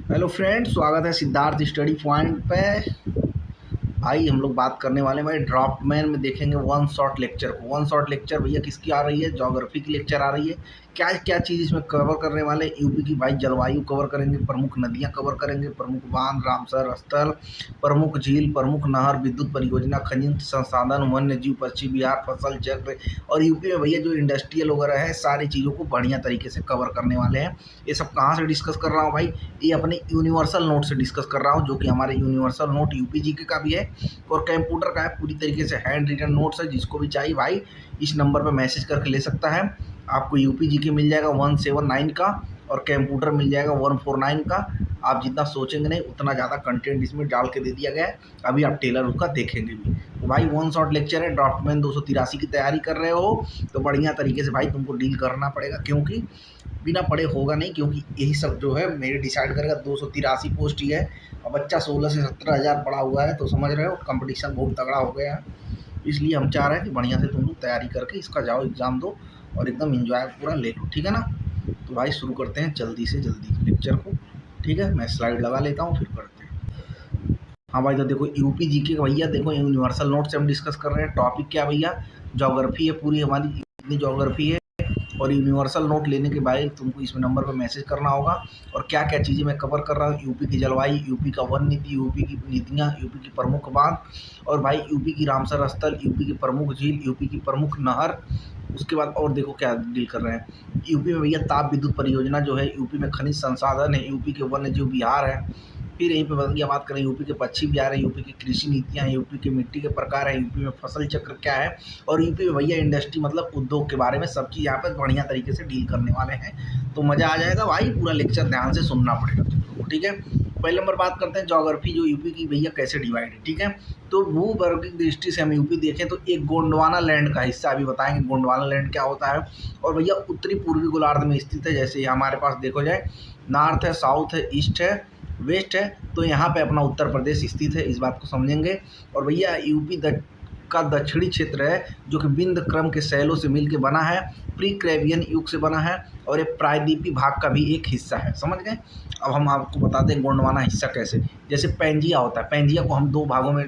Hello friends, स्वागत है Siddharth study point पे। भाई हम लोग बात करने वाले हैं भाई ड्रॉपमैन में देखेंगे वन शॉट लेक्चर को। वन शॉट लेक्चर भैया किसकी आ रही है? ज्योग्राफी की लेक्चर आ रही है। क्या क्या चीज़ इसमें कवर करने वाले? यूपी की भाई जलवायु कवर करेंगे, प्रमुख नदियां कवर करेंगे, प्रमुख बांध, रामसर स्थल, प्रमुख झील, प्रमुख नहर, विद्युत परियोजना, खनिज संसाधन, वन्य जीव, पश्चिम बिहार, फसल चक्र। और यूपी में भैया जो इंडस्ट्रियल वगैरह है सारी चीज़ों को बढ़िया तरीके से कवर करने वाले हैं। ये सब कहाँ से डिस्कस कर रहा हूँ भाई? ये अपने यूनिवर्सल नोट से डिस्कस कर रहा हूँ, जो कि हमारे यूनिवर्सल नोट यूपी जीके का भी है और कंप्यूटर का है। पूरी तरीके से हैंड रिटन नोट्स है। जिसको भी चाहिए भाई इस नंबर पर मैसेज करके ले सकता है। आपको यूपी जीके मिल जाएगा 179 का और कंप्यूटर मिल जाएगा 149 का। आप जितना सोचेंगे नहीं उतना ज़्यादा कंटेंट इसमें डाल के दे दिया गया है। अभी आप टेलर उसका देखेंगे भी। तो भाई वन शॉट लेक्चर है। ड्रॉपमैन 283 की तैयारी कर रहे हो तो बढ़िया तरीके से भाई तुमको डील करना पड़ेगा, क्योंकि बिना पढ़े होगा नहीं। क्योंकि यही सब जो है मेरे डिसाइड करेगा। 283 पोस्ट ही है और बच्चा 16 से 17 हज़ार पढ़ा हुआ है, तो समझ रहे हो कंपटीशन बहुत तगड़ा हो गया है। इसलिए हम चाह रहे हैं कि बढ़िया से तुम लोग तैयारी करके इसका जाओ, एग्ज़ाम दो और एकदम इंजॉय पूरा ले लो, ठीक है ना? तो भाई शुरू करते हैं जल्दी से जल्दी लेक्चर को, ठीक है? मैं स्लाइड लगा लेता हूँ, फिर करते हैं। हाँ भाई, तो देखो यूपी जीके का भैया, देखो यूनिवर्सल नोट से हम डिस्कस कर रहे हैं। टॉपिक क्या भैया? ज्योग्राफी है, पूरी हमारी जितनी ज्योग्राफी है। और यूनिवर्सल नोट लेने के बाद तुमको इसमें नंबर पर मैसेज करना होगा। और क्या क्या चीज़ें मैं कवर कर रहा हूँ? यूपी की जलवायु, यूपी का वन नीति, यूपी की नीतियाँ, यूपी की प्रमुख बांध, और भाई यूपी की रामसर स्थल, यूपी की प्रमुख झील, यूपी की प्रमुख नहर। उसके बाद और देखो क्या डील कर रहे हैं। यूपी में भैया ताप विद्युत परियोजना जो है, यूपी में खनिज संसाधन है, यूपी के वन्य जीव विहार है। फिर यहीं पे बढ़िया बात करें, यूपी के पश्चिम बिहार है, यूपी की कृषि नीतियाँ हैं, यूपी के मिट्टी के प्रकार है, यूपी में फसल चक्र क्या है, और यूपी में भैया इंडस्ट्री मतलब उद्योग के बारे में सब चीज़ यहाँ पर बढ़िया तरीके से डील करने वाले हैं। तो मज़ा आ जाएगा भाई। पूरा लेक्चर ध्यान से सुनना पड़ेगा तुम लोगों को, ठीक है? पहले नंबर बात करते हैं ज्योग्राफी, जो यूपी की भैया कैसे डिवाइड है, ठीक है? तो भूगर्भिक दृष्टि से हम यूपी देखें तो एक गोंडवाना लैंड का हिस्सा, अभी बताएंगे गोंडवाना लैंड क्या होता है। और भैया उत्तरी पूर्वी गोलार्ध में स्थित है। जैसे हमारे पास देखो जाए, नॉर्थ है, साउथ है, ईस्ट है, वेस्ट है। तो यहाँ पे अपना उत्तर प्रदेश स्थित है, इस बात को समझेंगे। और भैया यूपी का दक्षिणी क्षेत्र है, जो कि बिंद क्रम के शैलों से मिलकर बना है, प्री कैरिबियन युग से बना है, और ये प्रायद्वीपीय भाग का भी एक हिस्सा है। समझ गए? अब हम आपको बताते हैं गोंडवाना हिस्सा कैसे। जैसे पेंजिया होता है, पेंजिया को हम दो भागों में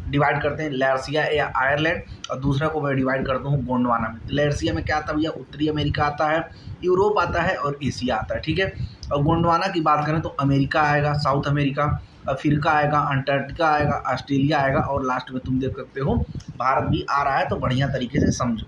डिवाइड करते हैं, लैर्सिया या आयरलैंड, और दूसरा को मैं डिवाइड करता हूँ गोंडवाना में। लैर्सिया में क्या आता है भैया? उत्तरी अमेरिका आता है, यूरोप आता है और एशिया आता है, ठीक है? और गोंडवाना की बात करें तो अमेरिका आएगा, साउथ अमेरिका, अफ्रीका आएगा, अंटार्कटिका आएगा, ऑस्ट्रेलिया आएगा, और लास्ट में तुम देख सकते हो भारत भी आ रहा है। तो बढ़िया तरीके से समझो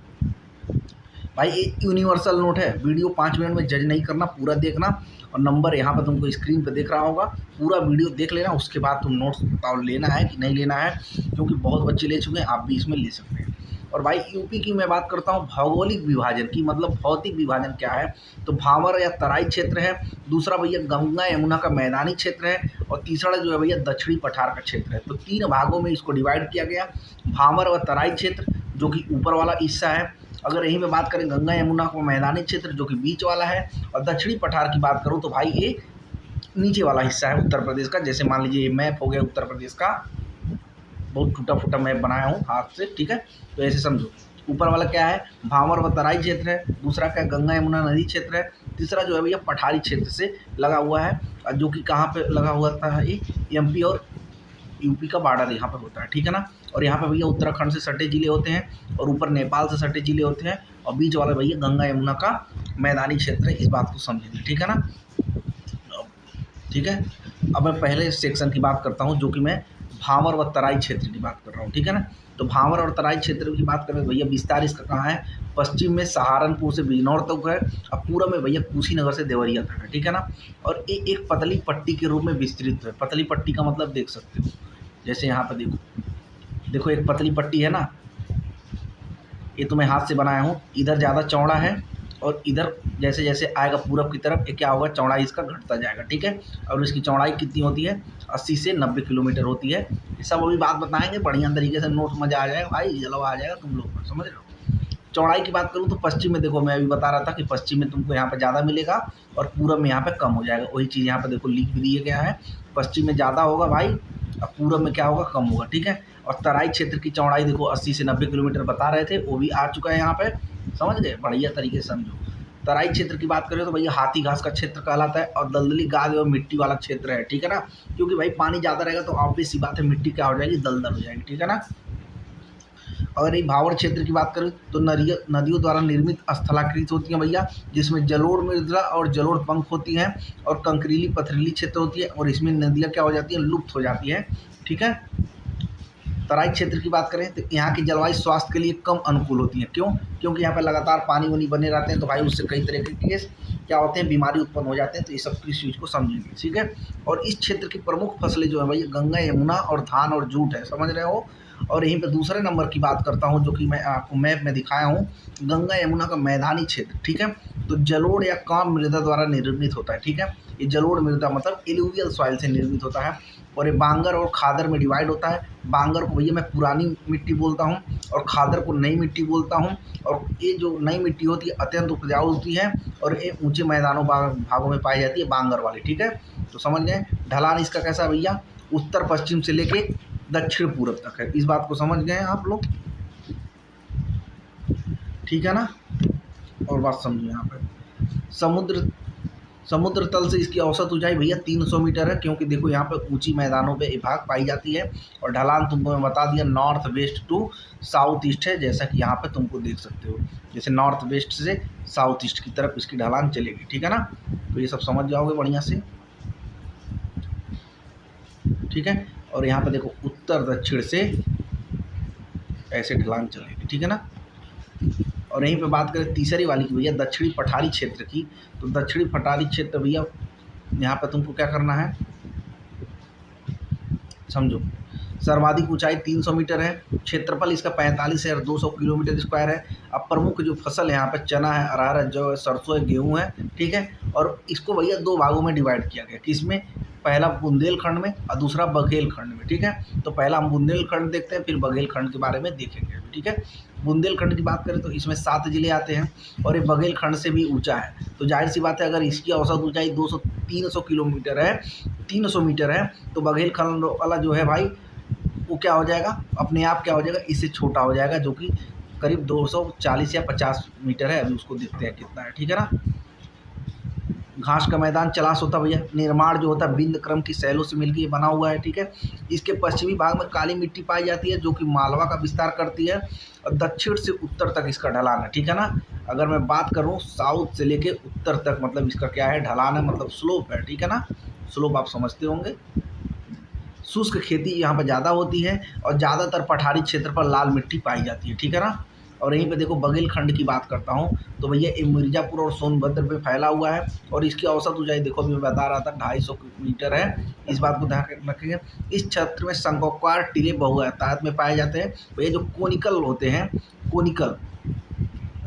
भाई। ये यूनिवर्सल नोट है। वीडियो 5 मिनट में जज नहीं करना, पूरा देखना। और नंबर यहाँ पर तुमको स्क्रीन पर दिख रहा होगा, पूरा वीडियो देख लेना। उसके बाद तुम नोट्स बताओ लेना है कि नहीं लेना है, क्योंकि बहुत बच्चे ले चुके हैं, आप भी इसमें ले सकते हैं। और भाई यूपी की मैं बात करता हूँ भौगोलिक विभाजन की, मतलब भौतिक विभाजन क्या है? तो भावर या तराई क्षेत्र है, दूसरा भैया गंगा यमुना का मैदानी क्षेत्र है, और तीसरा जो है भैया दक्षिणी पठार का क्षेत्र है। तो 3 भागों में इसको डिवाइड किया गया। भावर व तराई क्षेत्र जो कि ऊपर वाला हिस्सा है। अगर यहीं में बात करें गंगा यमुना का मैदानी क्षेत्र जो कि बीच वाला है। और दक्षिणी पठार की बात करूँ तो भाई ये नीचे वाला हिस्सा है उत्तर प्रदेश का। जैसे मान लीजिए ये मैप हो गया उत्तर प्रदेश का, बहुत टूटा फूटा मैप बनाया हूँ हाथ से, ठीक है? तो ऐसे समझो, ऊपर वाला क्या है? भावर व तराई क्षेत्र है, दूसरा क्या? गंगा यमुना नदी क्षेत्र है, तीसरा जो है भैया पठारी क्षेत्र से लगा हुआ है, जो कि कहाँ पे लगा हुआ था? ये एमपी और यूपी का बॉर्डर यहाँ पर होता है, ठीक है ना? और यहाँ पे भैया उत्तराखंड से सटे जिले होते हैं, और ऊपर नेपाल से सटे जिले होते हैं, और बीच वाला भैया गंगा यमुना का मैदानी क्षेत्र है। इस बात को समझेंगे, ठीक है ना? ठीक है। अब मैं पहले सेक्शन की बात करता हूँ, जो कि मैं भावर व तराई क्षेत्र की बात कर रहा हूँ, ठीक है ना? तो भावर और तराई क्षेत्र की बात करें भैया, विस्तार इसका कहाँ है? पश्चिम में सहारनपुर से बिजनौर तक है, और पूरा में भैया कुशीनगर से देवरिया तक है, ठीक है ना? और एक पतली पट्टी के रूप में विस्तृत है। पतली पट्टी का मतलब देख सकते हो, जैसे यहाँ पर देखो एक पतली पट्टी है ना, ये तो मैं हाथ से बनाया हूँ। इधर ज़्यादा चौड़ा है, और इधर जैसे जैसे आएगा पूरब की तरफ, ये क्या होगा? चौड़ाई इसका घटता जाएगा, ठीक है? और इसकी चौड़ाई कितनी होती है? 80 से 90 किलोमीटर होती है। ये सब अभी बात बताएंगे बढ़िया तरीके से, नोट मज़ा आ जाएगा भाई, जलवा आ जाएगा तुम लोग को, समझ रहे हो? चौड़ाई की बात करूँ तो पश्चिम में देखो, मैं अभी बता रहा था कि पश्चिम में तुमको यहाँ पर ज़्यादा मिलेगा, और पूरब में यहाँ पर कम हो जाएगा। वही चीज़ यहाँ पर देखो लिख भी दिया गया है, पश्चिम में ज़्यादा होगा भाई, और पूरब में क्या होगा? कम होगा, ठीक है? और तराई क्षेत्र की चौड़ाई देखो 80 से 90 किलोमीटर बता रहे थे, वो भी आ चुका है यहाँ पे, समझ गए? बढ़िया तरीके से समझो। तराई क्षेत्र की बात करें तो भैया हाथी घास का क्षेत्र कहलाता है, और दलदली गाद और मिट्टी वाला क्षेत्र है, ठीक है ना, क्योंकि भाई पानी ज़्यादा रहेगा तो ऑब्वियस सी बात है मिट्टी क्या हो जाएगी, दलदल हो जाएगी, ठीक है ना। अगर ये भावर क्षेत्र की बात करें तो नदियों द्वारा निर्मित स्थलाकृत होती हैं भैया, जिसमें जलोढ़ मृदा और जलोढ़ पंख होती हैं, और कंकरीली पथरीली क्षेत्र होती है, और इसमें नदियाँ क्या हो जाती हैं, लुप्त हो जाती हैं, ठीक है। तराई क्षेत्र की बात करें तो यहाँ की जलवायु स्वास्थ्य के लिए कम अनुकूल होती है, क्यों, क्योंकि यहाँ पर लगातार पानी वानी बने रहते हैं, तो भाई उससे कई तरह के केस क्या होते हैं, बीमारी उत्पन्न हो जाते हैं, तो ये सब इस चीज़ को समझेंगे, ठीक है। और इस क्षेत्र की प्रमुख फसलें जो है भैया गंगा यमुना और धान और जूट है, समझ रहे हो। और यहीं पे दूसरे नंबर की बात करता हूँ, जो कि मैं आपको मैप में दिखाया हूँ, गंगा यमुना का मैदानी क्षेत्र, ठीक है, तो जलोढ़ या काम मृदा द्वारा निर्मित होता है, ठीक है। ये जलोढ़ मृदा मतलब एलुवियल सॉइल से निर्मित होता है, और ये बांगर और खादर में डिवाइड होता है। बांगर को भैया मैं पुरानी मिट्टी बोलता हूँ, और खादर को नई मिट्टी बोलता हूँ। और ये जो नई मिट्टी होती है अत्यंत उपजाऊ होती है, और ये ऊंचे मैदानों भागों में पाई जाती है, बांगर वाली, ठीक है। तो समझ गए। ढलान इसका कैसा है भैया, उत्तर पश्चिम से लेके दक्षिण पूर्व तक है, इस बात को समझ गए आप लोग, ठीक है ना। और बात समझिए यहाँ पे, समुद्र तल से इसकी औसत ऊंचाई भैया 300 मीटर है, क्योंकि देखो यहाँ पे ऊंची मैदानों पे भाग पाई जाती है। और ढलान तुमको मैं बता दिया north west to south east है, जैसा कि यहाँ पे तुमको देख सकते हो, जैसे नॉर्थ वेस्ट से साउथ ईस्ट की तरफ इसकी ढलान चलेगी, ठीक है ना। तो ये सब समझ जाओगे बढ़िया से, ठीक है। और यहाँ पे देखो उत्तर दक्षिण से ऐसे ढलान चलेगी, ठीक है ना। और यहीं पे बात करें तीसरी वाली की भैया दक्षिणी पठारी क्षेत्र की, तो दक्षिणी पठारी क्षेत्र भैया यहाँ पे तुमको क्या करना है, समझो। सर्वाधिक ऊंचाई 300 मीटर है, क्षेत्रफल इसका 45,200 किलोमीटर स्क्वायर है। अब प्रमुख जो फसल है यहाँ पे चना है, अरहर है, जौ है, सरसों है, गेहूँ है, ठीक है। और इसको भैया दो भागों में डिवाइड किया गया, किसमें, पहला बुंदेलखंड में और दूसरा बघेलखंड में, ठीक है। तो पहला हम बुंदेलखंड देखते हैं, फिर बघेलखंड के बारे में देखेंगे, ठीक है। बुंदेलखंड की बात करें तो इसमें 7 जिले आते हैं, और ये बघेलखंड से भी ऊंचा है, तो जाहिर सी बात है अगर इसकी औसत ऊंचाई 300 किलोमीटर है, 300 मीटर है, तो बघेलखंड वाला जो है भाई वो क्या हो जाएगा, अपने आप क्या हो जाएगा, इससे छोटा हो जाएगा, जो कि करीब 240 या 50 मीटर है। अभी उसको देखते हैं कितना है, ठीक है ना। घास का मैदान चलास होता है भैया, निर्माण जो होता है बिंद क्रम की शैलों से मिलकर ये बना हुआ है, ठीक है। इसके पश्चिमी भाग में काली मिट्टी पाई जाती है, जो कि मालवा का विस्तार करती है, और दक्षिण से उत्तर तक इसका ढलान है, ठीक है ना। अगर मैं बात करूँ साउथ से लेके उत्तर तक, मतलब इसका क्या है, ढलान है, मतलब स्लोप है, ठीक है ना। स्लोप आप समझते होंगे। शुष्क खेती यहाँ पर ज़्यादा होती है, और ज़्यादातर पठारी क्षेत्र पर लाल मिट्टी पाई जाती है, ठीक है ना। और यहीं पे देखो बघेलखंड की बात करता हूँ, तो भैया ये मिर्ज़ापुर और सोनभद्र पे फैला हुआ है, और इसकी औसत ऊंचाई देखो अभी मैं बता रहा था 250 मीटर है, इस बात को ध्यान रखेंगे। इस क्षेत्र में शंक्वाकार टीले बहुआयतायत में पाए जाते हैं, भैया जो कोनिकल होते हैं, कोनिकल,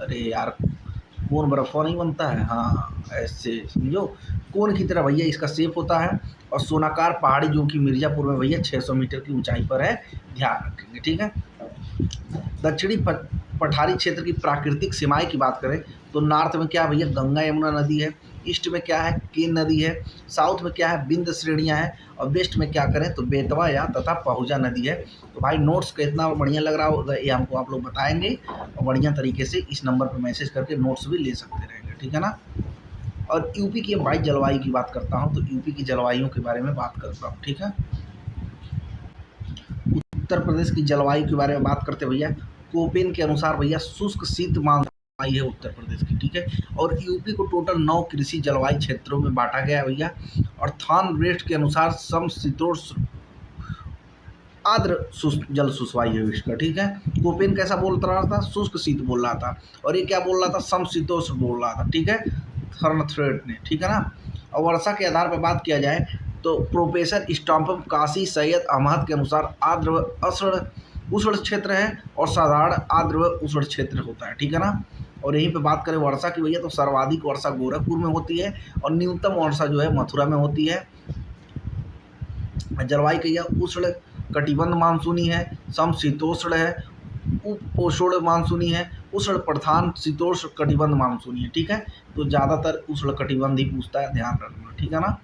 अरे यार कोन बर्फा नहीं बनता है, हाँ ऐसे समझो, कोन की तरह भैया इसका शेप होता है। और सोनाकार पहाड़ी जो कि मिर्ज़ापुर में भैया 600 मीटर की ऊंचाई पर है, ध्यान रखेंगे, ठीक है। दक्षिणी पठारी क्षेत्र की प्राकृतिक सीमाएं की बात करें तो नॉर्थ में क्या है भैया, गंगा यमुना नदी है, ईस्ट में क्या है, केन नदी है, साउथ में क्या है, बिंद श्रेणियाँ हैं, और वेस्ट में क्या करें तो बेतवा या तथा पहुजा नदी है। तो भाई नोट्स कितना बढ़िया लग रहा होगा ये हमको आप लोग बताएंगे, और बढ़िया तरीके से इस नंबर पर मैसेज करके नोट्स भी ले सकते रहेंगे, ठीक है ना। और यूपी की भाई जलवायु की बात करता हूँ, तो यूपी की जलवायु के बारे में बात करता हूँ, ठीक है। उत्तर प्रदेश की जलवायु के बारे में बात करते भैया, कोपेन के अनुसार भैया शुष्क शीत मानसून है उत्तर प्रदेश की, ठीक है। और यूपी को टोटल 9 कृषि जलवायु क्षेत्रों में बांटा गया है भैया। और थान रेस्ट के अनुसार समशीतोष्ण आर्द्र जल सुशवायु है इसका, ठीक है। कोपेन कैसा बोल रहा था, शुष्क शीत बोल रहा था, और ये क्या बोल रहा था, समशीतोष्ण बोल रहा था, ठीक है, थर्नथ्रेड ने, ठीक है ना। और वर्षा के आधार पर बात किया जाए तो प्रोफेसर स्टॉम्पम काशी सैयद अहमद के अनुसार आर्द्र उष्ण क्षेत्र है, और साधारण आर्द्र उष्ण क्षेत्र होता है, ठीक है ना। और यहीं पे बात करें वर्षा की भैया, तो सर्वाधिक वर्षा गोरखपुर में होती है, और न्यूनतम वर्षा जो है मथुरा में होती है। जलवायु कहिए उष्ण कटिबंध मानसूनी है, समशीतोष्ण है, उपोष्ण मानसूनी है, उष्ण प्रधान शीतोष्ण कटिबंध मानसूनी है, ठीक है। तो ज़्यादातर उष्ण कटिबंध ही पूछता है, ध्यान रखना, ठीक है ना।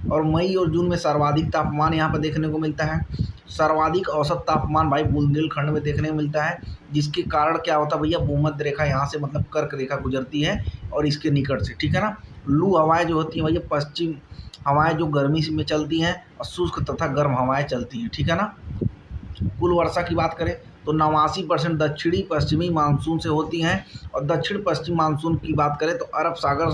और मई और जून में सर्वाधिक तापमान यहाँ पर देखने को मिलता है। सर्वाधिक औसत तापमान भाई बुंदेलखंड में देखने को मिलता है, जिसके कारण क्या होता है भैया, भूमध्य रेखा यहाँ से मतलब कर्क रेखा गुजरती है और इसके निकट से, ठीक है ना। लू हवाएं जो होती हैं भैया पश्चिम हवाएं जो गर्मी में चलती हैं और शुष्क तथा गर्म हवाएं चलती हैं, ठीक है ना। कुल वर्षा की बात करें तो 89% दक्षिणी पश्चिमी मानसून से होती हैं, और दक्षिण पश्चिम मानसून की बात करें तो अरब सागर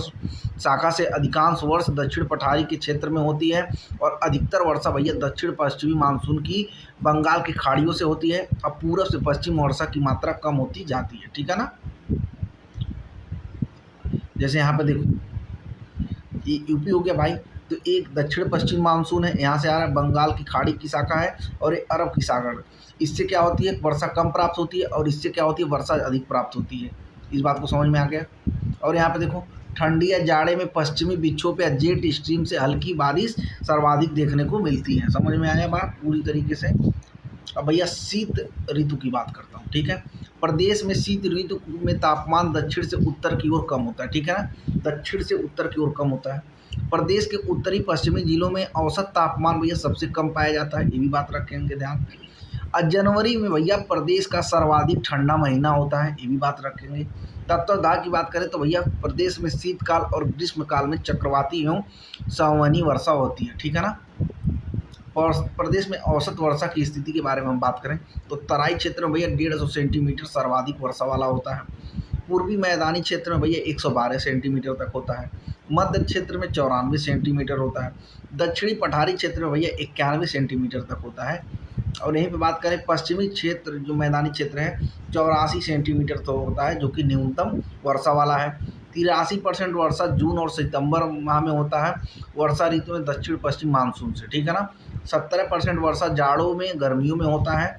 शाखा से अधिकांश वर्ष दक्षिण पठारी के क्षेत्र में होती है, और अधिकतर वर्षा भैया दक्षिण पश्चिमी मानसून की बंगाल की खाड़ियों से होती है। अब पूर्व से पश्चिम वर्षा की मात्रा कम होती जाती है, ठीक है ना। जैसे यहाँ पे देखो ये यूपी हो गया भाई, तो एक दक्षिण पश्चिम मानसून है, यहाँ से आ रहा है, बंगाल की खाड़ी की शाखा है, और एक अरब की सागर। इससे क्या होती है, वर्षा कम प्राप्त होती है, और इससे क्या होती है, वर्षा अधिक प्राप्त होती है। इस बात को समझ में आ गया। और यहाँ पे देखो ठंडी या जाड़े में पश्चिमी विक्षोभ या जेट स्ट्रीम से हल्की बारिश सर्वाधिक देखने को मिलती है। समझ में आया बात पूरी तरीके से। अब भैया शीत ऋतु की बात करता हूँ, ठीक है। प्रदेश में शीत ऋतु में तापमान दक्षिण से उत्तर की ओर कम होता है, ठीक है ना, दक्षिण से उत्तर की ओर कम होता है। प्रदेश के उत्तरी पश्चिमी जिलों में औसत तापमान भैया सबसे कम पाया जाता है, ये भी बात रखेंगे ध्यान। और जनवरी में भैया प्रदेश का सर्वाधिक ठंडा महीना होता है, ये भी बात रखेंगे। तत्वधार की बात करें तो भैया प्रदेश में शीतकाल और ग्रीष्मकाल में चक्रवाती एवं संवहनी वर्षा होती है, ठीक है ना। और प्रदेश में औसत वर्षा की स्थिति के बारे में हम बात करें तो तराई क्षेत्र में भैया 150 सेंटीमीटर सर्वाधिक वर्षा वाला होता है। पूर्वी मैदानी क्षेत्र में भैया 112 सेंटीमीटर तक होता है। मध्य क्षेत्र में 94 सेंटीमीटर होता है। दक्षिणी पठारी क्षेत्र में भैया 91 सेंटीमीटर तक होता है। और यहीं पे बात करें पश्चिमी क्षेत्र जो मैदानी क्षेत्र है 84 सेंटीमीटर तो होता है, जो कि न्यूनतम वर्षा वाला है। 83% वर्षा जून और सितंबर माह में होता है वर्षा ऋतु में दक्षिण पश्चिम मानसून से, ठीक है ना। 17% वर्षा जाड़ों में गर्मियों में होता है,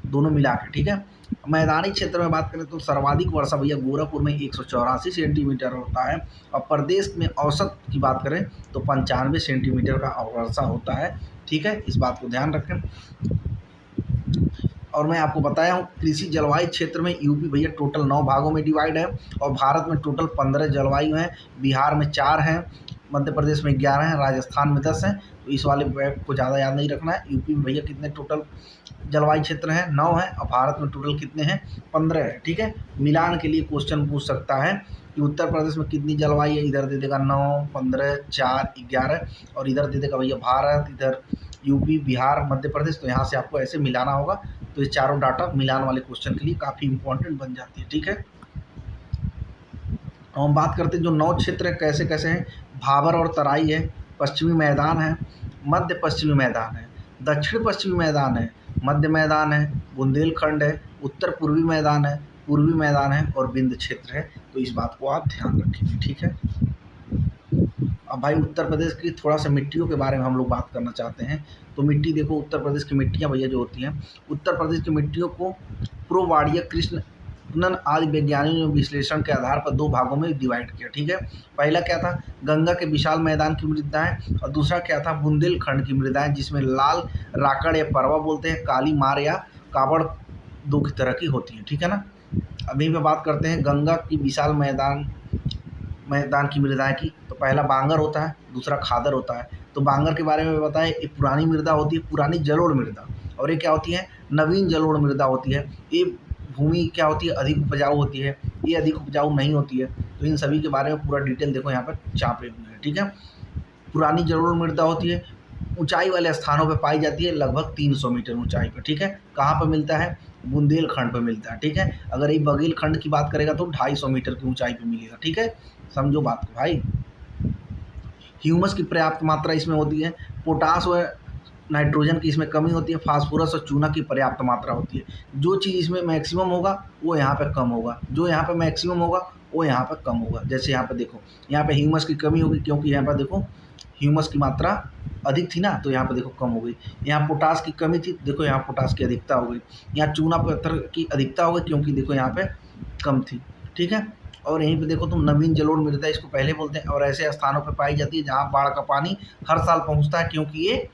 दोनों मिला के, ठीक है। मैदानी क्षेत्र में बात करें तो सर्वाधिक वर्षा भैया गोरखपुर में 184 सेंटीमीटर होता है, और प्रदेश में औसत की बात करें तो 95 सेंटीमीटर का वर्षा होता है, ठीक है। इस बात को ध्यान रखें। और मैं आपको बताया हूँ कृषि जलवायु क्षेत्र में यूपी भैया टोटल 9 भागों में डिवाइड है, और भारत में टोटल 15 जलवायु हैं। बिहार में 4 हैं, मध्य प्रदेश में 11 हैं, राजस्थान में 10 हैं। तो इस वाले को ज़्यादा याद नहीं रखना है। यूपी में भैया कितने टोटल जलवायु क्षेत्र हैं, 9 हैं, और भारत में टोटल कितने हैं, 15 है, ठीक है। मिलान के लिए क्वेश्चन पूछ सकता है कि उत्तर प्रदेश में कितनी जलवायु है, इधर दे देगा 9, 15, 4, 11, और इधर दे देगा भैया भारत, इधर यूपी, बिहार, मध्य प्रदेश। तो यहाँ से आपको ऐसे मिलाना होगा। तो ये चारों डाटा मिलान वाले क्वेश्चन के लिए काफ़ी इंपॉर्टेंट बन जाती है, ठीक है। हम बात करते हैं जो 9 क्षेत्र कैसे कैसे हैं। भाबर और तराई है, पश्चिमी मैदान है, मध्य पश्चिमी मैदान है, दक्षिण पश्चिमी मैदान है, मध्य मैदान है, बुंदेलखंड है, उत्तर पूर्वी मैदान है, पूर्वी मैदान है, और विंध्य क्षेत्र है। तो इस बात को आप ध्यान रखेंगे, ठीक है। अब भाई उत्तर प्रदेश की थोड़ा सा मिट्टियों के बारे में हम लोग बात करना चाहते हैं। तो मिट्टी देखो, उत्तर प्रदेश की मिट्टियाँ भैया जो होती हैं, उत्तर प्रदेश की मिट्टियों को प्रोवाड़िया कृष्णन आदि वैज्ञानिकों ने विश्लेषण के आधार पर 2 भागों में डिवाइड किया, ठीक है। पहला क्या था, गंगा के विशाल मैदान की मृदाएं, और दूसरा क्या था, बुंदेलखंड की मृदाएं, जिसमें लाल राकड़ या परवा बोलते हैं, काली मार या कावड़ 2 की तरह की होती है, ठीक है ना। अभी पे बात करते हैं गंगा की विशाल मैदान की मृदाएं की। तो पहला बांगर होता है, दूसरा खादर होता है। तो बांगर के बारे में बताएं, एक पुरानी मृदा होती है, पुरानी जलोढ़ मृदा, और ये क्या होती है, नवीन जलोढ़ मृदा होती है। ये भूमि क्या होती है, अधिक उपजाऊ होती है, ये अधिक उपजाऊ नहीं होती है। तो इन सभी के बारे में पूरा डिटेल देखो यहाँ पर छापे हुए हैं, ठीक है। पुरानी जलोढ़ मृदा होती है, ऊंचाई वाले स्थानों पर पाई जाती है, लगभग 300 मीटर ऊंचाई पर, ठीक है। कहाँ पर मिलता है, बुंदेलखंड पर मिलता है, ठीक है। अगर ये बघेलखंड की बात करेगा तो 250 मीटर की ऊंचाई पर मिलेगा, ठीक है। समझो बात को भाई। ह्यूमस की पर्याप्त मात्रा इसमें होती है, पोटास व नाइट्रोजन की इसमें कमी होती है, फास्फोरस और चूना की पर्याप्त मात्रा होती है। जो चीज़ इसमें मैक्सिमम होगा वो यहाँ पे कम होगा, जो यहाँ पे मैक्सिमम होगा वो यहाँ पे कम होगा। जैसे यहाँ पे देखो, यहाँ पे ह्यूमस की कमी होगी क्योंकि यहाँ पर देखो ह्यूमस की मात्रा अधिक थी ना, तो यहाँ पे देखो कम हो गई। यहाँ पोटास की कमी थी, देखो यहाँ पोटास की अधिकता हो गई। यहाँ चूना पत्थर की अधिकता हो गई क्योंकि देखो यहाँ पे कम थी, ठीक है। और यहीं पे देखो तुम नवीन जलोढ़ मृदा इसको पहले बोलते हैं, और ऐसे स्थानों पर पाई जाती है जहाँ बाढ़ का पानी हर साल पहुँचता है, क्योंकि ये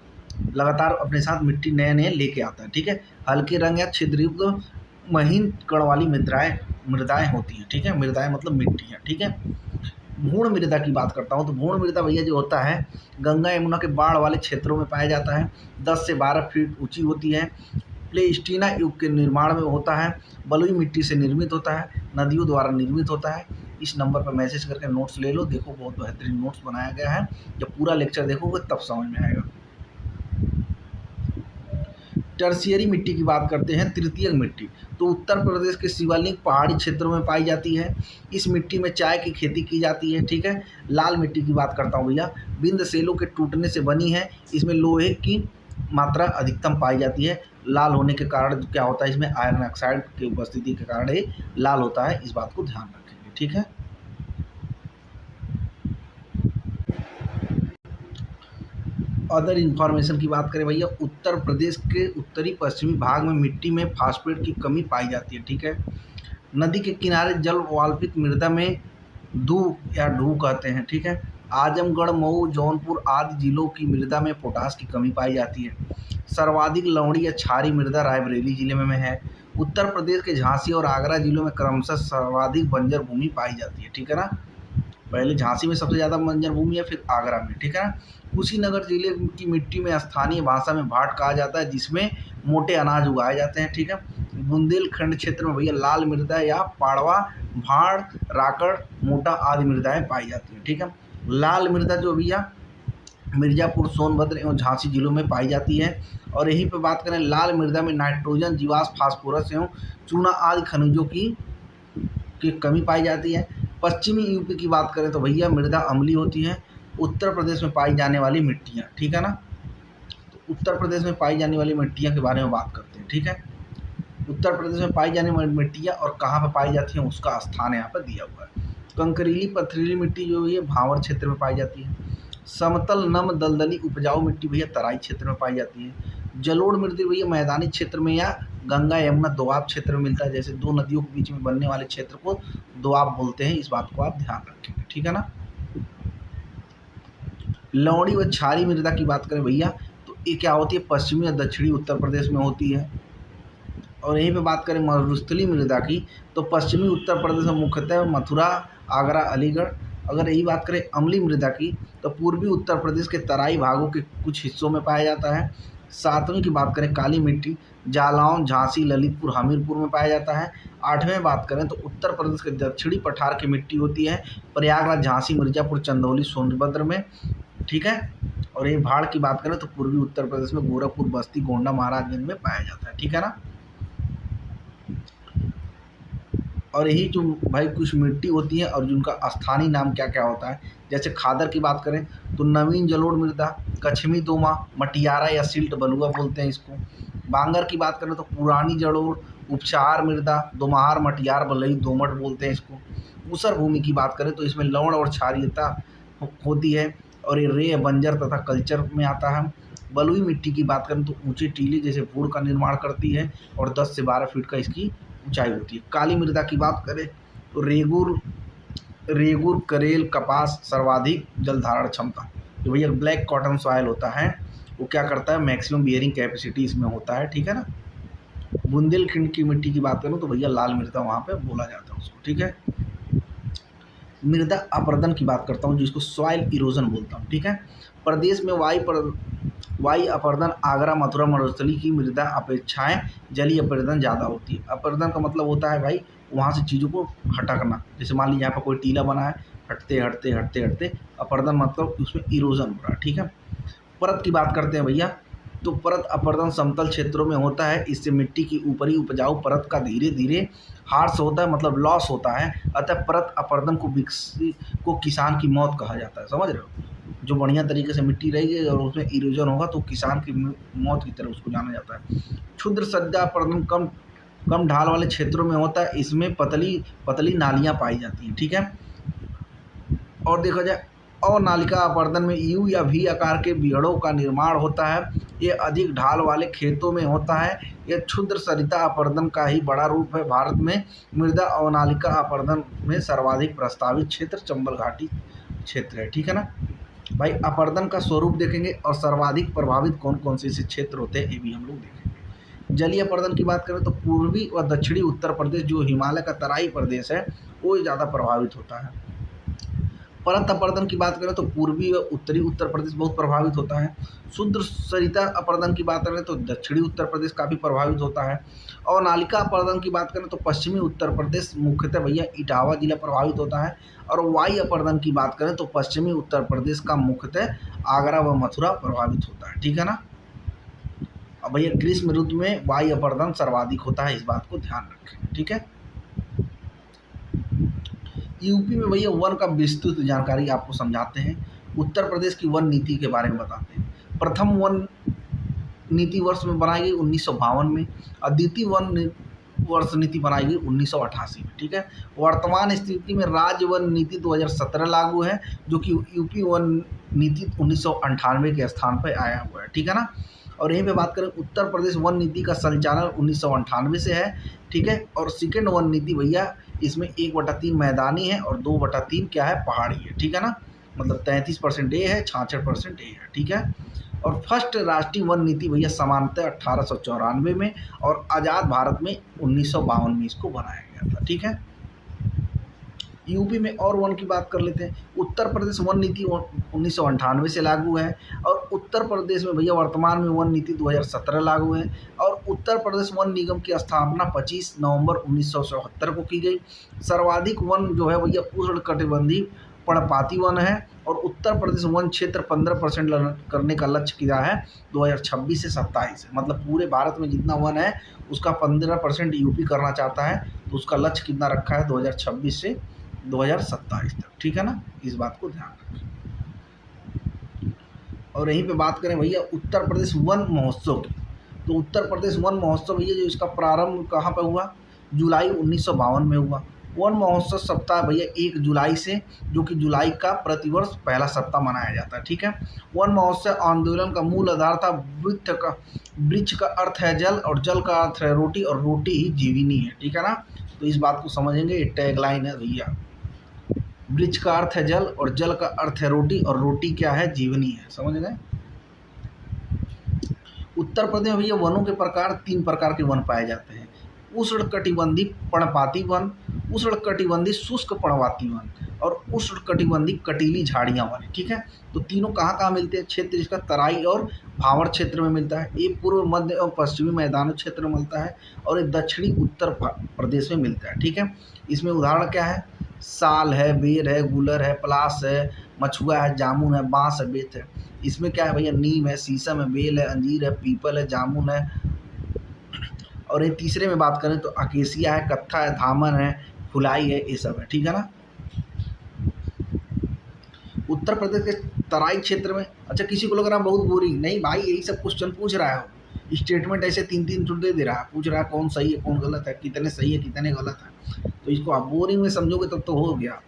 लगातार अपने साथ मिट्टी नए नए लेके आता है, ठीक है। हल्के रंग या छिद्रयुक्त महीन कण वाली मृदाएं होती हैं, ठीक है। मृदाएं मतलब मिट्टी है, ठीक है। भूण मृदा की बात करता हूँ तो भूण मृदा भैया जो होता है गंगा यमुना के बाढ़ वाले क्षेत्रों में पाया जाता है। 10 से 12 फीट ऊंची होती है। प्लेस्टीना युग के निर्माण में होता है। बलुई मिट्टी से निर्मित होता है। नदियों द्वारा निर्मित होता है। इस नंबर पर मैसेज करके नोट्स ले लो। देखो बहुत बेहतरीन नोट्स बनाया गया है। जब पूरा लेक्चर देखोगे तब समझ में आएगा। टर्शियरी मिट्टी की बात करते हैं। तृतीयक मिट्टी तो उत्तर प्रदेश के शिवालिक पहाड़ी क्षेत्रों में पाई जाती है। इस मिट्टी में चाय की खेती की जाती है। ठीक है। लाल मिट्टी की बात करता हूँ भैया, बिंद सेलों के टूटने से बनी है। इसमें लोहे की मात्रा अधिकतम पाई जाती है। लाल होने के कारण क्या होता है, इसमें आयरन ऑक्साइड की उपस्थिति के कारण ये लाल होता है। इस बात को ध्यान रखेंगे। ठीक है। अदर इन्फॉर्मेशन की बात करें भैया, उत्तर प्रदेश के उत्तरी पश्चिमी भाग में मिट्टी में फास्फेट की कमी पाई जाती है। ठीक है। नदी के किनारे जल वाल्पित मृदा में दू या ढू कहते हैं। ठीक है। आजमगढ़, मऊ, जौनपुर आदि जिलों की मृदा में पोटास की कमी पाई जाती है। सर्वाधिक लवणी या क्षारीय मृदा रायबरेली जिले में है। उत्तर प्रदेश के झांसी और आगरा जिलों में क्रमशः सर्वाधिक बंजर भूमि पाई जाती है। ठीक है ना। पहले झांसी में सबसे ज़्यादा बंजर भूमि है, फिर आगरा में। ठीक है ना। कुशीनगर जिले की मिट्टी में स्थानीय भाषा में भाट कहा जाता है, जिसमें मोटे अनाज उगाए जाते हैं। ठीक है। बुंदेलखंड क्षेत्र में भैया लाल मृदा या पाड़वा, भाड़, राकड़, मोटा आदि मृदाएं पाई जाती हैं। ठीक है। लाल मृदा जो भैया मिर्जापुर, सोनभद्र एवं झांसी जिलों में पाई जाती है। और यहीं पे बात करें, लाल मृदा में नाइट्रोजन, जीवाश्म, फास्फोरस एवं चूना आदि खनिजों की कमी पाई जाती है। पश्चिमी यूपी की बात करें तो भैया मृदा अम्लीय होती है। उत्तर प्रदेश में पाई जाने वाली मिट्टियाँ, ठीक है ना। तो उत्तर प्रदेश में पाई जाने वाली मिट्टियाँ के बारे में बात करते हैं। ठीक है। उत्तर प्रदेश में पाई जाने वाली मिट्टियाँ और कहाँ पर पाई जाती हैं उसका स्थान यहाँ पर दिया हुआ है। कंकरीली पथरीली मिट्टी जो है भावर क्षेत्र में पाई जाती है। समतल नम दलदली उपजाऊ मिट्टी भैया तराई क्षेत्र में पाई जाती है। जलोढ़ मिट्टी भैया मैदानी क्षेत्र में या गंगा यमुना दोआब क्षेत्र में मिलता है। जैसे दो नदियों के बीच में बनने वाले क्षेत्र को दोआब बोलते हैं। इस बात को आप ध्यान रखेंगे। ठीक है ना। लवणी व क्षारीय मृदा की बात करें भैया तो ये क्या होती है, पश्चिमी और दक्षिणी उत्तर प्रदेश में होती है। और यहीं पे बात करें मरुस्थली मृदा की तो पश्चिमी उत्तर प्रदेश में मुख्यतः मथुरा, आगरा, अलीगढ़। अगर यही बात करें अम्लीय मृदा की तो पूर्वी उत्तर प्रदेश के तराई भागों के कुछ हिस्सों में पाया जाता है। सातवीं की बात करें काली मिट्टी, जालौन, झांसी, ललितपुर, हमीरपुर में पाया जाता है। आठवें बात करें तो उत्तर प्रदेश के दक्षिणी पठार की मिट्टी होती है, प्रयागराज, झांसी, मिर्जापुर, चंदौली, सोनभद्र में। ठीक है। और ये भाड़ की बात करें तो पूर्वी उत्तर प्रदेश में गोरखपुर, बस्ती, गोंडा, महाराजगंज में पाया जाता है। ठीक है ना। और यही जो भाई कुछ मिट्टी होती है और जिनका स्थानीय नाम क्या क्या होता है, जैसे खादर की बात करें तो नवीन जलोढ़ मृदा, कछमी दोमा, मटियारा या सिल्ट बलुआ बोलते हैं इसको। बांगर की बात करें तो पुरानी जलोढ़, उपचार मृदा, दोमहार, मटियार, बलई, दोमट बोलते हैं इसको। ऊसर भूमि की बात करें तो इसमें लवण और क्षारीयता होती है और ये रे बंजर तथा कल्चर में आता है। बलुई मिट्टी की बात करें तो ऊंचे टीले जैसे वुड का निर्माण करती है और 10 से 12 फीट का इसकी ऊंचाई होती है। काली मृदा की बात करें तो रेगुर, करेल, कपास सर्वाधिक जल धारण क्षमता। जो भैया ब्लैक कॉटन सॉइल होता है वो क्या करता है, मैक्सिमम बियरिंग कैपेसिटी इसमें होता है। ठीक है ना। बुंदेलखंड की मिट्टी की बात करूँ तो भैया लाल मृदा वहाँ पे बोला जाता है उसको। ठीक है। मृदा अपरदन की बात करता हूँ जिसको सॉइल इरोजन बोलता हूँ। ठीक है। प्रदेश में वायु अपरदन आगरा, मथुरा, मरुस्थली की मृदा अपेक्षाएं जलीय अपरदन ज़्यादा होती है। अपरदन का मतलब होता है भाई वहाँ से चीज़ों को हटकना। जैसे मान लीजिए यहाँ पर कोई टीला बना है, हटते हटते हटते हटते अपरदन मतलब उसमें इरोजन हो रहा है। ठीक है। परत की बात करते हैं भैया तो परत अपरदन समतल क्षेत्रों में होता है। इससे मिट्टी की ऊपरी उपजाऊ परत का धीरे धीरे हार्स होता है, मतलब लॉस होता है। अतः परत अपरदन को किसान की मौत कहा जाता है। समझ रहे हो। जो बढ़िया तरीके से मिट्टी रहेगी और उसमें इरोजन होगा तो किसान की मौत की तरह उसको जाना जाता है। क्षुद्र सज्जा अपरदन कम ढाल वाले क्षेत्रों में होता है। इसमें पतली पतली नालियाँ पाई जाती हैं। ठीक है। और देखा जाए और नालिका अपरदन में यू या वी आकार के बिहड़ों का निर्माण होता है। ये अधिक ढाल वाले खेतों में होता है। यह क्षुद्र सरिता अपरदन का ही बड़ा रूप है। भारत में मृदा अवनालिका अपरदन में सर्वाधिक प्रस्तावित क्षेत्र चंबल घाटी क्षेत्र है। ठीक है ना भाई। अपरदन का स्वरूप देखेंगे और सर्वाधिक प्रभावित कौन कौन से क्षेत्र होते हैं ये भी हम लोग देखेंगे। जलीय अपरदन की बात करें तो पूर्वी व दक्षिणी उत्तर प्रदेश जो हिमालय का तराई प्रदेश है वो ज़्यादा प्रभावित होता है। परत अपर्दन की बात करें तो पूर्वी व उत्तरी उत्तर प्रदेश बहुत प्रभावित होता है। शुद्ध सरिता अपर्दन की बात करें तो दक्षिणी उत्तर प्रदेश काफ़ी प्रभावित होता है। और नालिका अपर्दन की बात करें तो पश्चिमी उत्तर प्रदेश मुख्यतः भैया इटावा जिला प्रभावित होता है। और वायु अपर्दन की बात करें तो पश्चिमी उत्तर प्रदेश का मुख्यतः आगरा व मथुरा प्रभावित होता है। ठीक है ना। अब भैया ग्रीष्म ऋतु में वायु अपर्दन सर्वाधिक होता है, इस बात को ध्यान रखें। ठीक है। यूपी में भैया वन का विस्तृत जानकारी आपको समझाते हैं। उत्तर प्रदेश की वन नीति के बारे में बताते हैं। प्रथम वन नीति वर्ष में बनाई गई 1952 में और द्वितीय वन वर्ष नीति बनाई गई 1988 में। ठीक है। वर्तमान स्थिति में राज्य वन नीति 2017 लागू है, जो कि यूपी वन नीति 1998 के स्थान पर आया हुआ है। ठीक है ना। और यहीं पे बात करें उत्तर प्रदेश वन नीति का संचालन 1998 से है। ठीक है। और सेकेंड वन नीति भैया इसमें 1/3 मैदानी है और 2/3 क्या है, पहाड़ी है। ठीक है ना। मतलब 33% ए है, 66% ए है। ठीक है। और फर्स्ट राष्ट्रीय वन नीति भैया समानतः 1894 में और आज़ाद भारत में 1952 में इसको बनाया गया था। ठीक है। यूपी में और वन की बात कर लेते हैं। उत्तर प्रदेश वन नीति 1998 से लागू है और उत्तर प्रदेश में भैया वर्तमान में वन नीति 2017 लागू है। और उत्तर प्रदेश वन निगम की स्थापना 25 नवंबर 1977 को की गई। सर्वाधिक वन जो है भैया उष्णकटिबंधीय पर्णपाती वन है और उत्तर प्रदेश वन क्षेत्र 15% करने का लक्ष्य किया है 2026 से 27 है। मतलब पूरे भारत में जितना वन है उसका 15% यूपी करना चाहता है, तो उसका लक्ष्य कितना रखा है 2026 से 2027 तक। ठीक है ना। इस बात को ध्यान रखें। और यहीं पे बात करें भैया उत्तर प्रदेश वन महोत्सव की, तो उत्तर प्रदेश वन महोत्सव भैया जो इसका प्रारंभ कहाँ पर हुआ, जुलाई 1952 में हुआ। वन महोत्सव सप्ताह भैया 1 जुलाई से, जो कि जुलाई का प्रतिवर्ष पहला सप्ताह मनाया जाता है। ठीक है। वन महोत्सव आंदोलन का मूल आधार था वृक्ष का अर्थ है जल और जल का अर्थ है रोटी और रोटी ही जीवनी है। ठीक है ना। तो इस बात को समझेंगे, ये टैगलाइन है भैया। वृक्ष का अर्थ है जल और जल का अर्थ है रोटी और रोटी क्या है, जीवनी है। समझ गए। उत्तर प्रदेश में भैया वनों के प्रकार 3 प्रकार के वन पाए जाते हैं। उष्णकटिबंधीय पर्णपाती वन, उष्णकटिबंधीय शुष्क पर्णपाती वन और उष्णकटिबंधीय कटीली झाड़ियाँ वन। ठीक है। तो तीनों कहाँ कहाँ मिलते हैं, क्षेत्र इसका तराई और भावर क्षेत्र में मिलता है। ये पूर्व मध्य और पश्चिमी मैदानी क्षेत्र में मिलता है और ये दक्षिणी उत्तर प्रदेश में मिलता है। ठीक है। इसमें उदाहरण क्या है, साल है, बेर है, गुलर है, पलास है, मछुआ है, जामुन है, बांस है, बेत है। इसमें क्या है भैया, नीम है, शीशम है, बेल है, अंजीर है, पीपल है, जामुन है। और ये तीसरे में बात करें तो अकेसिया है, कत्था है, धामन है, फुलाई है, ये सब है। ठीक है ना। उत्तर प्रदेश के तराई क्षेत्र में, अच्छा किसी को लग रहा है बहुत बोरिंग, नहीं भाई यही सब क्वेश्चन पूछ रहा है, स्टेटमेंट ऐसे 3-3 दे दे रहा है, पूछ रहा है कौन सही है कौन गलत है, कितने सही है कितने गलत है। तो इसको आप बोरिंग में समझोगे तब तो हो गया।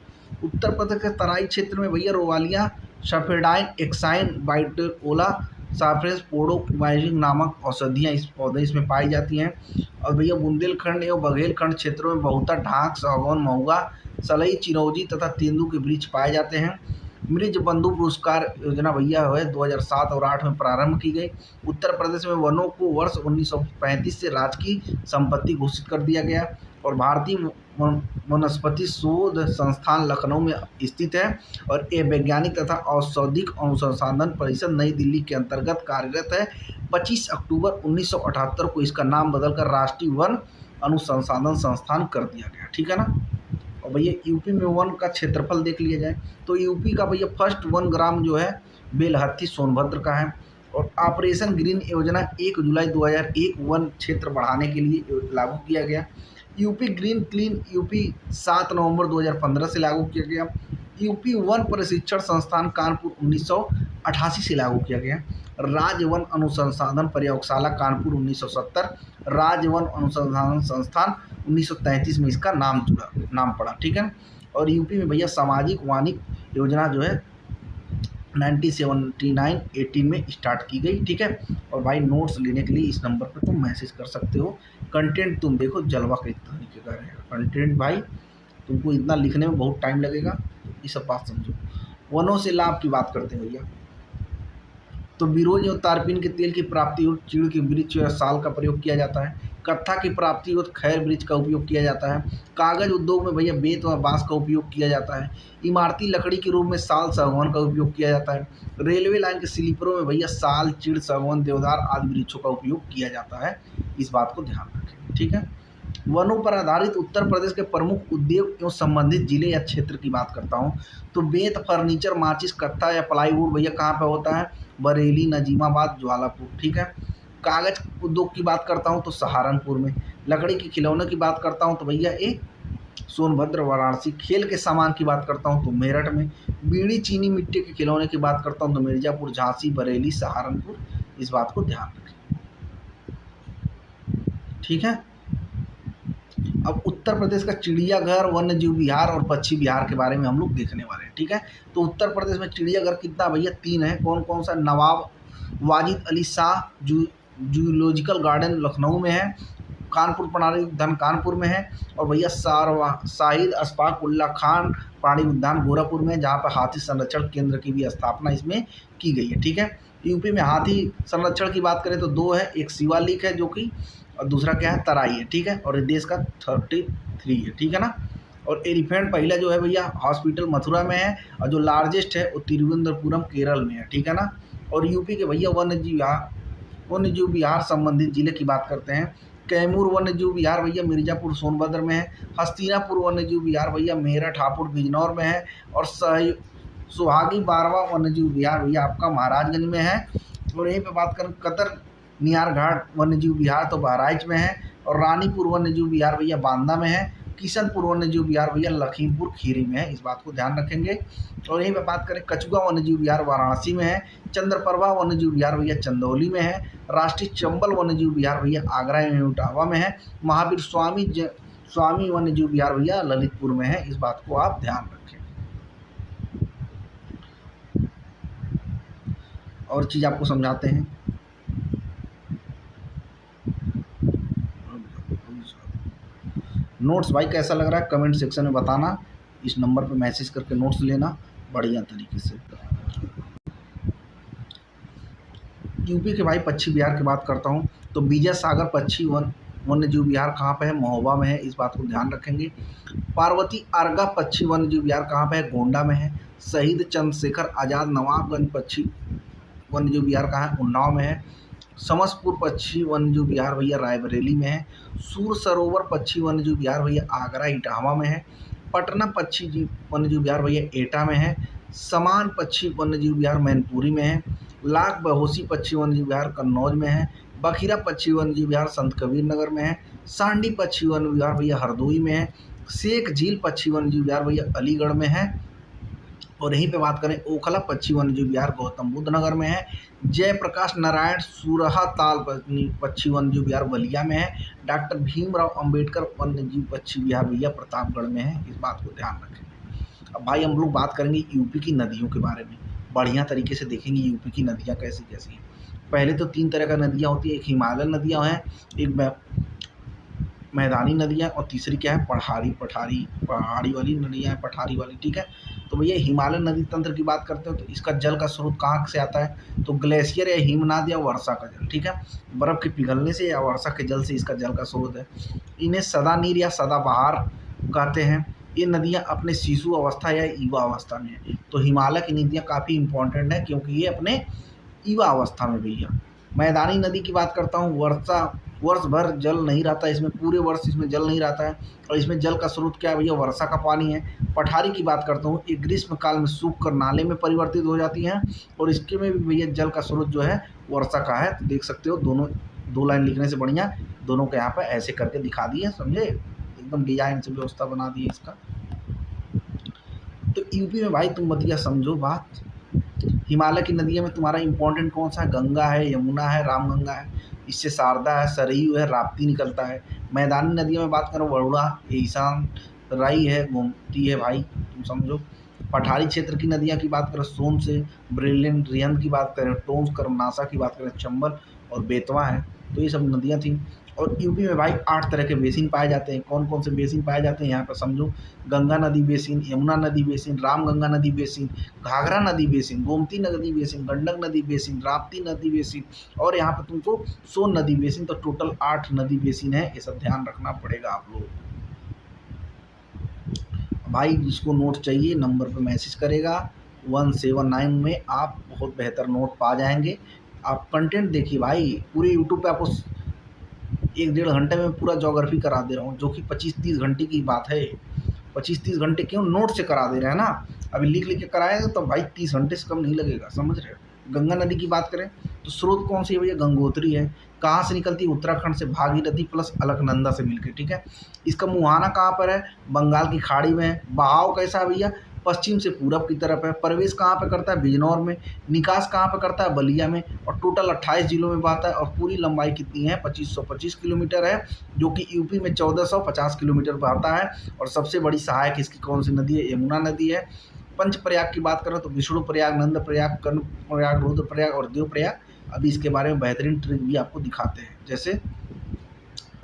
उत्तर प्रदेश के तराई क्षेत्र में भैया रोवालिया, सफेडाइन, एक्साइन, बाइटोला, साफ्रेस, पोडोमाइजिन नामक औषधियाँ इस पौधे इसमें पाई जाती हैं। और भैया बुंदेलखंड एवं बघेलखंड क्षेत्रों में बहुता ढाक, सागौन, महुआ, सलई, चिरौंजी तथा तेंदू के वृक्ष पाए जाते हैं। मृज बंधु पुरस्कार योजना भैया है 2007 और 2008 में प्रारंभ की गई। उत्तर प्रदेश में वनों को वर्ष 1935 से राजकीय संपत्ति घोषित कर दिया गया और भारतीय वनस्पति शोध संस्थान लखनऊ में स्थित है और ये वैज्ञानिक तथा औषधिक अनुसंधान परिषद नई दिल्ली के अंतर्गत कार्यरत है। 25 अक्टूबर 1978 को इसका नाम बदलकर राष्ट्रीय वन अनुसंधान संस्थान कर दिया गया। ठीक है ना। और भैया यूपी में वन का क्षेत्रफल देख लिया जाए तो यूपी का भैया फर्स्ट वन ग्राम जो है बेलहत्थी सोनभद्र का है। और ऑपरेशन ग्रीन योजना 1 जुलाई 2001 वन क्षेत्र बढ़ाने के लिए लागू किया गया। यूपी ग्रीन क्लीन यूपी 7 नवंबर 2015 से लागू किया गया। यूपी वन प्रशिक्षण संस्थान कानपुर 1988 से लागू किया गया। राज्य वन अनुसंधान प्रयोगशाला कानपुर 1970, राज्य वन अनुसंधान संस्थान 1933 में इसका नाम पड़ा। ठीक है। और यूपी में भैया सामाजिक वानिक योजना जो है 1979-18 में स्टार्ट की गई। ठीक है। और भाई नोट्स लेने के लिए इस नंबर पर तुम मैसेज कर सकते हो। कंटेंट तुम देखो जलवा के तरीके का रहेगा कंटेंट, भाई तुमको इतना लिखने में बहुत टाइम लगेगा, ये सब बात समझो। वनों से लाभ की बात करते हैं भैया, तो बिरोज और तारपीन के तेल की प्राप्ति और चीड़ के वृक्ष या साल का प्रयोग किया जाता है। कत्था की प्राप्ति हो तो खैर वृक्ष का उपयोग किया जाता है। कागज उद्योग में भैया बेत व बांस का उपयोग किया जाता है। इमारती लकड़ी के रूप में साल, सागवान का उपयोग किया जाता है। रेलवे लाइन के स्लीपरों में भैया साल, चीड़, सागवान, देवदार आदि वृक्षों का उपयोग किया जाता है। इस बात को ध्यान रखें, ठीक है। वनों पर आधारित उत्तर प्रदेश के प्रमुख उद्योग एवं संबंधित जिले या क्षेत्र की बात करता हूँ तो बेत, फर्नीचर, माचिस, कत्था या प्लाईवुड भैया कहाँ पे होता है? बरेली, नजीमाबाद, ज्वालापुर, ठीक है। कागज उद्योग की बात करता हूँ तो सहारनपुर में। लकड़ी के खिलौनों की बात करता हूँ तो भैया ये सोनभद्र, वाराणसी। खेल के सामान की बात करता हूँ तो मेरठ में। बीड़ी, चीनी मिट्टी के खिलौने की बात करता हूँ तो मिर्जापुर, झांसी, बरेली, सहारनपुर। इस बात को ध्यान रखें, ठीक है। अब उत्तर प्रदेश का चिड़ियाघर, वन्य जीव विहार और पक्षी विहार के बारे में हम लोग देखने वाले हैं, ठीक है। तो उत्तर प्रदेश में चिड़ियाघर कितना भैया? 3 है। कौन कौन सा? नवाब वाजिद अली शाह जूलॉजिकल गार्डन लखनऊ में है। कानपुर प्राणी उद्यान कानपुर में है। और भैया शाहिद अशफाक उल्ला खान प्राणी उद्यान गोरखपुर में, जहाँ पर हाथी संरक्षण केंद्र की भी स्थापना इसमें की गई है, ठीक है। यूपी में हाथी संरक्षण की बात करें तो 2 है, एक शिवालिक है जो कि, और दूसरा क्या है? तराई है, ठीक है। और ये देश का 33 है, ठीक है ना। और एलिफेंट पहला जो है भैया हॉस्पिटल मथुरा में है, और जो लार्जेस्ट है वो तिरुवनंतपुरम केरल में है, ठीक है ना। और यूपी के भैया वन्य जीव विहार संबंधित जिले की बात करते हैं। कैमूर वन्य जीव विहार भैया मिर्जापुर, सोनभद्र में है। हस्तिनापुर वन्य जीव विहार भैया मेरठ, हापुड़, बिजनौर में है। और सुहागी 12वां वन्य जीव विहार भैया आपका महाराजगंज में है। और यहीं पे बात करें कतर नियार घाट वन्य जीव विहार तो बहराइच में है। और रानीपुर वन्य जीव विहार भैया बांदा में है। किशनपुर वन्य जीव विहार भैया लखीमपुर खीरी में है। इस बात को ध्यान रखेंगे। और यहीं पे बात करें कछुआ वन्य जीव विहार वाराणसी में है। चंद्रप्रभा वन्य जीव विहार भैया चंदौली में है। राष्ट्रीय चंबल वन्य जीव विहार भैया आगरा एवं इटावा में है। महावीर स्वामी वन्य जीव विहार भैया ललितपुर में है। इस बात को आप ध्यान रखें। और चीज़ आपको समझाते हैं। नोट्स भाई कैसा लग रहा है कमेंट सेक्शन में बताना। इस नंबर पे मैसेज करके नोट्स लेना बढ़िया तरीके से। यूपी के भाई पक्षी विहार की बात करता हूँ तो विजय सागर पक्षी वन्य जीव विहार कहाँ पे है? महोबा में है। इस बात को ध्यान रखेंगे। पार्वती आर्गा पक्षी वन्य जीव विहार कहाँ पे है? गोंडा में है। शहीद चंद्रशेखर आज़ाद नवाबगंज पक्षी वन्य जीव विहार कहाँ है? उन्नाव में है। समसपुर पक्षी वन्य जीव विहार भैया रायबरेली में है। सूर सरोवर पक्षी वन्य जीव विहार भैया आगरा इटावा में है। पटना पक्षी वन्य जीव विहार भैया एटा में है। समान पक्षी वन्य जीव विहार मैनपुरी में है। लाख बहोसी पक्षी वन्य जीव विहार कन्नौज में है। बखीरा पक्षी वन्य जीव विहार संत कबीर नगर में है। सांडी पक्षी वन्य विहार भैया हरदोई में है। शेख झील पक्षी वन्य जीव विहार भैया अलीगढ़ में है। और यहीं पे बात करें ओखला पक्षी वन्य जीव विहार गौतम बुद्ध नगर में है। जयप्रकाश नारायण सुरहा ताल पक्षी वन्य जीव विहार बलिया में है। डॉक्टर भीमराव अंबेडकर वन्य जीव पक्षी विहार भैया प्रतापगढ़ में है। इस बात को ध्यान रखें। अब भाई हम लोग बात करेंगे यूपी की नदियों के बारे में। बढ़िया तरीके से देखेंगे यूपी की नदियाँ कैसी कैसी हैं। पहले तो 3 तरह का नदियाँ होती है। एक हिमालयन नदियाँ हैं, एक मैदानी नदियाँ, और तीसरी क्या है? पहाड़ी वाली नदियाँ हैं, पठारी वाली, ठीक है। तो भैया हिमालयन नदी तंत्र की बात करते हो तो इसका जल का स्रोत कहाँ से आता है? तो ग्लेशियर या हिमनाद या वर्षा का जल, ठीक है। बर्फ़ के पिघलने से या वर्षा के जल से इसका जल का स्रोत है। इन्हें सदा नीर या सदाबहार कहते हैं। ये नदियाँ अपने शिशु अवस्था या युवा अवस्था में है। तो हिमालय की नदियाँ काफ़ी इंपॉर्टेंट है क्योंकि ये अपने युवा अवस्था में भैया। मैदानी नदी की बात करता हूँ, वर्ष भर जल नहीं रहता इसमें, पूरे वर्ष इसमें जल नहीं रहता है। और इसमें जल का स्रोत क्या है भैया? वर्षा का पानी है। पठारी की बात करता हूँ, ये ग्रीष्म काल में सूख कर नाले में परिवर्तित हो जाती हैं। और इसके में भी भैया जल का स्रोत जो है वर्षा का है। तो देख सकते हो दोनों 2 लाइन लिखने से बढ़िया दोनों को यहाँ पर ऐसे करके दिखा दिए, समझे? एकदम डिजाइन से व्यवस्था बना दी है इसका। तो यूपी में भाई तुम बतिया समझो बात। हिमालय की नदियों में तुम्हारा इंपॉर्टेंट कौन सा है? गंगा है, यमुना है, रामगंगा है, इससे शारदा है, सरयू है, राप्ती निकलता है। मैदानी नदियों में बात करो वरुणा, ईशान, राई है, गोमती है भाई, तुम समझो। पठारी क्षेत्र की नदियाँ की बात करें सोन से, ब्रिलियंट, रिहंद की बात करें टोंस, कर्मनाशा की बात करें चंबल और बेतवा है। तो ये सब नदियाँ थी। और यूपी में भाई 8 तरह के बेसिन पाए जाते हैं। कौन कौन से बेसिन पाए जाते हैं यहाँ पर समझो। गंगा नदी बेसिन, यमुना नदी बेसिन, रामगंगा नदी बेसिन, घाघरा नदी बेसिन, गोमती नदी बेसिन, गंडक नदी बेसिन, राप्ती नदी बेसिन और यहाँ पर तुमको सोन नदी बेसिन। तो टोटल 8 नदी बेसिन है, ये सब ध्यान रखना पड़ेगा आप लोग। भाई जिसको नोट चाहिए नंबर पर मैसेज करेगा 179 में, आप बहुत बेहतर नोट पा जाएंगे। आप कंटेंट देखिए भाई, पूरे यूट्यूब पे आपको 1-1.5 घंटे में पूरा ज्योग्राफी करा दे रहा हूँ, जो कि 25-30 घंटे की बात है। 25-30 घंटे क्यों, नोट से करा दे रहे हैं ना। अभी लिख लिख के कराएंगे तो भाई 30 घंटे से कम नहीं लगेगा, समझ रहे हो। गंगा नदी की बात करें तो स्रोत कौन सी है भैया, गंगोत्री है। कहाँ से निकलती है, उत्तराखंड से भागीरथी प्लस अलकनंदा से मिलकर, ठीक है। इसका मुहाना कहाँ पर है, बंगाल की खाड़ी में है। बहाव कैसा है भैया, पश्चिम से पूरब की तरफ है। प्रवेश कहाँ पे करता है, बिजनौर में। निकास कहाँ पे करता है, बलिया में। और टोटल 28 जिलों में बहता है। और पूरी लंबाई कितनी है, 2525 किलोमीटर है, जो कि यूपी में 1450 किलोमीटर बहता है। और सबसे बड़ी सहायक इसकी कौन सी नदी है, यमुना नदी है। पंच प्रयाग की बात करें तो विष्णु प्रयाग, नंद प्रयाग, कर्ण प्रयाग, रुद्र प्रयाग और देव प्रयाग। अभी इसके बारे में बेहतरीन ट्रिक भी आपको दिखाते हैं। जैसे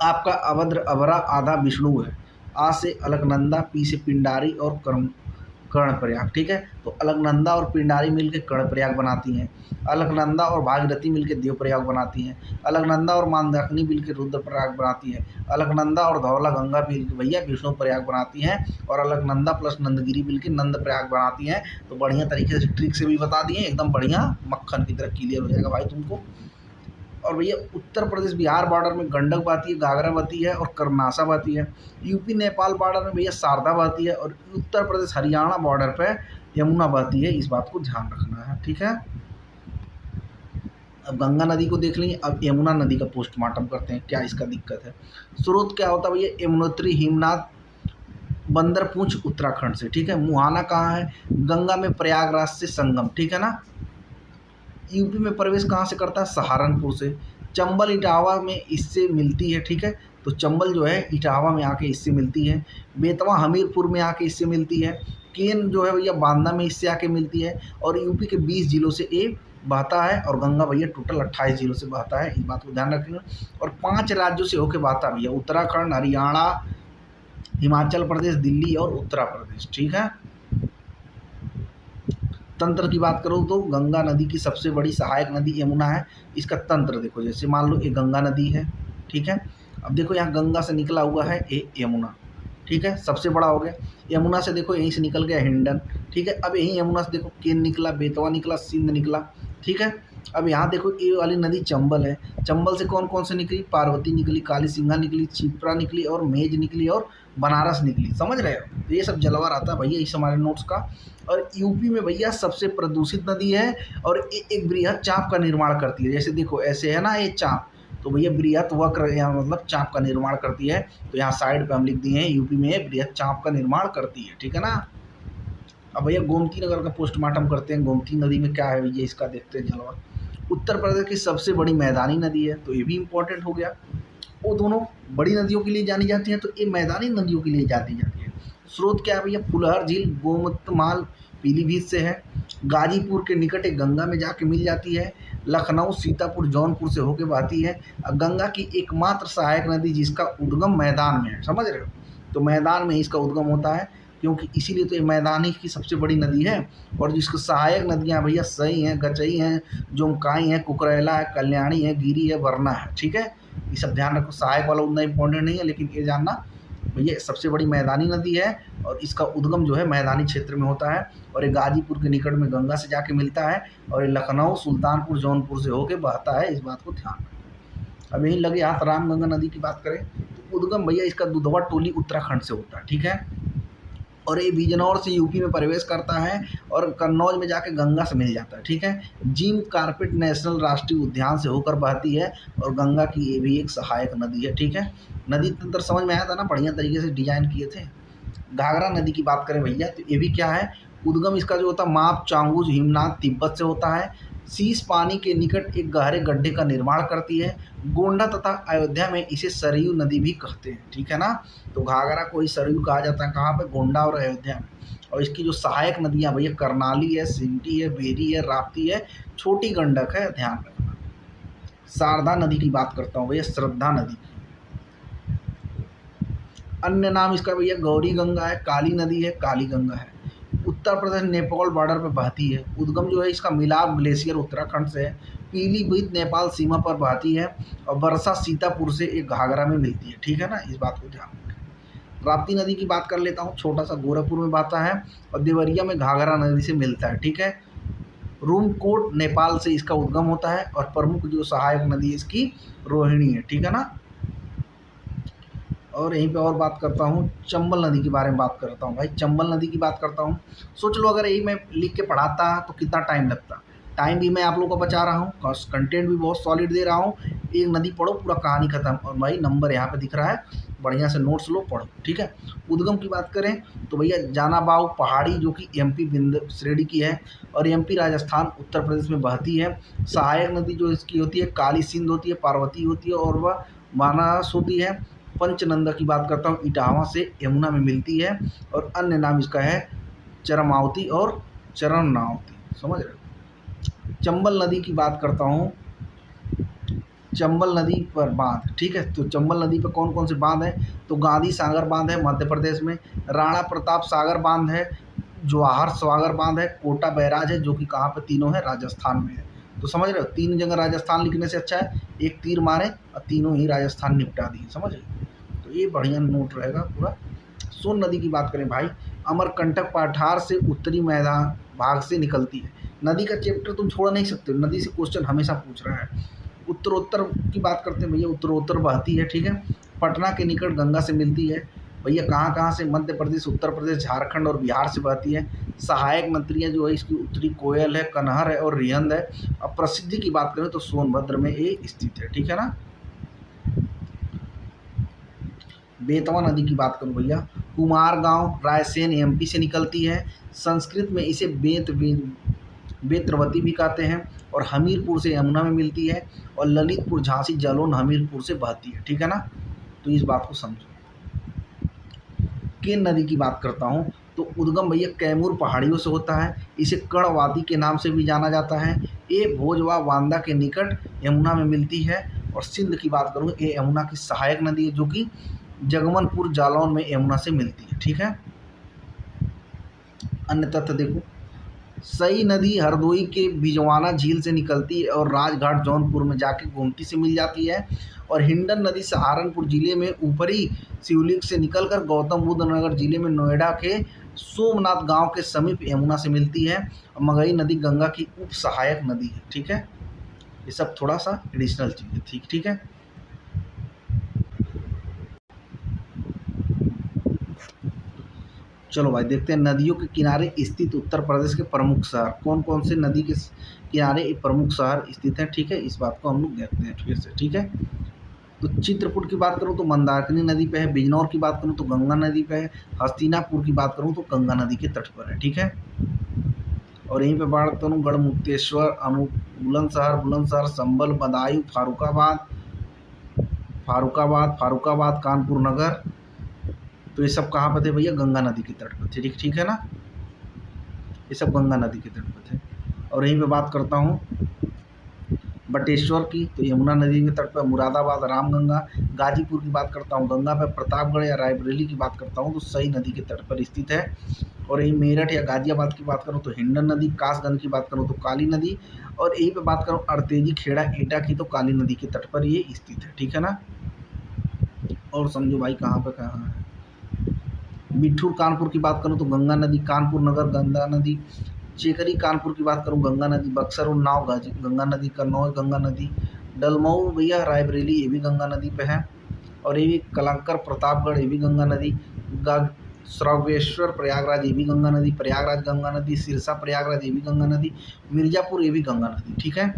आपका अभद्र अभरा आधा विष्णु है, आ से अलकनंदा, पी से पिंडारी और कर्णप्रयाग, ठीक है। तो अलकनंदा और पिंडारी मिलकर कर्णप्रयाग बनाती हैं। अलकनंदा और भागीरथी मिलकर देवप्रयाग बनाती हैं। अलकनंदा और मंदाकिनी मिलकर रुद्रप्रयाग बनाती है। अलकनंदा और धौला गंगा मिलकर भैया विष्णु प्रयाग बनाती हैं। और अलकनंदा प्लस नंदगिरी मिलकर नंद प्रयाग बनाती हैं। तो बढ़िया तरीके से ट्रिक से भी बता दिए, एकदम बढ़िया मक्खन की तरह क्लियर हो जाएगा भाई तुमको। और भैया उत्तर प्रदेश बिहार बॉर्डर में गंडक बहती है, घाघरा बहती है और कर्नासा बहती है। यूपी नेपाल बॉर्डर में भैया शारदा बहती है। और उत्तर प्रदेश हरियाणा बॉर्डर पे यमुना बहती है। इस बात को ध्यान रखना है, ठीक है। अब गंगा नदी को देख ली, अब यमुना नदी का पोस्टमार्टम करते हैं, क्या इसका दिक्कत है। स्रोत क्या होता है भैया, यमुनोत्री हिमनाथ बंदरपूंछ उत्तराखंड से, ठीक है। मुहाना कहाँ है, गंगा में प्रयागराज से संगम, ठीक है ना। यूपी में प्रवेश कहाँ से करता है, सहारनपुर से। चंबल इटावा में इससे मिलती है, ठीक है। तो चंबल जो है इटावा में आके इससे मिलती है। बेतवा हमीरपुर में आके इससे मिलती है। केन जो है भैया बांदा में इससे आके मिलती है। और यूपी के 20 जिलों से ये बहता है। और गंगा भैया टोटल 28 जिलों से बहता है, इस बात को ध्यान रखिएगा। और 5 राज्यों से होके बहता है भैया, उत्तराखंड, हरियाणा, हिमाचल प्रदेश, दिल्ली और उत्तर प्रदेश, ठीक है। तंत्र की बात करो तो गंगा नदी की सबसे बड़ी सहायक नदी यमुना है। इसका तंत्र देखो, जैसे मान लो ये गंगा नदी है, ठीक है। अब देखो यहाँ गंगा से निकला हुआ है ये यमुना, ठीक है, सबसे बड़ा हो गया। यमुना से देखो यहीं से निकल गया हिंडन, ठीक है। अब यहीं यमुना से देखो केन निकला, बेतवा निकला, सिंध निकला, ठीक है। अब यहाँ देखो ये वाली नदी चंबल है। चंबल से कौन कौन से निकली, पार्वती निकली, काली सिंघा निकली, छिप्रा निकली और मेज निकली और बनारस निकली, समझ रहे हो। तो ये सब जलवा आता है भैया इस हमारे नोट्स का। और यूपी में भैया सबसे प्रदूषित नदी है। और एक बृहद चाप का निर्माण करती है। जैसे देखो ऐसे है ना ये चाप, तो भैया बृहद वक्र यहाँ मतलब चाप का निर्माण करती है। तो यहाँ साइड पे हम लिख दिए हैं यूपी में बृहद चाप का निर्माण करती है, ठीक है ना। अब भैया गोमती नगर का पोस्टमार्टम करते हैं। गोमती नदी में क्या है भैया, इसका देखते हैं जलवा। उत्तर प्रदेश की सबसे बड़ी मैदानी नदी है, तो ये भी इम्पोर्टेंट हो गया। वो दोनों बड़ी नदियों के लिए जानी जाती हैं, तो ये मैदानी नदियों के लिए जाती जाती है। स्रोत क्या है भैया, फुलहर झील गोमतमाल पीलीभीत से है। गाजीपुर के निकट एक गंगा में जाके मिल जाती है। लखनऊ, सीतापुर, जौनपुर से होके बहती है। गंगा की एकमात्र सहायक नदी जिसका उद्गम मैदान में है, समझ रहे हो। तो मैदान में इसका उद्गम होता है, क्योंकि इसीलिए तो ये मैदानी की सबसे बड़ी नदी है। और जिसको सहायक नदियाँ भैया सई हैं, गचई हैं, जोमकाई हैं, कुकरेला है, कल्याणी है, गिरी है, वरना है, ठीक है। ये सब ध्यान रखो, सहायक वाला उतना इंपॉर्टेंट नहीं है, लेकिन ये जानना भैया सबसे बड़ी मैदानी नदी है। और इसका उद्गम जो है मैदानी क्षेत्र में होता है। और ये गाजीपुर के निकट में गंगा से जाके मिलता है। और ये लखनऊ, सुल्तानपुर, जौनपुर से होके बहता है, इस बात को ध्यान रखें। अब यहीं लगे हाथ रामगंगा नदी की बात करें तो उद्गम भैया इसका दुधवा टोली उत्तराखंड से होता है, ठीक है। और ये बिजनौर से यूपी में प्रवेश करता है और कन्नौज में जाके गंगा से मिल जाता है, ठीक है। जिम कार्पेट नेशनल राष्ट्रीय उद्यान से होकर बहती है। और गंगा की ये भी एक सहायक नदी है, ठीक है। नदी तंत्र समझ में आया था ना, बढ़िया तरीके से डिजाइन किए थे। घाघरा नदी की बात करें भैया तो ये भी क्या है, उद्गम इसका जो होता है माप चांगुज हिमनाथ तिब्बत से होता है। शीश पानी के निकट एक गहरे गड्ढे का निर्माण करती है। गोंडा तथा अयोध्या में इसे सरयू नदी भी कहते हैं, ठीक है ना। तो घाघरा को ही सरयू कहा जाता है, कहाँ पे, गोंडा और अयोध्या में। और इसकी जो सहायक नदियाँ भैया करनाली है, सिंटी है, बेरी है, राप्ती है, छोटी गंडक है, ध्यान रखना। शारदा नदी की बात करता हूँ भैया, श्रद्धा नदी की। अन्य नाम इसका भैया गौरी गंगा है, काली नदी है, काली गंगा है। उत्तर प्रदेश नेपाल बॉर्डर पे बहती है। उद्गम जो है इसका मिलाप ग्लेशियर उत्तराखंड से है। पीलीभीत नेपाल सीमा पर बहती है और वर्षा सीतापुर से एक घाघरा में मिलती है। ठीक है ना, इस बात को ध्यान रखें। राप्ती नदी की बात कर लेता हूँ, छोटा सा गोरखपुर में बहता है और देवरिया में घाघरा नदी से मिलता है। ठीक है। रूमकोट नेपाल से इसका उद्गम होता है और प्रमुख जो सहायक नदी इसकी रोहिणी है। ठीक है ना। और यहीं पे और बात करता हूँ, चंबल नदी के बारे में बात करता हूँ भाई। चंबल नदी की बात करता हूँ, सोच लो अगर यही मैं लिख के पढ़ाता तो कितना टाइम लगता। टाइम भी मैं आप लोगों को बचा रहा हूँ, कंटेंट भी बहुत सॉलिड दे रहा हूँ। एक नदी पढ़ो, पूरा कहानी खत्म। और भाई नंबर यहाँ पे दिख रहा है, बढ़िया से नोट्स लो, पढ़ो। ठीक है। उद्गम की बात करें तो भैया जानाबाव पहाड़ी जो कि एमपी बिंद श्रेणी की है और एमपी राजस्थान उत्तर प्रदेश में बहती है। सहायक नदी जो इसकी होती है काली सिंध होती है, पार्वती होती है और वह मानस होती है। पंचनंदा की बात करता हूँ, इटावा से यमुना में मिलती है और अन्य नाम इसका है चरमावती और चरणनावती। समझ रहे हो। चंबल नदी की बात करता हूँ, चंबल नदी पर बांध। ठीक है। तो चंबल नदी पर कौन कौन से बांध है, तो गांधी सागर बांध है मध्य प्रदेश में, राणा प्रताप सागर बांध है, जवाहर सागर बांध है, कोटा बैराज है जो कि कहाँ पे तीनों है, राजस्थान में है। तो समझ रहे हो, तीन जगह राजस्थान लिखने से अच्छा है एक तीर मारे और तीनों ही राजस्थान निपटा दिए। समझ रहे, तो ये बढ़िया नोट रहेगा पूरा। सोन नदी की बात करें भाई, अमरकंटक पठार से उत्तरी मैदान भाग से निकलती है। नदी का चैप्टर तुम छोड़ नहीं सकते, नदी से क्वेश्चन हमेशा पूछ रहा है। उत्तरोत्तर की बात करते हैं भैया, उत्तरोत्तर बहती है। ठीक है। पटना के निकट गंगा से मिलती है। भैया कहाँ कहाँ से, मध्य प्रदेश, उत्तर प्रदेश, झारखंड और बिहार से बहती है। सहायक नदियाँ जो है इसकी उत्तरी कोयल है, कनहर है और रिहंद है। अब प्रसिद्धि की बात करें तो सोनभद्र में ये स्थित है। ठीक है ना। बेतवा नदी की बात करूँ भैया, कुमारगांव रायसेन एमपी से निकलती है। संस्कृत में इसे बेत्रवती भी कहते हैं और हमीरपुर से यमुना में मिलती है और ललितपुर झांसी जलौन हमीरपुर से बहती है। ठीक है ना। तो इस बात को समझो। केन नदी की बात करता हूँ तो उद्गम भैया कैमूर पहाड़ियों से होता है। इसे कर्णवादी के नाम से भी जाना जाता है। ये भोजवा वांदा के निकट यमुना में मिलती है। और सिंध की बात करूँ, ये यमुना की सहायक नदी है जो कि जगमनपुर जालौन में यमुना से मिलती है। ठीक है। अन्य तथ्य देखो, सई नदी हरदोई के बिजवाना झील से निकलती है और राजघाट जौनपुर में जाके गोमती से मिल जाती है। और हिंडन नदी सहारनपुर जिले में ऊपरी शिवलिक से निकलकर गौतम बुद्ध नगर जिले में नोएडा के सोमनाथ गांव के समीप यमुना से मिलती है। और मगई नदी गंगा की उप सहायक नदी है। ठीक है। ये सब थोड़ा सा एडिशनल चीज़ है। ठीक है। चलो भाई देखते हैं नदियों के किनारे स्थित उत्तर प्रदेश के प्रमुख शहर कौन कौन से नदी के किनारे ये प्रमुख शहर स्थित हैं। ठीक है। इस बात को हम लोग देखते हैं फिर से। ठीक है। तो चित्रकूट की बात करूँ तो मंदाकिनी नदी पे है। बिजनौर की बात करूँ तो गंगा नदी पे है। हस्तिनापुर की बात करूँ तो गंगा नदी के तट पर है। ठीक है। और यहीं पे बात करूँ गढ़मुक्तेश्वर, बुलंदशहर, संभल, बदायूं, फारुखाबाद, कानपुर नगर, तो ये सब कहाँ पर थे भैया, गंगा नदी के तट पर थे। ठीक है ना। ये सब गंगा नदी के तट पर थे। और यहीं पे बात करता हूँ बटेश्वर की, तो यमुना नदी के तट पर। मुरादाबाद रामगंगा। गाजीपुर की बात करता हूँ गंगा पर। प्रतापगढ़ या रायबरेली की बात करता हूँ तो सई नदी के तट पर स्थित है। और यही मेरठ या गाजियाबाद की बात करूँ तो हिंडन नदी। कासगंज की बात करूँ तो काली नदी। और यहीं पे बात करूँ अड़तेजी, खेड़ा, एटा की, तो काली नदी के तट पर ये स्थित है। ठीक है ना। और समझो भाई कहाँ पर कहाँ है। मिठूर कानपुर की बात करूँ तो गंगा नदी। कानपुर नगर गंगा नदी। चेकरी कानपुर की बात करूँ गंगा नदी। बक्सर उन्नाव गाजी गंगा नदी। कन्नौज गंगा नदी। डलमऊ भैया रायबरेली, ये भी गंगा नदी पे है। और ये भी कलंकर प्रतापगढ़, ये भी गंगा नदी। श्रवेश्वर प्रयागराज, ये भी गंगा नदी। प्रयागराज गंगा नदी। सिरसा प्रयागराज, ये भी गंगा नदी। मिर्ज़ापुर, ये भी गंगा नदी। ठीक है।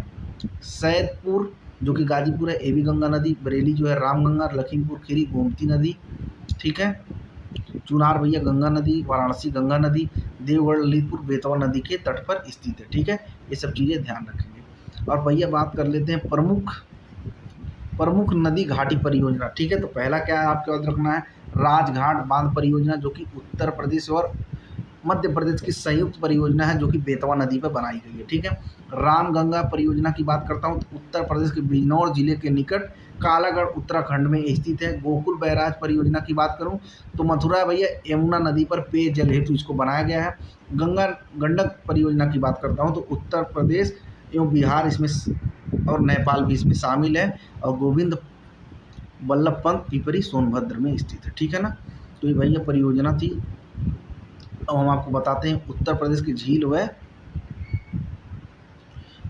सैदपुर जो कि गाजीपुर है, ये भी गंगा नदी। बरेली जो है रामगंगा। लखीमपुर खीरी गोमती नदी। ठीक है। चुनार भैया गंगा नदी। वाराणसी गंगा नदी। देवगढ़ ललितपुर बेतवा नदी के तट पर स्थित है। ठीक है। ये सब चीज़ें ध्यान रखेंगे। और भैया बात कर लेते हैं प्रमुख नदी घाटी परियोजना। ठीक है। तो पहला क्या है आपको याद रखना है, राजघाट बांध परियोजना जो कि उत्तर प्रदेश और मध्य प्रदेश की संयुक्त परियोजना है जो कि बेतवा नदी पर बनाई गई है। ठीक है, रामगंगा परियोजना की बात करता हूँ तो उत्तर प्रदेश के बिजनौर जिले के निकट कालागढ़ उत्तराखंड में स्थित है। गोकुल बैराज परियोजना की बात करूं तो मथुरा भैया यमुना नदी पर पेयजल हेतु इसको बनाया गया है। गंगा गंडक परियोजना की बात करता हूं तो उत्तर प्रदेश एवं बिहार इसमें और नेपाल भी इसमें शामिल है, और गोविंद वल्लभ पंत पिपरी सोनभद्र में स्थित है। ठीक है ना, तो ये भैया परियोजना थी। अब हम आपको बताते हैं उत्तर प्रदेश की झील व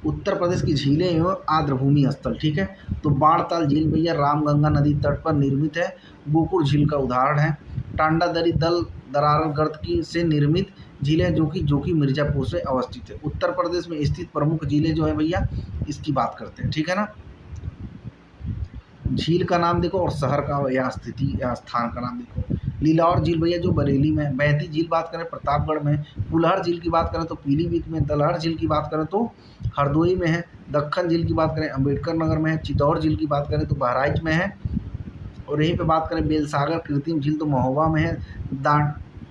उत्तर प्रदेश की झीलें एवं आर्द्रभूमि स्थल। ठीक है, तो बाणताल झील भैया रामगंगा नदी तट पर निर्मित है, गोकुल झील का उदाहरण है। टांडा दरी दल दरार गर्त की से निर्मित झीलें जो कि मिर्जापुर से अवस्थित है। उत्तर प्रदेश में स्थित प्रमुख झीलें जो है भैया इसकी बात करते हैं। ठीक है ना, झील का नाम देखो और शहर का या स्थिति या स्थान का नाम देखो। लीलाौर झील भैया जो बरेली में, बैती झील बात करें प्रतापगढ़ में, कुल्हड़ झील की बात करें तो पीलीभीत में, दलहर झील की बात करें तो हरदोई में है, दक्खन झील की बात करें अम्बेडकर नगर में है, चित्तौड़ झील की बात करें तो बहराइच में है, और यहीं पे बात करें बेलसागर कृत्रिम झील तो महोबा में है,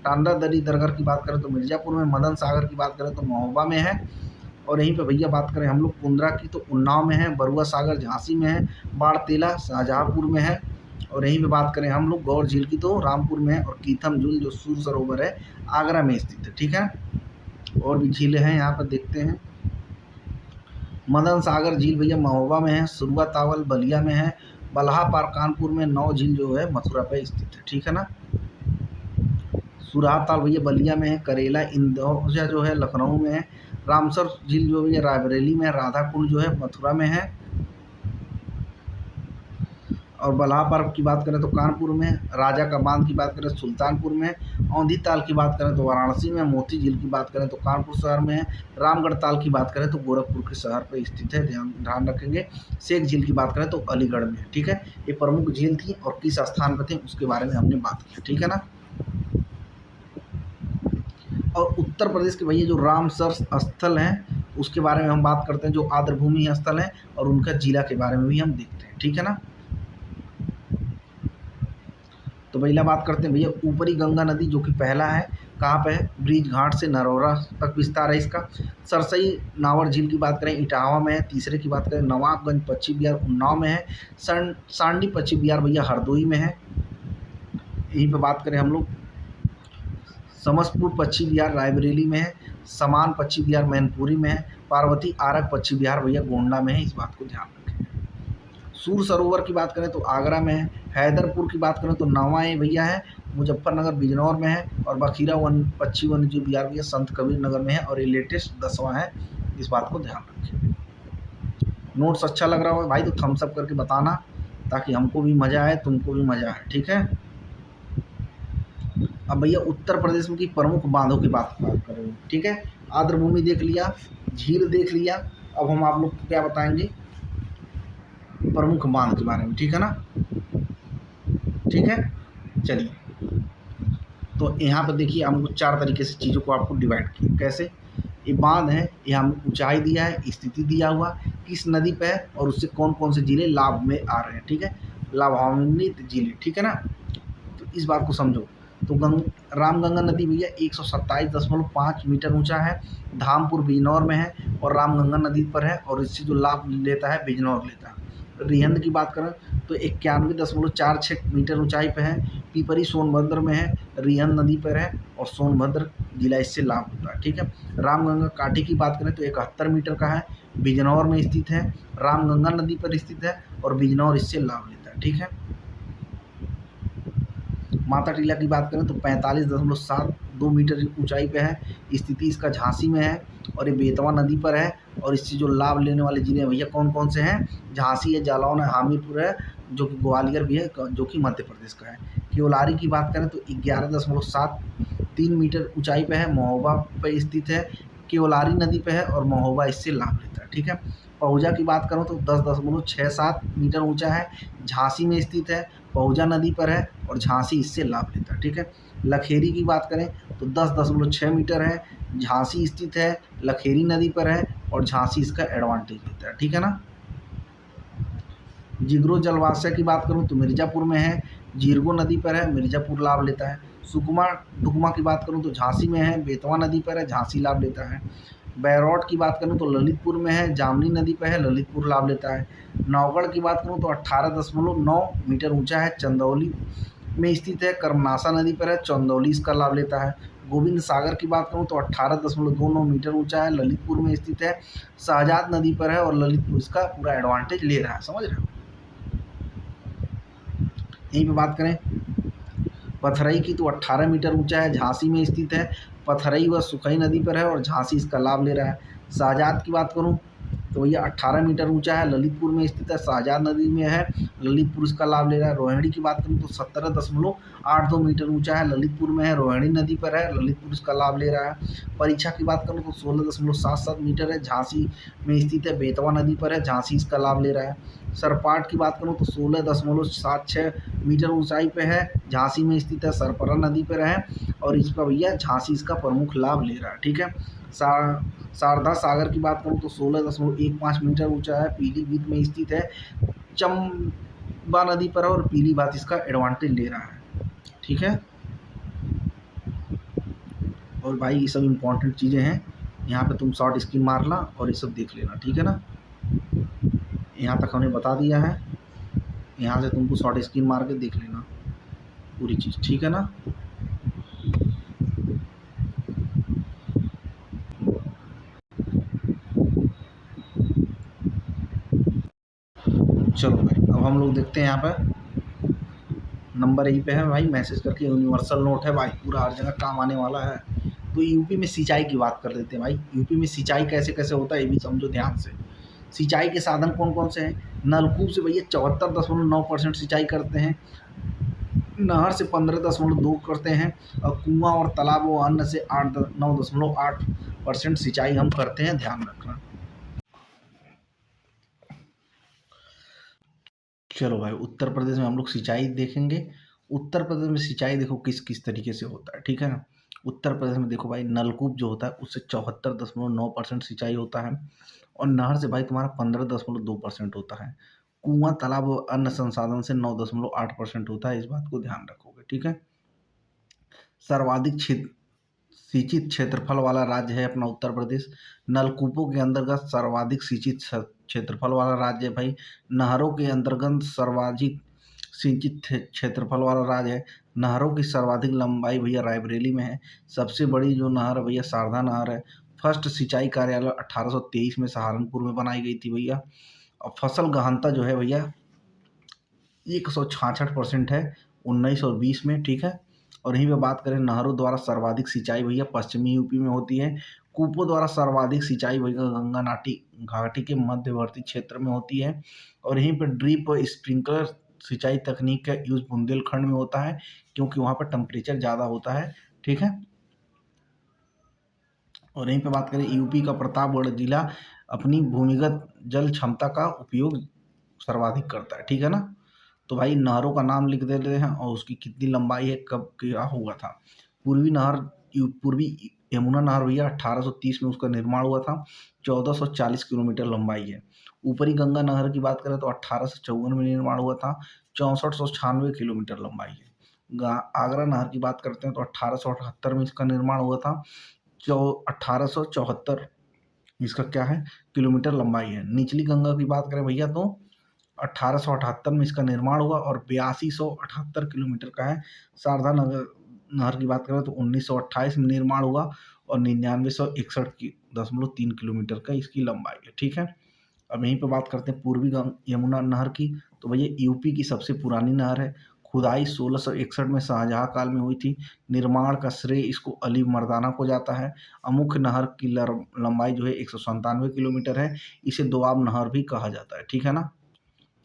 टांडा दरी दरगर की बात करें तो मिर्जापुर में, मदन सागर की बात करें तो महोबा में है, और यहीं पे भैया बात करें हम लोग कुंद्रा की तो उन्नाव में है, बरुआ सागर झांसी में है, बाड़तेला शाहजहाँपुर में है, और यहीं पे बात करें हम लोग गौर झील की तो रामपुर में है, और कीथम झील जो सूर सरोवर है आगरा में स्थित है। ठीक है, और भी झीलें हैं यहाँ पर देखते हैं। मदन सागर झील भैया महोबा में है, सुरवा तावल बलिया में है, बल्हा पार कानपुर में, नौ झील जो है मथुरा पे स्थित है। ठीक है ना, सुरहा भैया बलिया में है, करेला इंदौजा जो है लखनऊ में है, रामसर झील जो है रायबरेली में है, राधा कुंड जो है मथुरा में है, और बल्हा पार्क की बात करें तो कानपुर में, राजा का बांध की बात करें सुल्तानपुर में, औंधी ताल की बात करें तो वाराणसी में, मोती झील की बात करें तो कानपुर शहर में है, रामगढ़ ताल की बात करें तो गोरखपुर के शहर पर स्थित है, ध्यान रखेंगे। शेख झील की बात करें तो अलीगढ़ में है। ठीक है, ये प्रमुख झील थी और किस स्थान पर थे उसके बारे में हमने बात की। ठीक है ना, और उत्तर प्रदेश के भैया जो रामसर स्थल हैं उसके बारे में हम बात करते हैं, जो आर्द्रभूमि स्थल हैं, और उनका जिला के बारे में भी हम देखते हैं। ठीक है ना, तो पहला बात करते हैं भैया ऊपरी गंगा नदी जो कि पहला है, कहाँ पे है, ब्रिज घाट से नरौरा तक विस्तार है इसका। सरसई नावर झील की बात करें इटावा में है, तीसरे की बात करें नवाबगंज पश्चिम बिहार उन्नाव में है, सांडी पश्चिम बिहार भैया हरदोई में है, यहीं पे बात करें हम लोग समस्तपुर पश्चिम बिहार रायबरेली में है, समान पश्चिम बिहार मैनपुरी में है, पार्वती आरक पश्चिम बिहार भैया गोंडा में है, इस बात को ध्यान रखें। सूर सरोवर की बात करें तो आगरा में है, हैदरपुर की बात करें तो नवाएं भैया है, मुजफ्फरनगर बिजनौर में है, और बखीरा वन पश्चिम वन्य बिहार भैया संत कबीर नगर में है, और ये लेटेस्ट 10वां है, इस बात को ध्यान रखें। नोट्स अच्छा लग रहा हो भाई तो थम्स अप करके बताना, ताकि हमको भी मज़ा आए तुमको भी मज़ा आए। ठीक है, अब भैया उत्तर प्रदेश में की प्रमुख बांधों की बात करेंगे। ठीक है, आर्द्रभूमि देख लिया, झील देख लिया, अब हम आप लोग को क्या बताएंगे प्रमुख बांध के बारे में। ठीक है ना, ठीक है, चलिए तो यहाँ पर देखिए हम कुछ 4 तरीके से चीज़ों को आपको डिवाइड किया। कैसे, ये बांध है, ये हमें ऊंचाई दिया है, स्थिति दिया हुआ, किस नदी पे है, और उससे कौन कौन से जिले लाभ में आ रहे हैं। ठीक है, लाभान्वित जिले। ठीक है ना, तो इस बात को समझो। तो रामगंगा नदी भैया 127.5 मीटर ऊंचा है, धामपुर बिजनौर में है और रामगंगा नदी पर है, और इससे जो लाभ लेता है बिजनौर लेता है। रिहंद की बात करें तो 91.46 मीटर ऊंचाई पे है, पिपरी सोनभद्र में है, रिहंद नदी पर है, और सोनभद्र जिला इससे लाभ होता है। ठीक है, रामगंगा काठी की बात करें तो 71 मीटर का है, बिजनौर में स्थित है, रामगंगा नदी पर स्थित है, और बिजनौर इससे लाभ लेता है। ठीक है, माता टीला की बात करें तो 45.72 मीटर ऊंचाई पे है, स्थिति इसका झांसी में है, और ये बेतवा नदी पर है, और इससे जो लाभ लेने वाले जिले भैया कौन कौन से हैं, झांसी है, जालौन है, हामिरपुर है, जो कि ग्वालियर भी है, जो कि मध्य प्रदेश का है। केवलारी की बात करें तो 11.73 मीटर ऊंचाई पे है, महोबा पे स्थित है, केवलारी नदी पे है, और महोबा इससे लाभ लेता है। ठीक है, पहुजा की बात करूँ तो 10.67 मीटर ऊंचा है, झांसी में स्थित है, पहुजा नदी पर है, और झांसी इससे लाभ लेता है। ठीक है, लखेरी की बात करें तो 10.6 मीटर है, झांसी स्थित है, लखेरी नदी पर है, और झांसी इसका एडवांटेज लेता है। ठीक है ना, जिगरो जलवास्य की बात करूं तो मिर्ज़ापुर में है, जीरगो नदी पर है, मिर्ज़ापुर लाभ लेता है। सुकमा डुकमा की बात करूँ तो झांसी में है, बेतवा नदी पर है, झांसी लाभ लेता है। बैरौट की बात करूँ तो ललितपुर में है, जामनी नदी पे है, ललितपुर लाभ लेता है। नौगढ़ की बात करूँ तो 18.9 मीटर ऊंचा है, चंदौली में स्थित है, कर्मनाशा नदी पर है, चंदौली इसका लाभ लेता है। गोविंद सागर की बात करूँ तो 18.29 मीटर ऊंचा है, ललितपुर में स्थित है, शाहजाद नदी पर है और ललितपुर इसका पूरा एडवांटेज ले रहा है, समझ रहे हो। यहीं पे बात करें पथरई की तो 18 मीटर ऊंचा है, झांसी में स्थित है, पथरई व सुखई नदी पर है और झांसी इसका लाभ ले रहा है। शाहजाद की बात करूं तो भैया 18 मीटर ऊंचा है, ललितपुर में स्थित है, शाहजाद नदी में है, ललितपुर इसका लाभ ले रहा है। रोहिणी की बात करूं तो 17.82 मीटर ऊंचा है, ललितपुर में है, रोहिणी नदी पर है, ललितपुर इसका लाभ ले रहा है। परीक्षा की बात करूं तो 16.77 मीटर है, झांसी में स्थित है, बेतवा नदी पर है, झांसी इसका लाभ ले रहा है। सरपाट की बात करूं तो 16.76 मीटर ऊंचाई पे है, झांसी में स्थित है, सरपरा नदी पर है और इसका भैया झांसी इसका प्रमुख लाभ ले रहा है, ठीक है। शारदा सागर की बात करूं तो 16.15 मीटर ऊंचा है, पीलीभीत में स्थित है, चंबा नदी पर है और पीलीभीत इसका एडवांटेज ले रहा है, ठीक है। और भाई ये सब इम्पोर्टेंट चीज़ें हैं, यहाँ पे तुम शॉर्ट स्क्रीन मारना और ये सब देख लेना, ठीक है ना। यहाँ तक हमने बता दिया है, यहाँ से तुमको शॉर्ट स्क्रीन मार के देख लेना पूरी चीज़, ठीक है ना। चलो भाई अब हम लोग देखते हैं यहाँ पे नंबर यही पे है भाई, मैसेज करके यूनिवर्सल नोट है भाई, पूरा हर जगह काम आने वाला है। तो यूपी में सिंचाई की बात कर लेते हैं भाई, यूपी में सिंचाई कैसे कैसे होता है ये भी समझो ध्यान से। सिंचाई के साधन कौन कौन से हैं? नलकूप से भैया 74.9% सिंचाई करते हैं, नहर से 15.2 करते हैं और कुआं और तालाब व अन्य से 9.8% सिंचाई हम करते हैं, ध्यान रखना। चलो भाई उत्तर प्रदेश में हम लोग सिंचाई देखेंगे। उत्तर प्रदेश में सिंचाई देखो किस किस तरीके से होता है, ठीक है ना। उत्तर प्रदेश में देखो भाई नलकूप जो होता है उससे 74.9% सिंचाई होता है और नहर से भाई तुम्हारा 15.2% होता है, कुआं तालाब और अन्य संसाधन से 9.8% होता है, इस बात को ध्यान रखोगे, ठीक है। सर्वाधिक सिंचित क्षेत्रफल वाला राज्य है अपना उत्तर प्रदेश, नलकूपों के अंतर्गत सर्वाधिक सिंचित क्षेत्रफल वाला राज्य है भाई, नहरों के अंतर्गत सर्वाधिक सिंचित क्षेत्रफल वाला राज्य है, नहरों की सर्वाधिक लंबाई भैया रायबरेली में है, सबसे बड़ी जो नहर है भैया शारदा नहर है, फर्स्ट सिंचाई कार्यालय 1823 में सहारनपुर में बनाई गई थी भैया, और फसल गहनता जो है भैया 166% है 19 और 20 में, ठीक है। और यहीं पे बात करें नहरों द्वारा सर्वाधिक सिंचाई भैया पश्चिमी यूपी में होती है, कूपों द्वारा सर्वाधिक सिंचाई भैया गंगा घाटी के मध्यवर्ती क्षेत्र में होती है और यहीं पर ड्रिप और स्प्रिंकलर सिंचाई तकनीक का यूज बुंदेलखंड में होता है क्योंकि वहाँ पर टेम्परेचर ज़्यादा होता है, ठीक है। और यहीं पे बात करें यूपी का प्रतापगढ़ जिला अपनी भूमिगत जल क्षमता का उपयोग सर्वाधिक करता है, ठीक है ना। तो भाई नहरों का नाम लिख देते हैं और उसकी कितनी लंबाई है, कब क्या हुआ था। पूर्वी यमुना नहर भैया 1830 में उसका निर्माण हुआ था, 1440 किलोमीटर लंबाई है। ऊपरी गंगा नहर की बात करें तो 1854 में निर्माण हुआ था, 6496 किलोमीटर लंबाई है। आगरा नहर की बात करते हैं तो 1878 में इसका निर्माण हुआ था, 1874 इसका क्या है किलोमीटर लंबाई है। निचली गंगा की बात करें भैया तो 1878 में इसका निर्माण हुआ और 8278 किलोमीटर का है। शारदा नहर की बात करें तो 1928 में निर्माण हुआ और 9961.3 किलोमीटर का इसकी लंबाई है, ठीक है। अब यहीं पे बात करते हैं पूर्वी यमुना नहर की, तो भैया यूपी की सबसे पुरानी नहर है, खुदाई 1661 में शाहजहाँ काल में हुई थी, निर्माण का श्रेय इसको अली मर्दाना को जाता है। मुख्य नहर की लंबाई जो है 197 किलोमीटर है, इसे दोआब नहर भी कहा जाता है, ठीक है ना।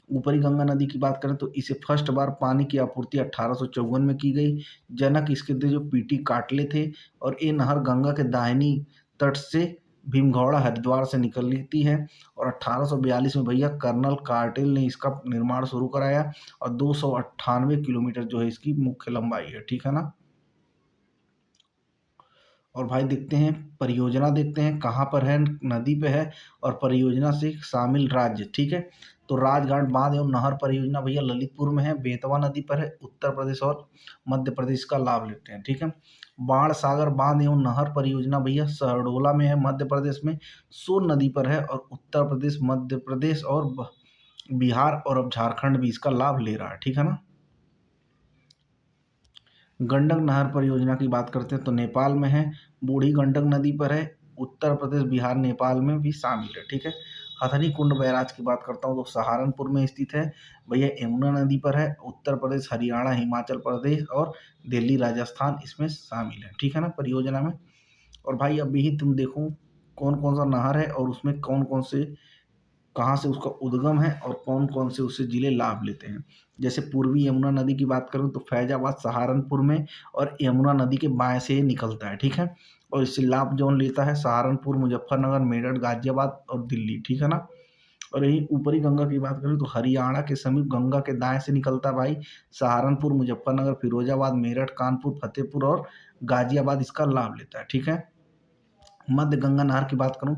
ऊपरी गंगा नदी की बात करें तो इसे फर्स्ट बार पानी की आपूर्ति 1854 में की गई, जनक इसके जो पीटी काटले थे और ये नहर गंगा के दाहिनी तट से भीमगौड़ा हरिद्वार से निकलती है और 1842 में भैया कर्नल कार्टेल ने इसका निर्माण शुरू कराया और 298 किलोमीटर जो है इसकी मुख्य लंबाई है, ठीक है ना। और भाई देखते हैं परियोजना, देखते हैं कहाँ पर है, नदी पे है और परियोजना से शामिल राज्य। ठीक है, तो राजघाट बांध एवं नहर परियोजना भैया ललितपुर में है, बेतवा नदी पर है, उत्तर प्रदेश और मध्य प्रदेश का लाभ लेते हैं। ठीक है, बाण सागर बांध एवं नहर परियोजना भैया सहडोला में है, मध्य प्रदेश में, सोन नदी पर है और उत्तर प्रदेश, मध्य प्रदेश और बिहार और अब झारखंड भी इसका लाभ ले रहा है। ठीक है ना। गंडक नहर परियोजना की बात करते हैं तो नेपाल में है, बूढ़ी गंडक नदी पर है, उत्तर प्रदेश, बिहार, नेपाल में भी शामिल है। ठीक है, हथनी कुंड बैराज की बात करता हूँ तो सहारनपुर में स्थित है भैया, यमुना नदी पर है, उत्तर प्रदेश, हरियाणा, हिमाचल प्रदेश और दिल्ली, राजस्थान इसमें शामिल है। ठीक है ना, परियोजना में। और भाई अभी ही तुम देखो कौन कौन सा नहर है और उसमें कौन कौन से, कहाँ से उसका उद्गम है और कौन कौन से उससे जिले लाभ लेते हैं। जैसे पूर्वी यमुना नदी की बात करूँ तो फैजाबाद, सहारनपुर में और यमुना नदी के बाएं से ये निकलता है। ठीक है, और इससे लाभ जोन लेता है सहारनपुर, मुजफ्फरनगर, मेरठ, गाजियाबाद और दिल्ली। ठीक है ना। और यही ऊपरी गंगा की बात करें तो हरियाणा के समीप गंगा के दाएं से निकलता है भाई, सहारनपुर, मुजफ्फरनगर, फिरोजाबाद, मेरठ, कानपुर, फतेहपुर और गाजियाबाद इसका लाभ लेता है। ठीक है, मध्य गंगा नहर की बात करूं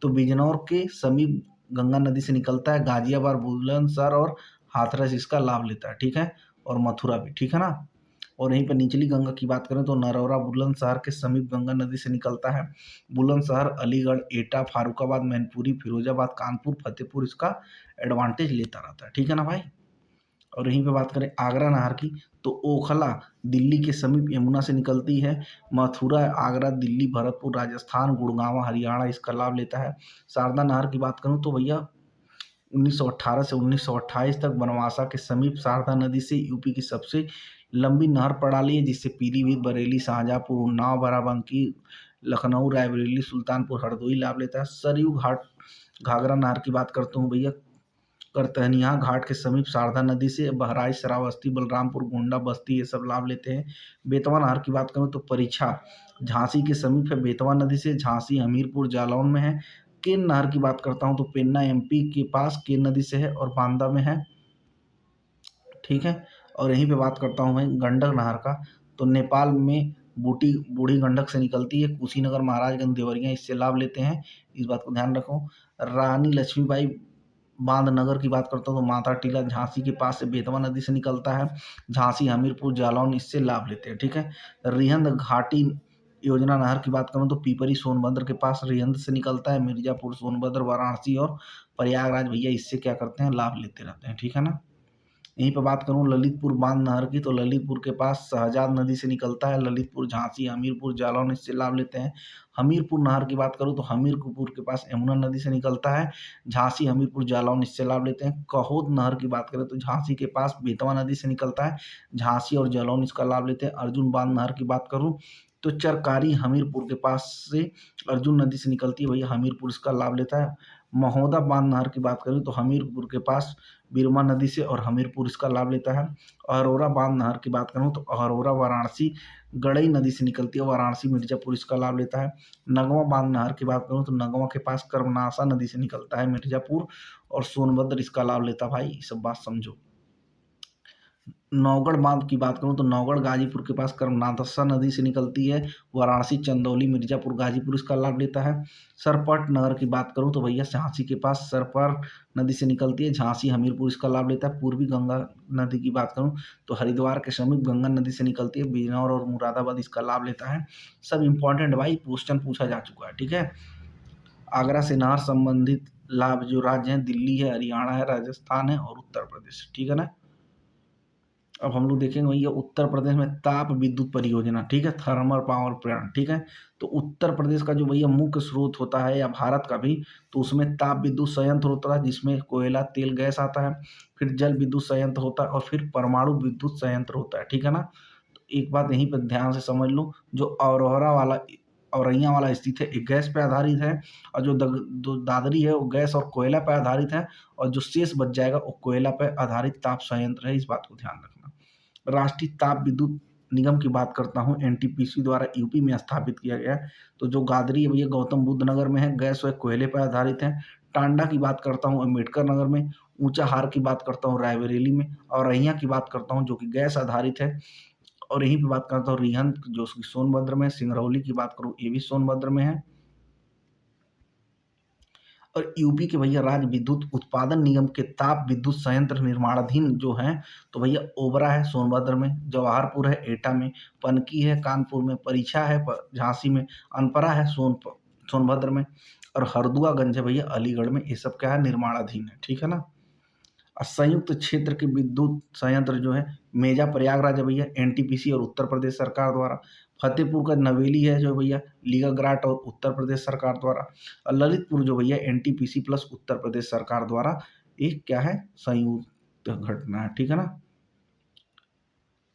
तो बिजनौर के समीप गंगा नदी से निकलता है, गाजियाबाद, बुलंदशहर और हाथरस इसका लाभ लेता है। ठीक है, और मथुरा भी। ठीक है ना। और यहीं पर निचली गंगा की बात करें तो नरौरा बुलंदशहर के समीप गंगा नदी से निकलता है, बुलंदशहर, अलीगढ़, एटा, फारुखाबाद, मैनपुरी, फिरोजाबाद, कानपुर, फतेहपुर इसका एडवांटेज लेता रहता है। ठीक है ना भाई। और यहीं पे बात करें आगरा नहर की तो ओखला दिल्ली के समीप यमुना से निकलती है, मथुरा, आगरा, दिल्ली, भरतपुर, राजस्थान, गुड़गांव, हरियाणा इसका लाभ लेता है। शारदा नहर की बात करूं तो भैया 1918 से 1928 तक बनवासा के समीप शारदा नदी से यूपी की सबसे लंबी नहर प्रणाली है, जिससे पीलीभीत, बरेली, शाहजहाँपुर, उन्नाव, बाराबंकी, लखनऊ, रायबरेली, सुल्तानपुर, हरदोई लाभ लेता है। सरयू घाट घाघरा नहर की बात करता हूँ भैया, करतनिया घाट के समीप शारदा नदी से बहराइच, श्रावस्ती, बलरामपुर, गोंडा, बस्ती ये सब लाभ लेते हैं। बेतवा नहर की बात करूँ तो परीक्षा झांसी के समीप है, बेतवा नदी से झांसी, हमीरपुर, जालौन में है। केन नहर की बात करता हूँ तो पेन्ना एमपी के पास केन नदी से है और बांदा में है। ठीक है, और यहीं पे बात करता हूँ मैं गंडक नहर का तो नेपाल में बूटी बूढ़ी गंडक से निकलती है, कुशीनगर, महाराजगंज, देवरिया इससे लाभ लेते हैं, इस बात को ध्यान रखो। रानी लक्ष्मीबाई बांध नगर की बात करता हूँ तो माता टीला झांसी के पास से बेतवा नदी से निकलता है, झांसी, हमीरपुर, जालौन इससे लाभ लेते हैं। ठीक है, रिहंद घाटी योजना नहर की बात करूँ तो पीपरी, सोनभद्र के पास रिहंद से निकलता है, मिर्जापुर, सोनभद्र, वाराणसी और प्रयागराज भैया इससे क्या करते हैं, लाभ लेते रहते हैं। ठीक है ना। यहीं पे बात करूँ ललितपुर बांध नहर की तो ललितपुर के पास शहजाद नदी से निकलता है, ललितपुर, झांसी, हमीरपुर, जालौन इससे लाभ लेते हैं। हमीरपुर नहर की बात करूँ तो हमीरपुर के पास यमुना नदी से निकलता है, झांसी, हमीरपुर, जालौन इससे लाभ लेते हैं। कहोद नहर की बात करें तो झांसी के पास बेतवा नदी से निकलता है, झांसी और जालौन इसका लाभ लेते हैं। अर्जुन बांध नहर की बात करूँ तो चरकारी हमीरपुर के पास से अर्जुन नदी से निकलती है भैया, हमीरपुर इसका लाभ लेता है। महोदा बांध नहर की बात करें तो हमीरपुर के पास बिरमा नदी से और हमीरपुर इसका लाभ लेता है। अरोरा बांध नहर की बात करूँ तो अरोरा वाराणसी गड़ई नदी से निकलती है, वाराणसी, मिर्जापुर इसका लाभ लेता है। नगवा बांध नहर की बात करूँ तो नगवा के पास कर्मनाशा नदी से निकलता है, मिर्जापुर और सोनभद्र इसका लाभ लेता है। भाई ये सब बात समझो। नौगढ़ बांध की बात करूँ तो नौगढ़ गाजीपुर के पास कर्मनाशा नदी से निकलती है, वाराणसी, चंदौली, मिर्जापुर, गाजीपुर इसका लाभ लेता है। सरपट नहर की बात करूँ तो भैया झांसी के पास सरपर नदी से निकलती है, झांसी, हमीरपुर इसका लाभ लेता है। पूर्वी गंगा नदी की बात करूँ तो हरिद्वार के समीप गंगा नदी से निकलती है, बिजनौर और मुरादाबाद इसका लाभ लेता है। सब इंपॉर्टेंट भाई क्वेश्चन पूछा जा चुका है। ठीक है, आगरा से नहर संबंधित लाभ जो राज्य हैं दिल्ली है, हरियाणा है, राजस्थान है और उत्तर प्रदेश। ठीक है ना। अब हम लोग देखेंगे भैया उत्तर प्रदेश में ताप विद्युत परियोजना। ठीक है, थर्मल पावर प्लांट। ठीक है, तो उत्तर प्रदेश का जो भैया मुख्य स्रोत होता है या भारत का भी, तो उसमें ताप विद्युत संयंत्र होता है जिसमें कोयला, तेल, गैस आता है, फिर जल विद्युत संयंत्र होता है और फिर परमाणु विद्युत संयंत्र होता है। ठीक है ना। तो एक बात यहीं पर ध्यान से समझ लो, जो औरौरा वाला औरैया वाला स्थित है एक गैस पे आधारित है, और जो दादरी है वो गैस और कोयला पे आधारित है, और जो शेष बच जाएगा वो कोयला पे आधारित ताप संयंत्र है, इस बात को ध्यान रखना। राष्ट्रीय ताप विद्युत निगम की बात करता हूँ, एनटीपीसी द्वारा यूपी में स्थापित किया गया है। तो जो गादरी है भैया गौतम बुद्ध नगर में है, गैस व कोयले पर आधारित है। टांडा की बात करता हूँ अम्बेडकर नगर में, ऊंचाहार की बात करता हूँ रायबरेली में, और अहिया की बात करता हूँ जो कि गैस आधारित है, और यहीं पे बात करता हूँ रिहंद जो कि सोनभद्र में, सिंगरौली की बात करूँ ये भी सोनभद्र में है। और यूपी के भैया राज्य विद्युत उत्पादन निगम के ताप विद्युत संयंत्र निर्माणाधीन जो हैं तो भैया ओबरा है सोनभद्र में, जवाहरपुर है एटा में, पनकी है कानपुर में, परीक्षा है झांसी में, अनपरा है सोनभद्र में, और हरदुआगंज है भैया अलीगढ़ में। ये सब क्या है, निर्माणाधीन है, ठीक है ना। और संयुक्त क्षेत्र के विद्युत संयंत्र जो है मेजा प्रयागराज है भैया एनटीपीसी और उत्तर प्रदेश सरकार द्वारा, फतेहपुर का नवेली है जो भैया लीलाग्राट और उत्तर प्रदेश सरकार द्वारा, और ललितपुर जो भैया एनटीपीसी प्लस उत्तर प्रदेश सरकार द्वारा एक क्या है, संयुक्त घटना है, ठीक है ना।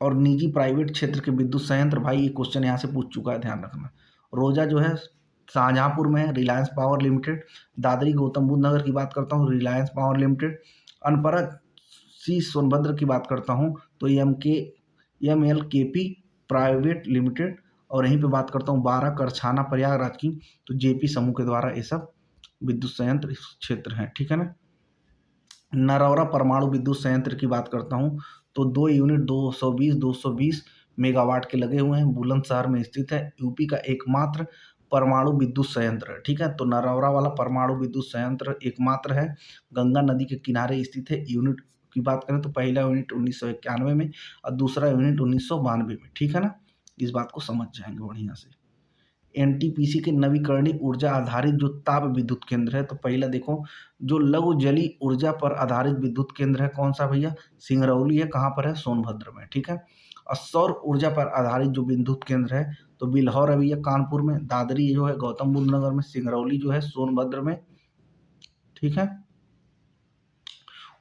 और निजी प्राइवेट क्षेत्र के विद्युत संयंत्र, भाई ये क्वेश्चन यहाँ से पूछ चुका है, ध्यान रखना। रोजा जो है शाहजहांपुर में है, रिलायंस पावर लिमिटेड। दादरी गौतम बुद्ध नगर की बात करता हूँ, रिलायंस पावर लिमिटेड। अनपरा सी सोनभद्र की बात करता हूँ तो MLKP प्राइवेट लिमिटेड। और यहीं पे बात करता हूँ 12 करछाना प्रयागराज की, तो जेपी समूह के द्वारा ये सब विद्युत संयंत्र क्षेत्र हैं, ठीक है ना। नरौरा परमाणु विद्युत संयंत्र की बात करता हूँ तो 2 यूनिट 220 मेगावाट के लगे हुए हैं, बुलंदशहर में स्थित है, यूपी का एकमात्र परमाणु विद्युत संयंत्र है, ठीक है। तो नरौरा वाला परमाणु विद्युत संयंत्र एकमात्र है, गंगा नदी के किनारे स्थित है। यूनिट की बात करें तो पहला यूनिट 1991 में और दूसरा यूनिट 1992 में, ठीक है ना। इस बात को समझ जाएंगे बढ़िया से। एनटीपीसी के नवीकरणीय ऊर्जा आधारित जो ताप विद्युत केंद्र है, तो पहला देखो जो लघु जलीय ऊर्जा पर आधारित विद्युत केंद्र है कौन सा भैया, सिंगरौली है, कहाँ पर है, सोनभद्र में, ठीक है। और सौर ऊर्जा पर आधारित जो विद्युत केंद्र है तो बिल्हौर है भैया कानपुर में, दादरी जो है गौतम बुद्ध नगर में, सिंगरौली जो है सोनभद्र में, ठीक है।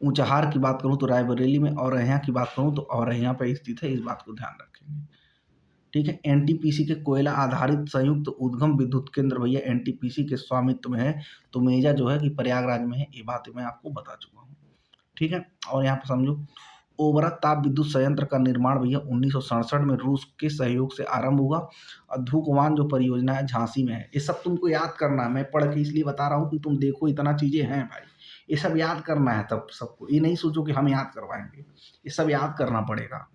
ऊंचाहार की बात करूं तो रायबरेली में, और यहाँ की बात करूं तो और यहाँ पे स्थित है, इस बात को ध्यान रखेंगे, ठीक है। एनटीपीसी के कोयला आधारित संयुक्त उद्गम विद्युत केंद्र भैया एनटीपीसी के स्वामित्व में है, तो मेजा जो है कि प्रयागराज में है, ये बात मैं आपको बता चुका हूँ, ठीक है। और यहाँ पर समझो ओबरा ताप विद्युत संयंत्र का निर्माण भैया 1967 में रूस के सहयोग से आरंभ हुआ, और धुकवान जो परियोजना है झांसी में है। ये सब तुमको याद करना है, मैं पढ़ के इसलिए बता रहा हूँ कि तुम देखो इतना चीजें हैं भाई, ये सब याद करना है तब सबको, ये नहीं सोचो कि हम याद करवाएंगे, ये सब याद करना पड़ेगा,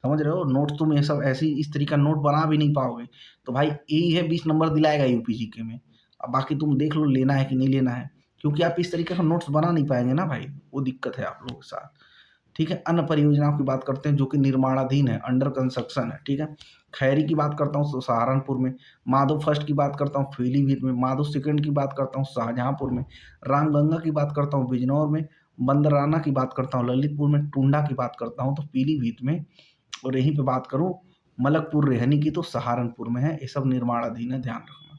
समझ रहे हो। नोट तुम ये सब ऐसी इस तरीका नोट बना भी नहीं पाओगे, तो भाई यही है 20 नंबर दिलाएगा यूपीजीके में। अब बाकी तुम देख लो लेना है कि नहीं लेना है, क्योंकि आप इस तरीके का नोट्स बना नहीं पाएंगे ना भाई, वो दिक्कत है आप लोगों के साथ, ठीक है। अन्य परियोजनाओं की बात करते हैं जो कि निर्माणाधीन है, अंडर कंस्ट्रक्शन है, ठीक है। खैरी की बात करता हूँ तो सहारनपुर में, माधव फर्स्ट की बात करता हूँ पीलीभीत में, माधव सेकंड की बात करता हूँ शाहजहांपुर में, रामगंगा की बात करता हूँ बिजनौर में, बंदराना की बात करता हूँ ललितपुर में, टुंडा की बात करता हूँ तो पीलीभीत में, और यहीं पे बात करूँ मलकपुर रेहनी की तो सहारनपुर में है। ये सब निर्माणाधीन है, ध्यान रखना।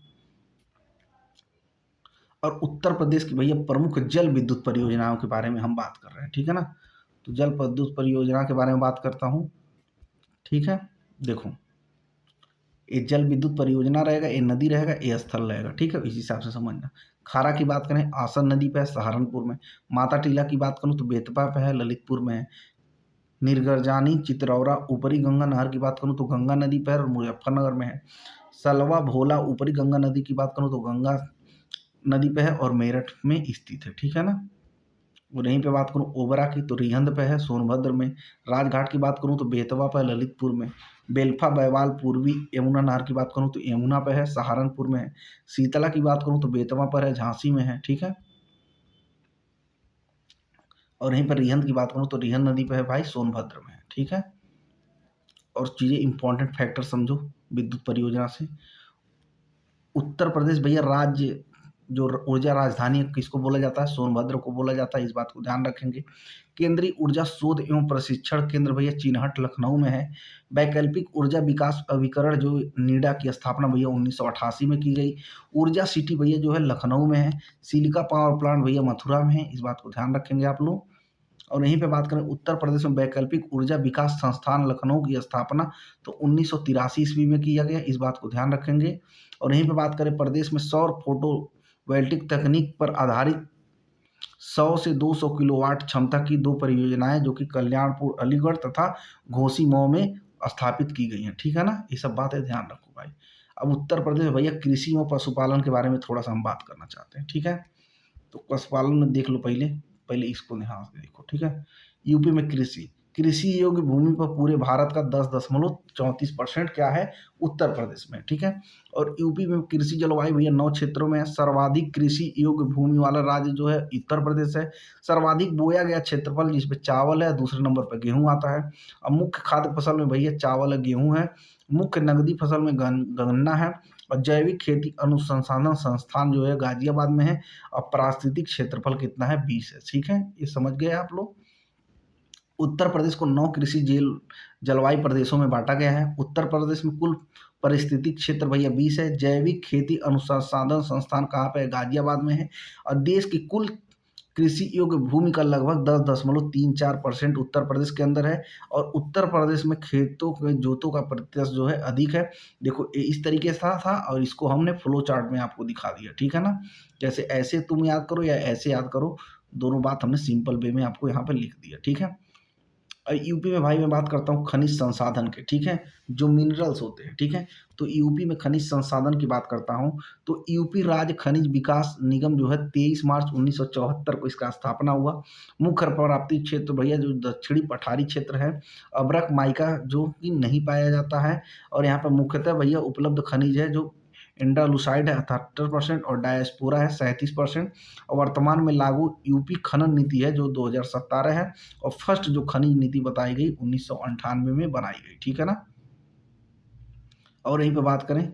और उत्तर प्रदेश की भैया प्रमुख जल विद्युत परियोजनाओं के बारे में हम बात कर रहे हैं, ठीक है ना। तो जल विद्युत परियोजना के बारे में बात करता हूँ, ठीक है। देखो ये जल विद्युत परियोजना रहेगा, ये नदी रहेगा, ये स्थल रहेगा, ठीक है, इस हिसाब से समझना। खारा की बात करें आसन नदी पे है सहारनपुर में, माता टीला की बात करूँ तो बेतपा पे है ललितपुर में है, निर्गरजानी चित्रौरा ऊपरी गंगा नहर की बात करूँ तो गंगा नदी पर और मुजफ्फरनगर में है, सलवा भोला ऊपरी गंगा नदी की बात करूँ तो गंगा नदी पे है और मेरठ में स्थित है, ठीक है ना। और यहीं पे बात करूँ ओबरा की तो रिहंद पे है सोनभद्र में, राजघाट की बात करूँ तो बेतवा पे है ललितपुर में, बेल्फा बैवाल पूर्वी यमुना नहर की बात करूँ तो यमुना पे है सहारनपुर में है, शीतला की बात करूँ तो बेतवा पर है झांसी में है, ठीक है। और यहीं पर रिहंद की बात करूँ तो रिहंद नदी पे है भाई सोनभद्र में है, ठीक है। और चीज़ें इंपॉर्टेंट फैक्टर समझो विद्युत परियोजना से। उत्तर प्रदेश भैया राज्य जो ऊर्जा राजधानी किसको बोला जाता है, सोनभद्र को बोला जाता है, इस बात को ध्यान रखेंगे। केंद्रीय ऊर्जा शोध एवं प्रशिक्षण केंद्र भैया चिन्हट लखनऊ में है। वैकल्पिक ऊर्जा विकास अभिकरण जो नीडा की स्थापना भैया 1988 में की गई। ऊर्जा सिटी भैया जो है लखनऊ में है। सिलिका पावर प्लांट भैया मथुरा में है, इस बात को ध्यान रखेंगे आप लोग। और यहीं पे बात करें उत्तर प्रदेश में वैकल्पिक ऊर्जा विकास संस्थान लखनऊ की स्थापना तो 1983 ईस्वी में किया गया, इस बात को ध्यान रखेंगे। और यहीं पे बात करें प्रदेश में सौर फोटोवोल्टिक तकनीक पर आधारित 100 से 200 किलोवाट क्षमता की 2 परियोजनाएं जो कि कल्याणपुर अलीगढ़ तथा घोसी मऊ में स्थापित की गई हैं, ठीक है ना। ये सब बातें ध्यान रखो भाई। अब उत्तर प्रदेश भैया कृषि और पशुपालन के बारे में थोड़ा सा हम बात करना चाहते हैं, ठीक है। तो पशुपालन में देख लो, पहले इसको ध्यान से देखो, ठीक है। यूपी में कृषि कृषि योग्य भूमि पर पूरे भारत का 10.34% क्या है, उत्तर प्रदेश में, ठीक है। और यूपी में कृषि जलवायु भैया 9 क्षेत्रों में है। सर्वाधिक कृषि योग्य भूमि वाला राज्य जो है उत्तर प्रदेश है। सर्वाधिक बोया गया क्षेत्रफल जिसपे चावल है, दूसरे नंबर पर गेहूं आता है। अब मुख्य खाद्य फसल में भैया चावल है, गेहूं है। मुख्य नकदी फसल में गन्ना है। और जैविक खेती अनुसंधान संस्थान जो है गाजियाबाद में है। और पारिस्थितिक क्षेत्रफल कितना है, 20 है, ठीक है। ये समझ गए आप लोग। उत्तर प्रदेश को 9 कृषि जलवायु प्रदेशों में बांटा गया है। उत्तर प्रदेश में कुल परिस्थितिक क्षेत्र भैया 20 है। जैविक खेती अनुसंधान संस्थान कहाँ पे है, गाजियाबाद में है। और देश की कुल कृषि योग्य भूमि का लगभग 10.34% उत्तर प्रदेश के अंदर है। और उत्तर प्रदेश में खेतों के जोतों का प्रतिशत जो है अधिक है। देखो ये इस तरीके से था और इसको हमने फ्लो चार्ट में आपको दिखा दिया, ठीक है ना। जैसे ऐसे तुम याद करो या ऐसे याद करो, दोनों बात हमने सिंपल वे में आपको यहाँ पे लिख दिया, ठीक है। यूपी में भाई मैं बात करता हूँ खनिज संसाधन के, ठीक है, जो मिनरल्स होते हैं, ठीक है। तो यूपी में खनिज संसाधन की बात करता हूँ तो यूपी राज्य खनिज विकास निगम जो है 23 मार्च 1974 को इसका स्थापना हुआ। मुख्य प्राप्ति क्षेत्र भैया जो दक्षिणी पठारी क्षेत्र है, अब्रक माइका जो कि नहीं पाया जाता है। और यहाँ पर मुख्यतः भैया उपलब्ध खनिज है जो एंडालुसाइड है 78% और डायस्पोरा है 37%। और वर्तमान में लागू यूपी खनन नीति है जो 2017 है। और फर्स्ट जो खनिज नीति बताई गई 1998 में बनाई गई, ठीक है ना। और यहीं पे बात करें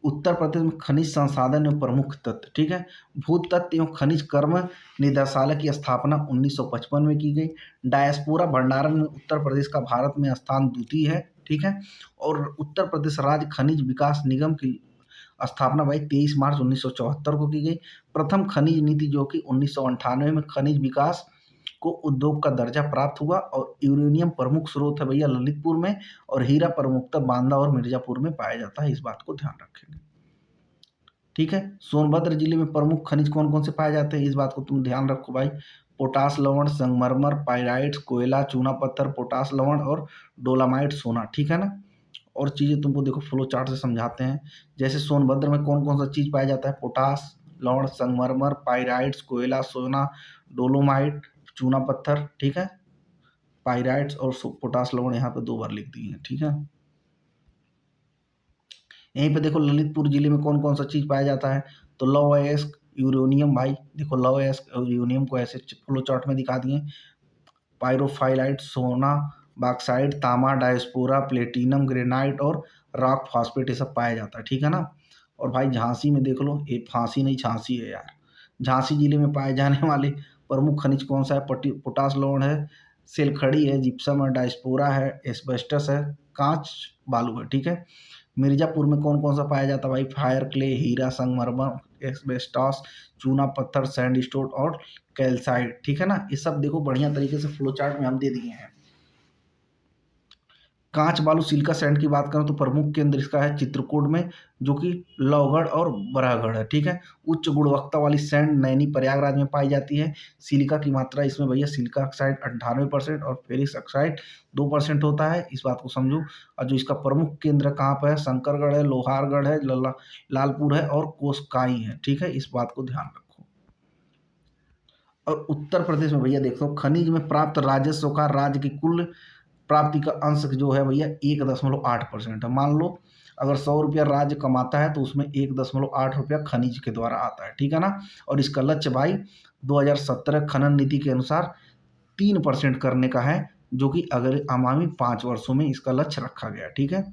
उत्तर प्रदेश में खनिज संसाधन एवं प्रमुख तत्व, ठीक है। भूतत्व एवं खनिज कर्म निदेशालय की स्थापना 1955 में की गई। डायस्पोरा भंडारण में उत्तर प्रदेश का भारत में स्थान द्वितीय है, ठीक है। और उत्तर प्रदेश राज्य खनिज विकास निगम की स्थापना भाई 23 मार्च 1974 को की गई। प्रथम खनिज नीति जो कि 1998 में खनिज विकास को उद्योग का दर्जा प्राप्त हुआ। और यूरेनियम प्रमुख स्रोत है भैया ललितपुर में। और हीरा प्रमुखतः बांदा और मिर्जापुर में पाया जाता है, इस बात को ध्यान रखेंगे, ठीक है। सोनभद्र जिले में प्रमुख खनिज कौन कौन से पाए जाते हैं, इस बात को तुम ध्यान रखो भाई। पोटास लवण, संगमरमर, पाइराइट्स, कोयला, चूना पत्थर, पोटास लवण और डोलामाइट सोना, ठीक है ना। और चीज़ें तुमको देखो फ्लो चार्ट से समझाते हैं। जैसे सोनभद्र में कौन कौन सा चीज़ पाया जाता है, पोटास लवण, संगमरमर, पाइराइट्स, कोयला, सोना, डोलोमाइट, चूना पत्थर, ठीक है। पाइराइट्स और पोटास लवण यहाँ पे 2 बार लिख दिए हैं, ठीक है। यहीं पे देखो ललितपुर जिले में कौन कौन सा चीज़ पाया जाता है, तो लौह अयस्क, यूरेनियम भाई देखो लौह अयस्क और यूरेनियम को ऐसे फ्लो चार्ट में दिखा दिए। पायरोफाइलाइट, सोना, बॉक्साइट, तांबा, डायस्पोरा, प्लेटिनम, ग्रेनाइट और रॉक फॉस्फेट, ये सब पाया जाता है, ठीक है ना। और भाई झांसी में देख लो, ये फांसी नहीं झांसी है यार। झांसी जिले में पाए जाने वाले प्रमुख खनिज कौन सा है, पोटास लवण है, सिलखड़ी है, जिप्सम है, डायस्पोरा है, एस्बेस्टस है, कांच बालू है, ठीक है। मिर्जापुर में कौन कौन सा पाया जाता है भाई, फायर क्ले, हीरा, संगमरमर, एस्बेस्टॉस, चूना पत्थर, सैंडस्टोन और कैल्साइट, ठीक है ना। ये सब देखो बढ़िया तरीके से फ्लो चार्ट में हम दे दिए हैं। कांच बालू सिलिका सैंड की बात करें तो प्रमुख केंद्र इसका है चित्रकूट में, जो कि लौहगढ़ और बराहगढ़ है, ठीक है। उच्च गुणवत्ता वाली सैंड नैनी प्रयागराज में पाई जाती है। सिलिका की मात्रा इसमें भैया सिलिका ऑक्साइड 98% और फेरिक ऑक्साइड 2% होता है, इस बात को समझो। और जो इसका प्रमुख केंद्र कहाँ पर है, शंकरगढ़ है, लोहारगढ़ है, लालपुर है और कोसकाई है, ठीक है। इस बात को ध्यान रखो। और उत्तर प्रदेश में भैया देखो खनिज में प्राप्त राजस्व का राज्य की कुल प्राप्ति का अंश जो है भैया 1.8% है। मान लो अगर 100 रुपया राज्य कमाता है तो उसमें 1.8 रुपया खनिज के द्वारा आता है, ठीक है ना। और इसका लक्ष्य भाई 2017 खनन नीति के अनुसार 3% करने का है, जो कि अगले आगामी 5 वर्षों में इसका लक्ष्य रखा गया, ठीक है।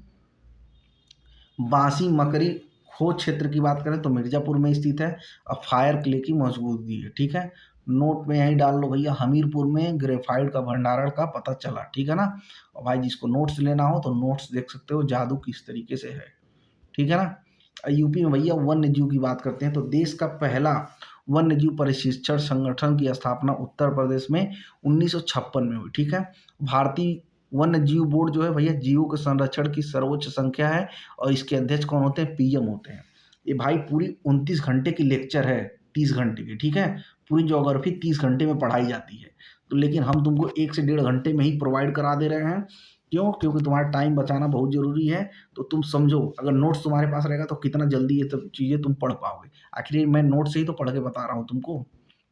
बांसी मकरी खोज क्षेत्र की बात करें तो मिर्जापुर में स्थित है। और फायर क्ले की मौजूदगी है, ठीक है। नोट में यहीं डाल लो भैया, हमीरपुर में ग्रेफाइट का भंडारण का पता चला, ठीक है ना। और भाई जिसको नोट्स लेना हो तो नोट्स देख सकते हो, जादू किस तरीके से है, ठीक है ना। यूपी में भैया वन्य जीव की बात करते हैं तो देश का पहला वन्य जीव प्रशिक्षण संगठन की स्थापना उत्तर प्रदेश में 1956 में हुई, ठीक है। भारतीय वन्य जीव बोर्ड जो है भैया जीवों के संरक्षण की सर्वोच्च संख्या है। और इसके अध्यक्ष कौन होते हैं, पीएम होते हैं। ये भाई पूरी 29 घंटे की लेक्चर है, 30 घंटे की, ठीक है। पूरी ज्योग्राफी 30 घंटे में पढ़ाई जाती है, तो लेकिन हम तुमको 1 से 1.5 घंटे में ही प्रोवाइड करा दे रहे हैं। क्यों, क्योंकि तुम्हारा टाइम बचाना बहुत ज़रूरी है। तो तुम समझो अगर नोट्स तुम्हारे पास रहेगा तो कितना जल्दी ये सब चीज़ें तुम पढ़ पाओगे। आखिर मैं नोट से ही तो पढ़ के बता रहा हूँ तुमको,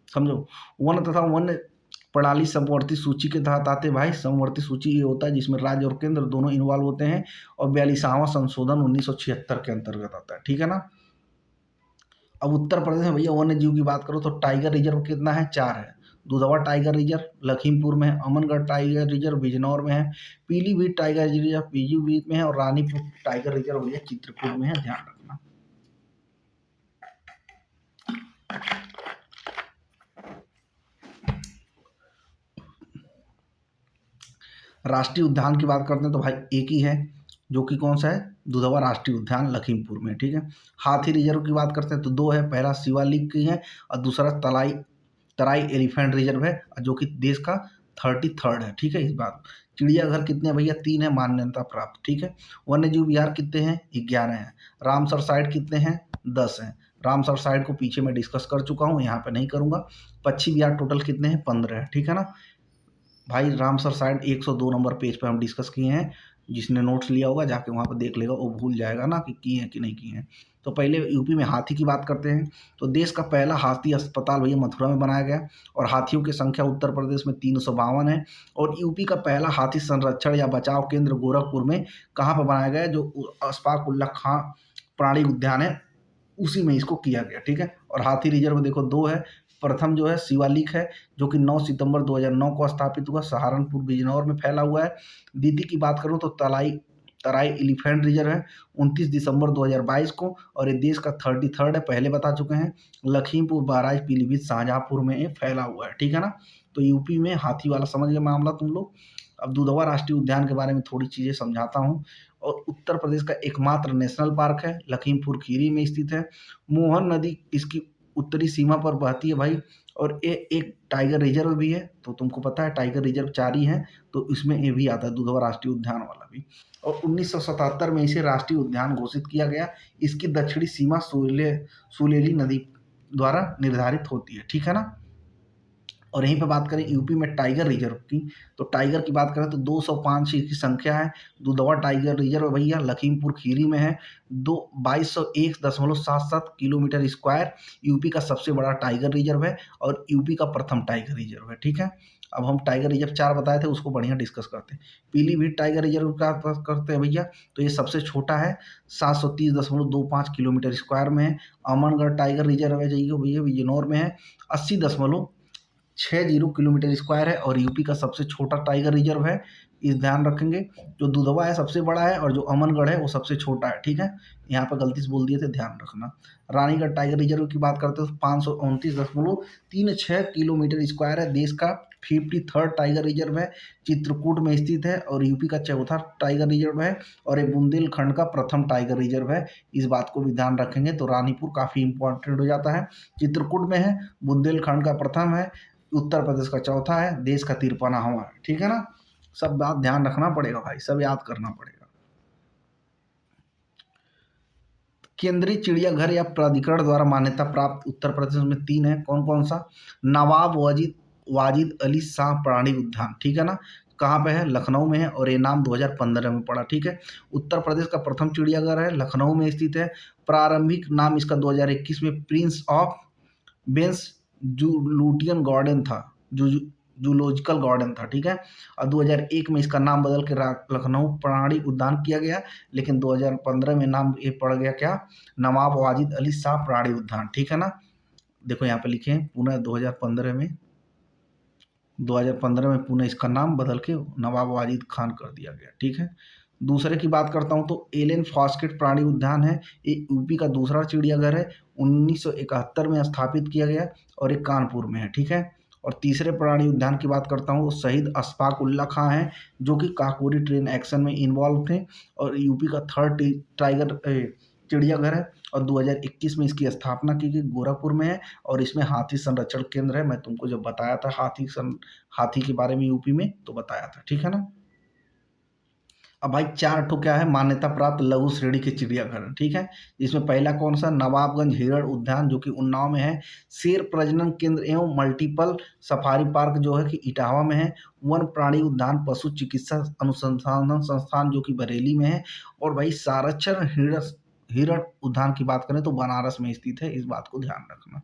समझो। वन तथा वन्य प्रणाली समवर्ती सूची के तहत आते हैं भाई। समवर्ती सूची ये होता है जिसमें राज्य और केंद्र दोनों इन्वॉल्व होते हैं, और 42वां संशोधन 1976 के अंतर्गत आता है, ठीक है ना। अब उत्तर प्रदेश में भैया वन्य जीव की बात करो तो टाइगर रिजर्व कितना है, 4 है। दुधवा टाइगर रिजर्व लखीमपुर में है, अमनगढ़ टाइगर रिजर्व बिजनौर में है, पीलीभीत टाइगर रिजर्व पीलीभीत में है, और रानीपुर टाइगर रिजर्व भैया चित्रकूट में है, ध्यान रखना। राष्ट्रीय उद्यान की बात करते हैं तो भाई एक ही है, जो कि कौन सा है, दुधवा राष्ट्रीय उद्यान लखीमपुर में, ठीक है। हाथी रिजर्व की बात करते हैं तो 2 है, पहला शिवालिक की है और दूसरा तराई एलिफेंट रिजर्व है, जो कि देश का 33rd है, ठीक है। इस बात चिड़ियाघर कितने हैं भैया, 3 है मान्यता प्राप्त, ठीक है। वन्य जीव विहार कितने हैं, 11 हैं। रामसर साइट कितने हैं, 10 हैं। रामसर साइट को पीछे मैं डिस्कस कर चुका हूँ, यहाँ पे नहीं करूँगा। पक्षी विहार टोटल कितने हैं, 15 है, ठीक है ना भाई। रामसर साइट 102 नंबर पेज पे हम डिस्कस किए हैं, जिसने नोट्स लिया होगा जाके वहाँ पर देख लेगा, वो भूल जाएगा ना कि किए हैं कि नहीं किए हैं। तो पहले यूपी में हाथी की बात करते हैं, तो देश का पहला हाथी अस्पताल भैया मथुरा में बनाया गया, और हाथियों की संख्या उत्तर प्रदेश में 352 है। और यूपी का पहला हाथी संरक्षण या बचाव केंद्र गोरखपुर में कहाँ पर बनाया गया है, जो अशफाक उल्ला खां प्राणी उद्यान है, उसी में इसको किया गया, ठीक है। और हाथी रिजर्व देखो 2 है। प्रथम जो है शिवालिक है, जो कि 9 सितंबर 2009 को स्थापित हुआ, सहारनपुर बिजनौर में फैला हुआ है। द्वितीय की बात करूँ तो तराई एलिफेंट रिजर्व है, 29 दिसंबर 2022 को, और ये देश का 33rd है, पहले बता चुके हैं। लखीमपुर बहराइच पीलीभीत शाहजहाँपुर में ये फैला हुआ है, ठीक है ना। तो यूपी में हाथी वाला समझ गए मामला तुम लोग। अब दुधवा राष्ट्रीय उद्यान के बारे में थोड़ी चीज़ें समझाता हूँ। और उत्तर प्रदेश का एकमात्र नेशनल पार्क है, लखीमपुर खीरी में स्थित है। मोहन नदी इसकी उत्तरी सीमा पर बहती है भाई, और ये एक टाइगर रिजर्व भी है, तो तुमको पता है टाइगर रिजर्व 4 ही हैं, तो इसमें ये भी आता है दुधवा राष्ट्रीय उद्यान वाला भी। और 1977 में इसे राष्ट्रीय उद्यान घोषित किया गया। इसकी दक्षिणी सीमा सुलेली नदी द्वारा निर्धारित होती है, ठीक है ना। और यहीं पे बात करें यूपी में टाइगर रिजर्व की, तो टाइगर की बात करें तो 205 की संख्या है। दुधवा टाइगर रिजर्व भैया लखीमपुर खीरी में है, 2201.77 किलोमीटर स्क्वायर, यूपी का सबसे बड़ा टाइगर रिजर्व है, और यूपी का प्रथम टाइगर रिजर्व है, ठीक है। अब हम टाइगर रिजर्व 4 बताए थे, उसको बढ़िया डिस्कस करते हैं। पीलीभीत टाइगर रिजर्व का बात करते हैं भैया, तो ये सबसे छोटा है, 730.25 किलोमीटर स्क्वायर में है। अमनगढ़ टाइगर रिजर्व है भैया बिजनौर में है, 80.60 किलोमीटर स्क्वायर है, और यूपी का सबसे छोटा टाइगर रिजर्व है। इस ध्यान रखेंगे, जो दुधवा है सबसे बड़ा है, और जो अमनगढ़ है वो सबसे छोटा है, ठीक है। यहाँ पर गलती से बोल दिए थे, ध्यान रखना। रानीगढ़ टाइगर रिजर्व की बात करते हैं तो 529.36 किलोमीटर स्क्वायर है, देश का 53rd टाइगर रिजर्व है, चित्रकूट में स्थित है, और यूपी का चौथा टाइगर रिजर्व है, और ये बुंदेलखंड का प्रथम टाइगर रिजर्व है। इस बात को भी ध्यान रखेंगे तो रानीपुर काफ़ी इंपॉर्टेंट हो जाता है। चित्रकूट में है, बुंदेलखंड का प्रथम है, उत्तर प्रदेश का चौथा है, देश का 53वां है, ठीक है ना। सब बात ध्यान रखना पड़ेगा भाई, सब याद करना पड़ेगा। केंद्रीय चिड़ियाघर या प्राधिकरण द्वारा मान्यता प्राप्त उत्तर प्रदेश में 3 है, कौन कौन सा, नवाब वाजिद अली शाह प्राणी उद्यान, ठीक है ना। कहाँ पे है, लखनऊ में है, और ये नाम 2015 में पड़ा, ठीक है। उत्तर प्रदेश का प्रथम चिड़ियाघर है, लखनऊ में स्थित है। प्रारंभिक नाम इसका 2021 में प्रिंस ऑफ वेल्स जूलूटियन गार्डन था, जूलॉजिकल गार्डन था, ठीक है। और 2001 में इसका नाम बदल के लखनऊ प्राणी उद्यान किया गया, लेकिन 2015 में नाम ये पड़ गया क्या, नवाब वाजिद अली शाह प्राणी उद्यान, ठीक है ना। देखो यहाँ पे लिखे हैं पुनः 2015 में पुनः इसका नाम बदल के नवाब वाजिद खान कर दिया गया, ठीक है। दूसरे की बात करता हूँ तो एलेन फॉस्केट प्राणी उद्यान है, ये यूपी का दूसरा चिड़ियाघर है, 1971 में स्थापित किया गया, और ये कानपुर में है, ठीक है। और तीसरे प्राणी उद्यान की बात करता हूँ, वो शहीद अशफाक उल्ला खां हैं, जो कि काकोरी ट्रेन एक्शन में इन्वॉल्व थे, और यूपी का 3rd टाइगर चिड़ियाघर है, और 2021 में इसकी स्थापना की गई, गोरखपुर में है, और इसमें हाथी संरक्षण केंद्र है। मैं तुमको जब बताया था हाथी के बारे में यूपी में, तो बताया था, ठीक है ना। अब भाई 4 ठो क्या है, मान्यता प्राप्त लघु श्रेणी के चिड़ियाघर, ठीक है। इसमें पहला कौन सा, नवाबगंज हिरण उद्यान, जो कि उन्नाव में है। शेर प्रजनन केंद्र एवं मल्टीपल सफारी पार्क जो है कि इटावा में है। वन प्राणी उद्यान पशु चिकित्सा अनुसंधान संस्थान जो कि बरेली में है। और भाई सारक्षण हिरण उद्यान की बात करें तो बनारस में स्थित है, इस बात को ध्यान रखना।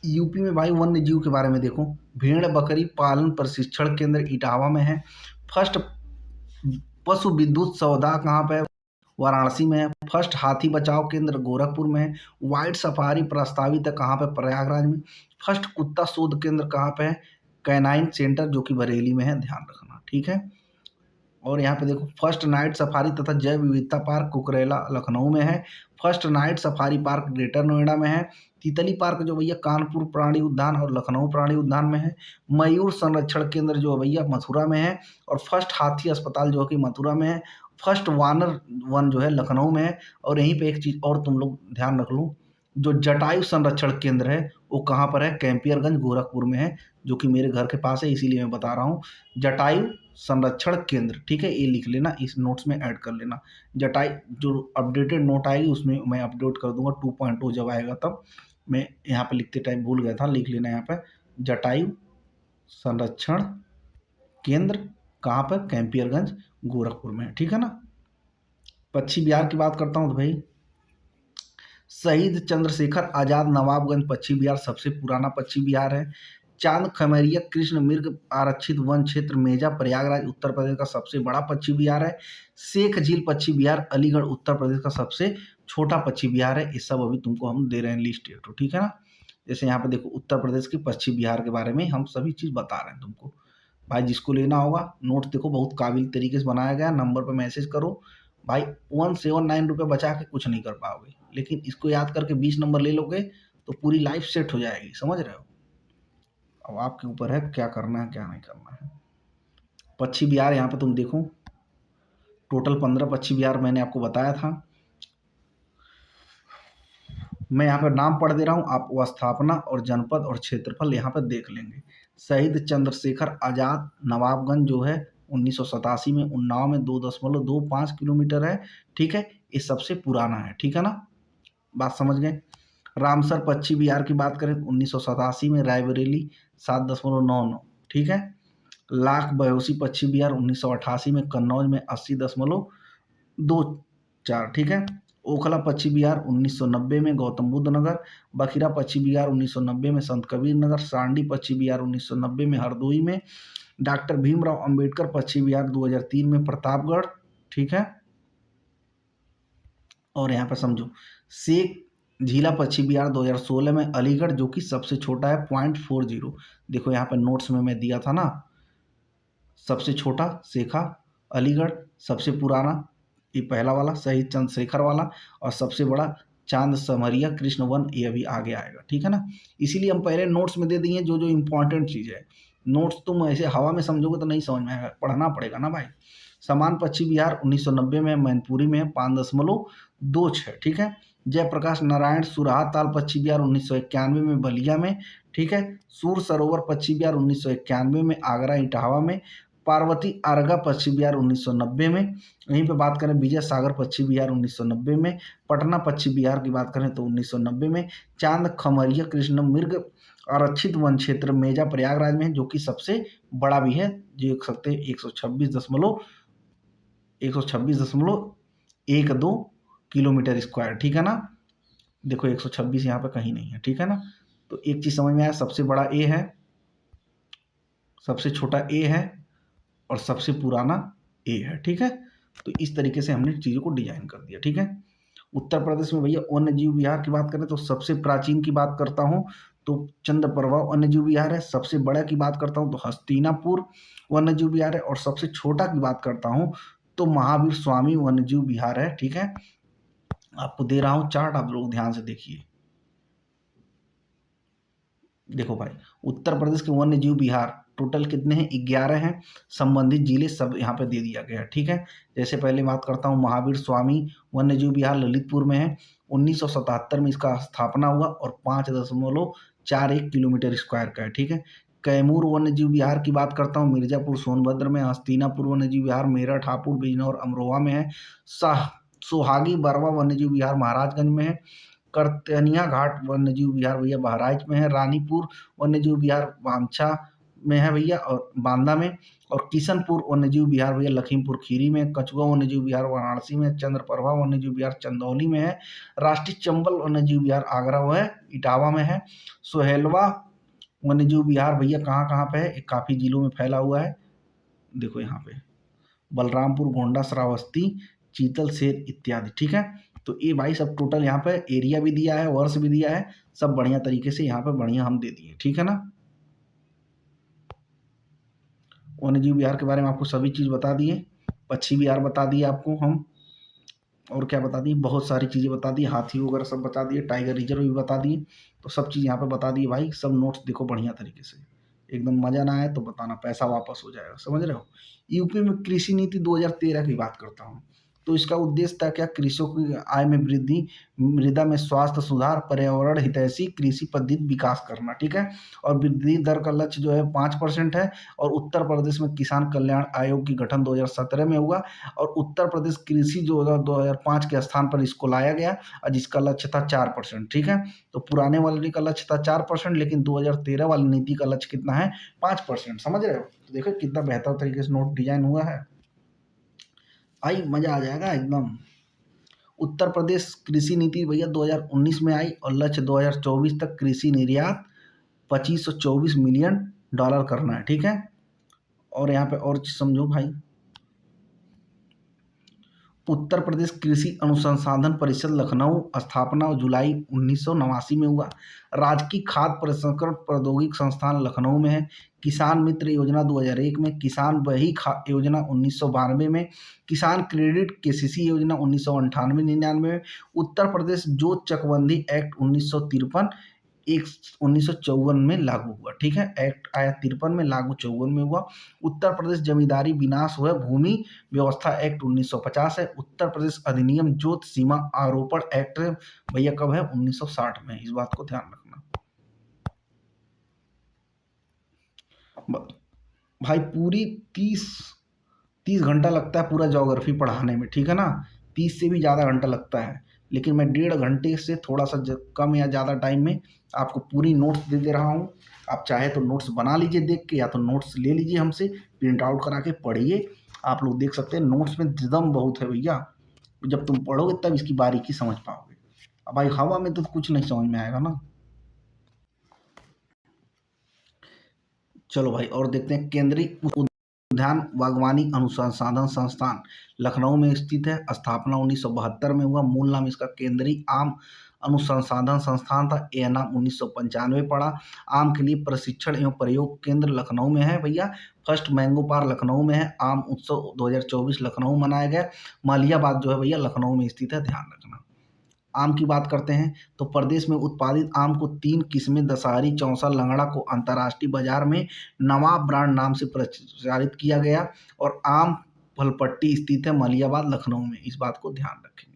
यूपी में भाई वन्य जीव के बारे में देखो, भेड़ बकरी पालन प्रशिक्षण केंद्र इटावा में है। फर्स्ट पशु विद्युत सौदा कहाँ पे है? वाराणसी में है। फर्स्ट हाथी बचाव केंद्र गोरखपुर में है। वाइल्ड सफारी प्रस्तावित है कहाँ पे? प्रयागराज में। फर्स्ट कुत्ता शोध केंद्र कहाँ पे है? कैनाइन सेंटर जो कि बरेली में है, ध्यान रखना, ठीक है। और यहाँ पे देखो फर्स्ट नाइट सफारी तथा जैव विविधता पार्क कुकरेला लखनऊ में है। First night safari park greater Noida में है। तितली पार्क जो भैया कानपुर प्राणी उद्यान और लखनऊ प्राणी उद्यान में है। मयूर संरक्षण केंद्र जो भैया मथुरा में है। और फर्स्ट हाथी अस्पताल जो कि मथुरा में है। फर्स्ट वानर वन जो है लखनऊ में है। और यहीं पे एक चीज़ और तुम लोग ध्यान रख लो, जो जटायु संरक्षण केंद्र है वो कहाँ पर है? कैंपियरगंज गोरखपुर में है, जो कि मेरे घर के पास है, इसीलिए मैं बता रहा हूँ। जटायु संरक्षण केंद्र, ठीक है, ये लिख लेना, इस नोट्स में ऐड कर लेना। जटायु जो अपडेटेड नोट आएगी उसमें मैं अपडेट कर दूंगा 2.0 जब आएगा तब। मैं यहाँ पे लिखते टाइम भूल गया था, लिख लेना यहाँ पे जटायु संरक्षण केंद्र कहाँ पर? कैंपियरगंज गोरखपुर में, ठीक है ना। पश्चिम बिहार की बात करता हूँ तो भाई शहीद चंद्रशेखर आजाद नवाबगंज पश्चिम बिहार सबसे पुराना पश्चिम बिहार है। चांद खमैरिया कृष्ण मृग आरक्षित वन क्षेत्र मेजा प्रयागराज उत्तर प्रदेश का सबसे बड़ा पश्चिम बिहार है। शेख झील पश्चिम बिहार अलीगढ़ उत्तर प्रदेश का सबसे छोटा पश्चिम बिहार है। ये सब अभी तुमको हम दे रहे हैं लिस्ट, ठीक है ना। जैसे यहाँ पे देखो उत्तर प्रदेश के पश्चिम बिहार के बारे में हम सभी चीज़ बता रहे हैं तुमको। भाई जिसको लेना होगा नोट देखो बहुत काबिल तरीके से बनाया गया, नंबर पर मैसेज करो। भाई 179 रुपये बचा के कुछ नहीं कर पाओगे, लेकिन इसको याद करके 20 नंबर ले लोगे तो पूरी लाइफ सेट हो जाएगी, समझ रहे हो। अब आपके ऊपर है क्या करना है क्या नहीं करना है। पश्चिम बिहार यहाँ पे तुम देखो टोटल 15 पश्चिम बिहार मैंने आपको बताया था। मैं यहाँ पर नाम पढ़ दे रहा हूँ, आप वो स्थापना और जनपद और क्षेत्रफल यहाँ पर देख लेंगे। शहीद चंद्रशेखर आजाद नवाबगंज जो है 1987 में उन्नाव में 2.25 किलोमीटर है, ठीक है, ये सबसे पुराना है, ठीक है ना, बात समझ गए। रामसर पश्चिम बिहार की बात करें 1987 में, रायबरेली 7.99, ठीक है। लाख बयोसी पश्चिम बिहार 1988 में, कन्नौज में 80.24, ठीक है। ओखला पश्चिम बिहार 1990 में, गौतम बुद्ध नगर। बखिरा पश्चिम बिहार 1990 में, संत कबीर नगर। सांडी पश्चिम बिहार 1990 में, हरदोई में। डॉक्टर भीमराव अंबेडकर पश्चिम बिहार 2003 में, प्रतापगढ़, ठीक है। और यहाँ पर समझो शेख झीला पश्चिम बिहार 2016 में, अलीगढ़ जो कि सबसे छोटा है 0.40। देखो यहाँ पर नोट्स में मैं दिया था ना, सबसे छोटा शेखा अलीगढ़, सबसे पुराना ये पहला वाला शहीद चंद्रशेखर वाला, और सबसे बड़ा चांद समरिया कृष्ण वन, ये अभी आगे आएगा, ठीक है ना। इसीलिए हम पहले नोट्स में दे दिए जो जो इम्पोर्टेंट चीज़ है। नोट्स तुम ऐसे हवा में समझोगे तो नहीं समझ में आएगा, पढ़ना पड़ेगा ना भाई। समान पश्चिम बिहार 1990 में, मैनपुरी में 5.26, ठीक है। जयप्रकाश नारायण सुराहा ताल पश्चिम बिहार 1991 में, बलिया में, ठीक है। सूर सरोवर पश्चिम बिहार 1991 में, आगरा इटावा में। पार्वती आरगा पश्चिम बिहार 1990 में। यहीं पे बात करें विजय सागर पश्चिम बिहार 1990 में। पटना पश्चिम बिहार की बात करें तो 1990 में। चांद खमरिया कृष्ण मृग आरक्षित वन क्षेत्र मेजा प्रयागराज में, जो कि सबसे बड़ा भी है, जो देख सकते हैं 126.12 किलोमीटर स्क्वायर, ठीक है ना। देखो 126 यहाँ पे कहीं नहीं है, ठीक है ना। तो एक चीज़ समझ में आया, सबसे बड़ा ए है, सबसे छोटा ए है, और सबसे पुराना ए है, ठीक है। तो इस तरीके से हमने चीज़ों को डिजाइन कर दिया, ठीक है। उत्तर प्रदेश में भैया वन्य जीव विहार की बात करें तो सबसे प्राचीन की बात करता हूँ तो चंद्रप्रभा वन्य जीव विहार है। सबसे बड़ा की बात करता हूँ तो हस्तिनापुर वन्य जीव विहार है। और सबसे छोटा की बात करता हूँ तो महावीर स्वामी वन्य जीव विहार है, ठीक है। आपको दे रहा हूँ चार्ट, आप लोग ध्यान से देखिए। देखो भाई उत्तर प्रदेश के वन्य जीव विहार टोटल कितने हैं? 11 हैं। संबंधित जिले सब यहाँ पे दे दिया गया है, ठीक है। जैसे पहले बात करता हूँ महावीर स्वामी वन्य जीव विहार ललितपुर में है। 1977 में इसका स्थापना हुआ और 5.41 किलोमीटर स्क्वायर का है, ठीक है। कैमूर वन्य जीव विहार की बात करता हूँ मिर्जापुर सोनभद्र में। हस्तिनापुर वन्य जीव विहार मेरठ हापुड़ बिजनौर अमरोहा में है। सोहागी बरवा वन्य जीव विहार महाराजगंज में है। करतनिया घाट वन्य जीव विहार भैया बहराइच में है। रानीपुर वन्य जीव विहार वांछा में है भैया, और बांदा में, और किशनपुर वन्यजीव विहार भैया लखीमपुर खीरी में, कछुआ वन्यजीव विहार वाराणसी में, चंद्रप्रभा वन्यजीव विहार चंदौली में है, राष्ट्रीय चंबल वन्यजीव विहार आगरा वो है इटावा में है, सोहेलवा वन्यजीव विहार भैया कहाँ कहाँ पे है, काफ़ी जिलों में फैला हुआ है, देखो यहाँ पे बलरामपुर, गोंडा, श्रावस्ती, चीतल, शेर इत्यादि। ठीक है, तो ये भाई सब टोटल यहाँ पे एरिया भी दिया है, वर्ष भी दिया है, सब बढ़िया तरीके से यहाँ पे बढ़िया हम दे दिए। ठीक है ना, वन्यजीव विहार के बारे में आपको सभी चीज़ बता दिए, पक्षी विहार बता दिए आपको हम, और क्या बता दिए, बहुत सारी चीज़ें बता दी, हाथी वगैरह सब बता दिए, टाइगर रिजर्व भी बता दिए, तो सब चीज़ यहाँ पे बता दिए भाई, सब नोट्स देखो बढ़िया तरीके से, एकदम मज़ा ना आए तो बताना, पैसा वापस हो जाएगा, समझ रहे हो। यूपी में कृषि नीति 2013 की बात करता हूँ, तो इसका उद्देश्य था क्या, कृषकों की आय में वृद्धि, मृदा में स्वास्थ्य सुधार, पर्यावरण हितैषी कृषि पद्धति विकास करना। ठीक है, और वृद्धि दर का लक्ष्य जो है 5% है, और उत्तर प्रदेश में किसान कल्याण आयोग की गठन 2017 में हुआ, और उत्तर प्रदेश कृषि जो 2005 के स्थान पर इसको लाया गया, और जिसका लक्ष्य था 4%। ठीक है, तो पुराने वाले का लक्ष्य था 4%, लेकिन 2013 वाली नीति का लक्ष्य कितना है, 5%। समझ रहे हो, तो देखो कितना बेहतर तरीके से नोट डिजाइन हुआ है, आई मजा आ जाएगा एकदम। उत्तर प्रदेश कृषि नीति भैया 2019 में आई, और लक्ष्य 2024 तक कृषि निर्यात 2524 मिलियन डॉलर करना है। ठीक है, और यहाँ पे और चीज समझो भाई, उत्तर प्रदेश कृषि अनुसंधान परिषद लखनऊ स्थापना जुलाई 1989 में हुआ, राजकीय खाद्य प्रसंस्करण प्रौद्योगिकी संस्थान लखनऊ में है, किसान मित्र योजना 2001 में, किसान बही योजना 1992 में, किसान क्रेडिट केसीसी योजना 1998-99 में, उत्तर प्रदेश जोत चकबंदी एक्ट 1953 1954 में लागू हुआ। ठीक है, एक्ट आया 53 में, लागू 54 में हुआ। उत्तर प्रदेश जमींदारी विनाश हुआ भूमि व्यवस्था एक्ट 1950 है। उत्तर प्रदेश अधिनियम जोत सीमा आरोपण एक्ट भैया कब है, 1960 में, इस बात को ध्यान रखना भाई। पूरी 30 घंटा लगता है पूरा ज्योग्राफी पढ़ाने में, ठीक है ना, 30 से भी ज़्यादा घंटा लगता है, लेकिन मैं 1.5 घंटे से थोड़ा सा कम या ज़्यादा टाइम में आपको पूरी नोट्स दे रहा हूँ। आप चाहे तो नोट्स बना लीजिए देख के, या तो नोट्स ले लीजिए हमसे, प्रिंट आउट करा के पढ़िए। आप लोग देख सकते हैं नोट्स में दम बहुत है भैया, जब तुम पढ़ोगे तब इसकी बारीकी समझ पाओगे। अब भाई हवा में तो कुछ नहीं समझ में आएगा ना। चलो भाई और देखते हैं, केंद्रीय उद्यान बागवानी अनुसंधान संस्थान लखनऊ में स्थित है, स्थापना 1972 में हुआ, मूल नाम इसका केंद्रीय आम अनुसंधान संस्थान था, यह नाम 1995 पड़ा। आम के लिए प्रशिक्षण एवं प्रयोग केंद्र लखनऊ में है भैया, फर्स्ट मैंगो पार लखनऊ में है, आम उत्सव 2024 लखनऊ मनाया गया, मालियाबाग जो है भैया लखनऊ में स्थित है, ध्यान रखना। आम की बात करते हैं तो प्रदेश में उत्पादित आम को 3 किस्में दशहरी, चौसा, लंगड़ा को अंतर्राष्ट्रीय बाजार में नवाब ब्रांड नाम से प्रचारित किया गया, और आम फलपट्टी स्थित है मलियाबाद लखनऊ में, इस बात को ध्यान रखेंगे।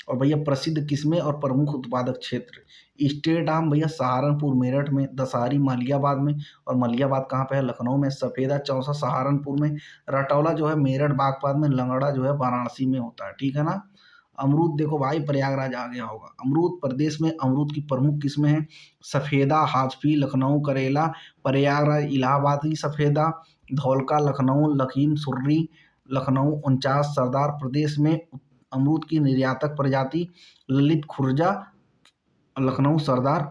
और भैया प्रसिद्ध किस्में और प्रमुख उत्पादक क्षेत्र, स्टेट आम भैया सहारनपुर मेरठ में, दशहरी मलियाबाद में, और मलियाबाद कहाँ पे है, लखनऊ में, सफ़ेदा चौसा सहारनपुर में, रटौला जो है मेरठ बागपत में, लंगड़ा जो है वाराणसी में होता है। ठीक है ना। अमरूद देखो भाई प्रयागराज आ गया होगा। अमरूद प्रदेश में अमरूद की प्रमुख किस्में हैं, सफ़ेदा हाजफी लखनऊ करेला, प्रयागराज इलाहाबादी सफ़ेदा, धौलका लखनऊ, लखीम सुर्री लखनऊ 49, सरदार प्रदेश में अमरूद की निर्यातक प्रजाति, ललित खुर्जा लखनऊ सरदार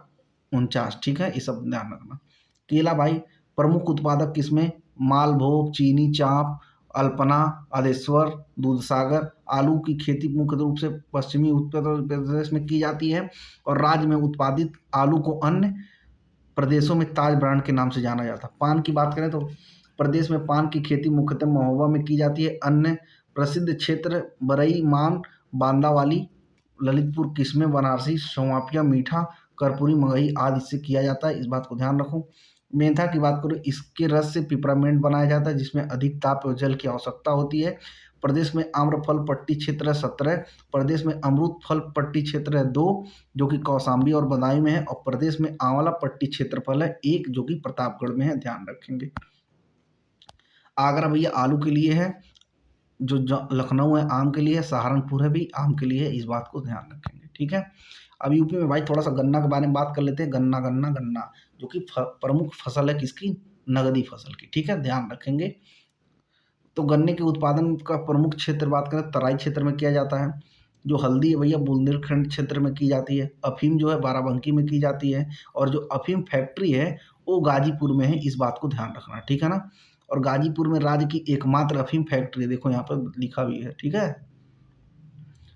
49। ठीक है, ये सब ध्यान रखना। केला भाई प्रमुख उत्पादक किस्में, मालभोग, चीनी चाँप, अल्पना, आदेश्वर, दूधसागर। आलू की खेती मुख्य रूप से पश्चिमी उत्तर प्रदेश में की जाती है, और राज्य में उत्पादित आलू को अन्य प्रदेशों में ताज ब्रांड के नाम से जाना जाता है। पान की बात करें तो प्रदेश में पान की खेती मुख्यतः महोबा में की जाती है, अन्य प्रसिद्ध क्षेत्र बरई, मान, बांदावाली, ललितपुर किस्में, बनारसी, सोमापिया, मीठा, कर्पूरी, मगही आदि से किया जाता है, इस बात को ध्यान रखो। मेंथा की बात करो, इसके रस से पिपरामेंट बनाया जाता है, जिसमें अधिक ताप और जल की आवश्यकता होती है। प्रदेश में आम्रफल पट्टी क्षेत्र है 17, प्रदेश में अमरूद फल पट्टी क्षेत्र है 2 जो कि कौशाम्बी और बदायूं में है, और प्रदेश में आंवला पट्टी क्षेत्रफल है 1 जो कि प्रतापगढ़ में है, ध्यान रखेंगे। आगरा भैया आलू के लिए है, जो लखनऊ है आम के लिए है, सहारनपुर है भी आम के लिए है, इस बात को ध्यान रखेंगे। ठीक है, अब यूपी में भाई थोड़ा सा गन्ना के बारे में बात कर लेते हैं। गन्ना गन्ना गन्ना जो कि प्रमुख फसल है किसकी, नगदी फसल की, ठीक है, ध्यान रखेंगे। तो गन्ने के उत्पादन का प्रमुख क्षेत्र बात करें तराई क्षेत्र में किया जाता है। जो हल्दी है भैया बुंदेलखंड क्षेत्र में की जाती है। अफीम जो है बाराबंकी में की जाती है और जो अफीम फैक्ट्री है वो गाजीपुर में है, इस बात को ध्यान रखना, ठीक है ना। और गाजीपुर में राज्य की एकमात्र अफीम फैक्ट्री है, देखो यहाँ पर लिखा भी है, ठीक है।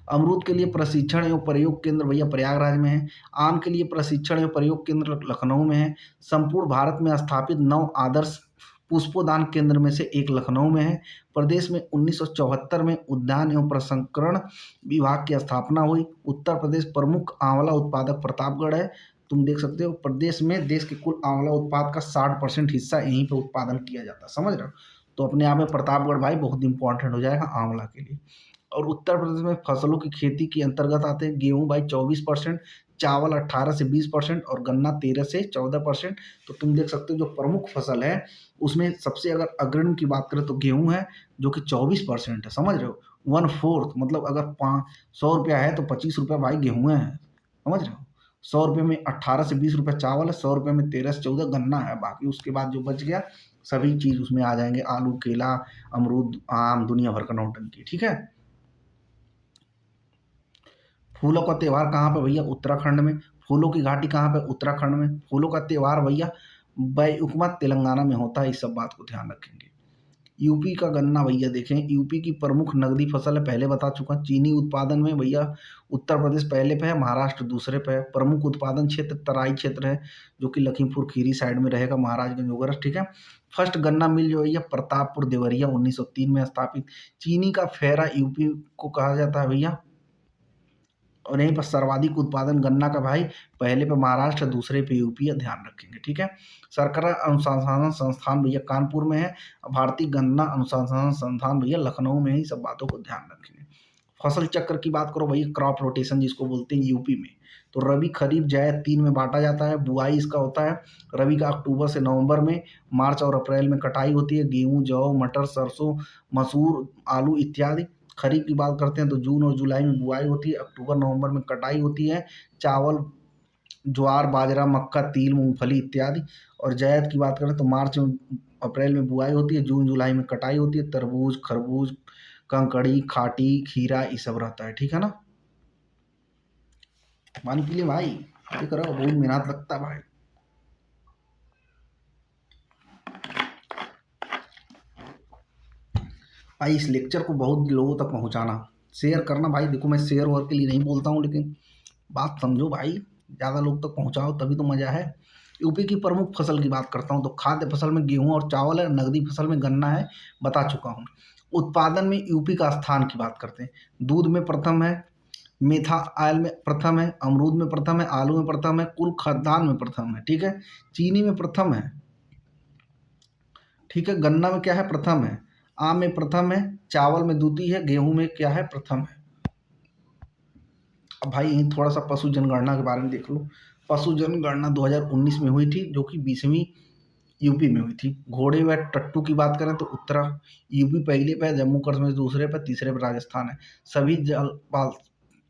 अमरूद के लिए प्रशिक्षण एवं प्रयोग केंद्र भैया प्रयागराज में है। आम के लिए प्रशिक्षण एवं प्रयोग केंद्र लखनऊ में है। संपूर्ण भारत में स्थापित 9 आदर्श पुष्पोद्यान केंद्र में से एक लखनऊ में है। प्रदेश में 1974 में उद्यान एवं प्रसंस्करण विभाग की स्थापना हुई। उत्तर प्रदेश प्रमुख आंवला उत्पादक प्रतापगढ़ है। तुम देख सकते हो प्रदेश में देश के कुल आंवला उत्पाद का 60% हिस्सा यहीं पे उत्पादन किया जाता है, समझ रहे हो। तो अपने आप में प्रतापगढ़ भाई बहुत इंपॉर्टेंट हो जाएगा आंवला के लिए। और उत्तर प्रदेश में फसलों की खेती के अंतर्गत आते हैं गेहूं भाई 24%, चावल 18 से 20% और गन्ना 13 से 14%। तो तुम देख सकते हो जो प्रमुख फसल है उसमें सबसे अगर अग्रणी की बात करें तो गेहूं है जो कि 24% है, समझ रहे हो। 1/4 मतलब अगर 100 रुपया है तो 25 रुपया भाई गेहूं है, समझ रहे हो। 100 रुपये में 18 से 20 रुपया चावल है, 100 रुपये में 13 से 14 गन्ना है, बाकी उसके बाद जो बच गया सभी चीज उसमें आ जाएंगे, आलू केला अमरूद आम दुनिया भर का नौटंकी, ठीक है। फूलों का त्योहार कहाँ पे भैया, उत्तराखंड में। फूलों की घाटी कहाँ पे, उत्तराखंड में। फूलों का त्योहार भैया बैकुमा तेलंगाना में होता है, इस सब बात को ध्यान रखेंगे। यूपी का गन्ना भैया देखें, यूपी की प्रमुख नगदी फसल है, पहले बता चुका। चीनी उत्पादन में भैया उत्तर प्रदेश पहले पे है, महाराष्ट्र दूसरे पे है। प्रमुख उत्पादन क्षेत्र तराई क्षेत्र है जो कि लखीमपुर खीरी साइड में रहेगा, महाराजगंज वगैरह, ठीक है। फर्स्ट गन्ना मिल जो भैया प्रतापपुर देवरिया 1903 में स्थापित। चीनी का फेरा यूपी को कहा जाता है भैया। और यहीं पर सर्वाधिक उत्पादन गन्ना का भाई पहले पे महाराष्ट्र दूसरे पे यूपी है, ध्यान रखेंगे, ठीक है। सरकार अनुसंधान संस्थान भैया कानपुर में है। भारतीय गन्ना अनुसंधान संस्थान भैया लखनऊ में है, सब बातों को ध्यान रखेंगे। फसल चक्र की बात करो भैया, क्रॉप रोटेशन जिसको बोलते हैं यूपी में, तो रबी खरीफ जायद 3 में बांटा जाता है। बुआई इसका होता है रबी का अक्टूबर से नवंबर में, मार्च और अप्रैल में कटाई होती है। गेहूं जौ मटर सरसों मसूर आलू इत्यादि। खरीफ की बात करते हैं तो जून और जुलाई में बुआई होती है, अक्टूबर नवंबर में कटाई होती है। चावल ज्वार बाजरा मक्का तिल मूंगफली इत्यादि। और जायद की बात करें तो मार्च में अप्रैल में बुआई होती है, जून जुलाई में कटाई होती है। तरबूज खरबूज कंकड़ी खाटी खीरा ये सब रहता है, ठीक है ना। पानी पी ले भाई, देख रहा हो बहुत मेहनत लगता है भाई। भाई इस लेक्चर को बहुत लोगों तक पहुंचाना, शेयर करना भाई। देखो मैं शेयर वर्क के लिए नहीं बोलता हूँ, लेकिन बात समझो भाई, ज़्यादा लोग तक पहुंचाओ तभी तो मज़ा है। यूपी की प्रमुख फसल की बात करता हूँ तो खाद्य फसल में गेहूं और चावल है, नगदी फसल में गन्ना है, बता चुका हूँ। उत्पादन में यूपी का स्थान की बात करते हैं। दूध में प्रथम है, मेथा ऑयल में प्रथम है, अमरूद में प्रथम है, आलू में प्रथम है, कुल खाद्यान्न में प्रथम है, ठीक है। चीनी में प्रथम है, ठीक है। गन्ना में क्या है, प्रथम है। आम में प्रथम है, चावल में द्वितीय है, गेहूं में क्या है, प्रथम है। अब भाई यहीं थोड़ा सा पशु जनगणना के बारे में देख लो। पशु जनगणना 2019 में हुई थी जो कि 20वीं यूपी में हुई थी। घोड़े व टट्टू की बात करें तो उत्तरा यूपी पहले पे, जम्मू कश्मीर दूसरे पे, तीसरे पे राजस्थान है। सभी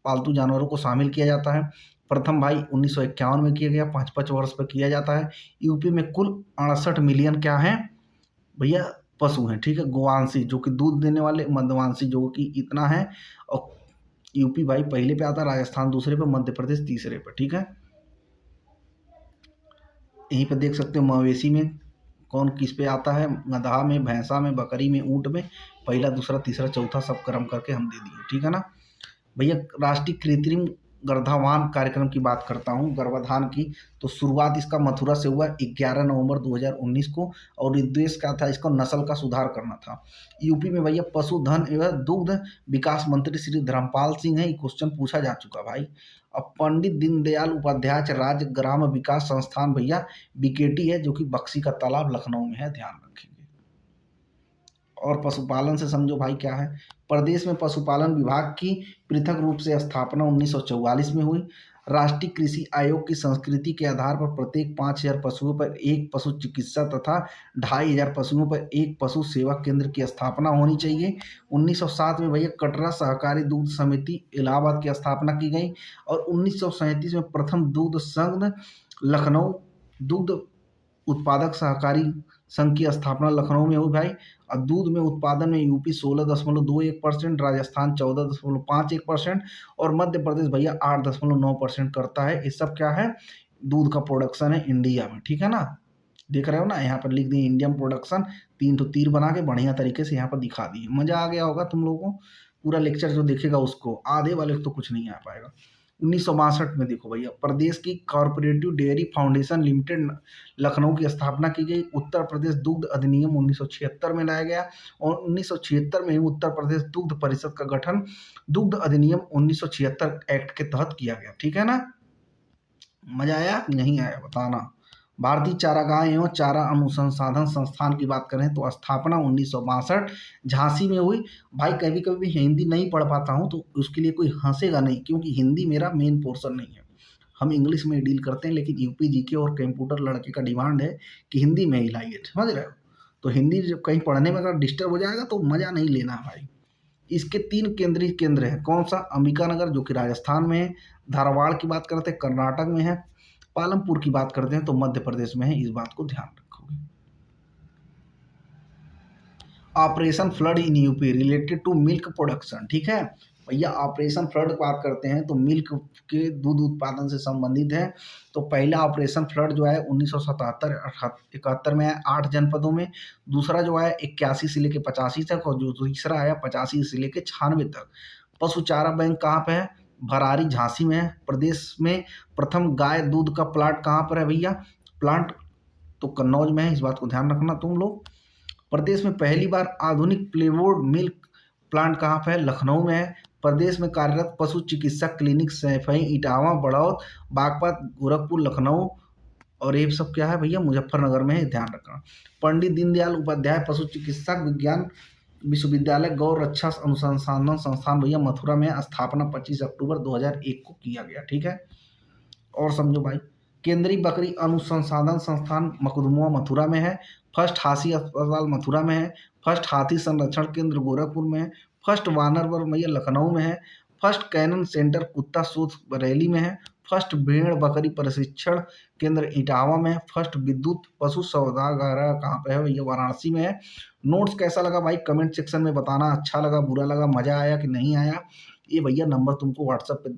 पालतू जानवरों को शामिल किया जाता है। प्रथम भाई 1951 में किया गया, 5-5 वर्ष पर किया जाता है। यूपी में कुल 68 मिलियन क्या है भैया पशु हैं, ठीक है। गोवांशी जो कि दूध देने वाले, मध्यवांशी जो कि इतना है। और यूपी भाई पहले पे आता है, राजस्थान दूसरे पे, मध्य प्रदेश तीसरे पे, ठीक है। यहीं पे देख सकते हो मवेशी में कौन किस पे आता है, गधा में, भैंसा में, बकरी में, ऊँट में, पहला दूसरा तीसरा चौथा सब क्रम करके हम दे दिए, ठीक है ना भैया। राष्ट्रीय कृत्रिम गर्भाधान कार्यक्रम की बात करता हूँ, गर्भाधान की, तो शुरुआत इसका मथुरा से हुआ 11 नवंबर 2019 को। और उद्देश्य क्या था, इसको नस्ल का सुधार करना था। यूपी में भैया पशुधन एवं दुग्ध विकास मंत्री श्री धर्मपाल सिंह है, ये क्वेश्चन पूछा जा चुका भाई। अब पंडित दीनदयाल उपाध्याय राज्य ग्राम विकास संस्थान भैया बीकेटी है जो कि बक्सी का तालाब लखनऊ में है, ध्यान रखेंगे। और पशुपालन से समझो भाई क्या है। प्रदेश में पशुपालन विभाग की पृथक रूप से स्थापना 1944 में हुई। राष्ट्रीय कृषि आयोग की संस्कृति के आधार पर प्रत्येक 5000 पशुओं पर एक पशु चिकित्सा तथा 2500 पशुओं पर एक पशु सेवा केंद्र की स्थापना होनी चाहिए। 1907 में भैया कटरा सहकारी दुग्ध समिति इलाहाबाद की स्थापना की गई। और 1937 में प्रथम दुग्ध संघ लखनऊ दुग्ध उत्पादक सहकारी संघ की स्थापना लखनऊ में हुई भाई। और दूध में उत्पादन में यूपी 16.21%, राजस्थान 14.51% और मध्य प्रदेश भैया 8.9% करता है। ये सब क्या है, दूध का प्रोडक्शन है इंडिया में, ठीक है ना। देख रहे हो ना, यहाँ पर लिख दिए इंडियन प्रोडक्शन, 3 तो तीर बना के बढ़िया तरीके से यहाँ पर दिखा दिए। मजा आ गया होगा तुम लोगों को। पूरा लेक्चर जो देखेगा उसको, आधे वाले को तो कुछ नहीं आ पाएगा। 1962 में देखो भैया, प्रदेश की corporative dairy foundation limited Lucknow की स्थापना की गई। उत्तर प्रदेश दुग्ध अधिनियम 1976 में लाया गया और 1976 में ही उत्तर प्रदेश दुग्ध परिषद का गठन दुग्ध अधिनियम 1976 एक्ट के तहत किया गया, ठीक है ना। मजा आया कि नहीं आया बताना। भारतीय चारागाह एवं चारा अनुसंधान संस्थान की बात करें तो स्थापना 1962 झांसी में हुई। भाई कभी कभी हिंदी नहीं पढ़ पाता हूँ तो उसके लिए कोई हंसेगा नहीं, क्योंकि हिंदी मेरा मेन पोर्शन नहीं है। हम इंग्लिश में डील करते हैं, लेकिन यूपी जीके और कंप्यूटर लड़के का डिमांड है कि हिंदी में ही लाइए, समझ रहे हो। तो हिंदी जब कहीं पढ़ने में अगर डिस्टर्ब हो जाएगा तो मज़ा नहीं लेना भाई। इसके 3 केंद्रीय केंद्र हैं, कौन सा, अंबिकानगर जो कि राजस्थान में है, धारवाड़ की बात करते हैं कर्नाटक में है, पालमपुर की बात करते हैं तो मध्य प्रदेश में है। इस बात को ध्यान रखोगे। Operation flood in UP related to milk production, ठीक है भैया। ऑपरेशन फ्लड की बात करते हैं तो मिल्क के दूध उत्पादन से संबंधित है। तो पहला ऑपरेशन फ्लड जो है 1977-71 में है 8 जनपदों में। दूसरा जो है 81 से लेकर 85 तक, और जो तीसरा है 85 से लेकर 96 तक। पशु चारा बैंक कहाँ पे है, भरारी झांसी में है। प्रदेश में प्रथम गाय दूध का प्लांट कहाँ पर है भैया, प्लांट तो कन्नौज में है। इस बात को ध्यान रखना तुम लोग। प्रदेश में पहली बार आधुनिक प्लेबोर्ड मिल्क प्लांट कहाँ पे है, लखनऊ में है। प्रदेश में कार्यरत पशु चिकित्सा क्लिनिक सैफई, इटावा, बड़ौद, बागपत, गोरखपुर, लखनऊ और ये सब क्या है भैया, मुजफ्फरनगर में है, ध्यान रखना। पंडित दीनदयाल उपाध्याय पशु चिकित्सा विज्ञान विश्वविद्यालय गौ रक्षा अनुसंधान संस्थान भैया मथुरा में, स्थापना 25 अक्टूबर 2001 को किया गया, ठीक है। और समझो भाई, केंद्रीय बकरी अनुसंधान संस्थान मखदुमवा मथुरा में है। फर्स्ट हाथी अस्पताल मथुरा में है। फर्स्ट हाथी संरक्षण केंद्र गोरखपुर में है। फर्स्ट वानरबर्ग भैया लखनऊ में है। फर्स्ट कैनन सेंटर कुत्ता शोध बरेली में है। फर्स्ट भेड़ बकरी प्रशिक्षण केंद्र इटावा में है। फर्स्ट विद्युत पशु सौदागर कहाँ पे है भैया, वाराणसी में है। नोट्स कैसा लगा भाई कमेंट सेक्शन में बताना, अच्छा लगा, बुरा लगा, मजा आया कि नहीं आया। ये भैया नंबर तुमको व्हाट्सएप पे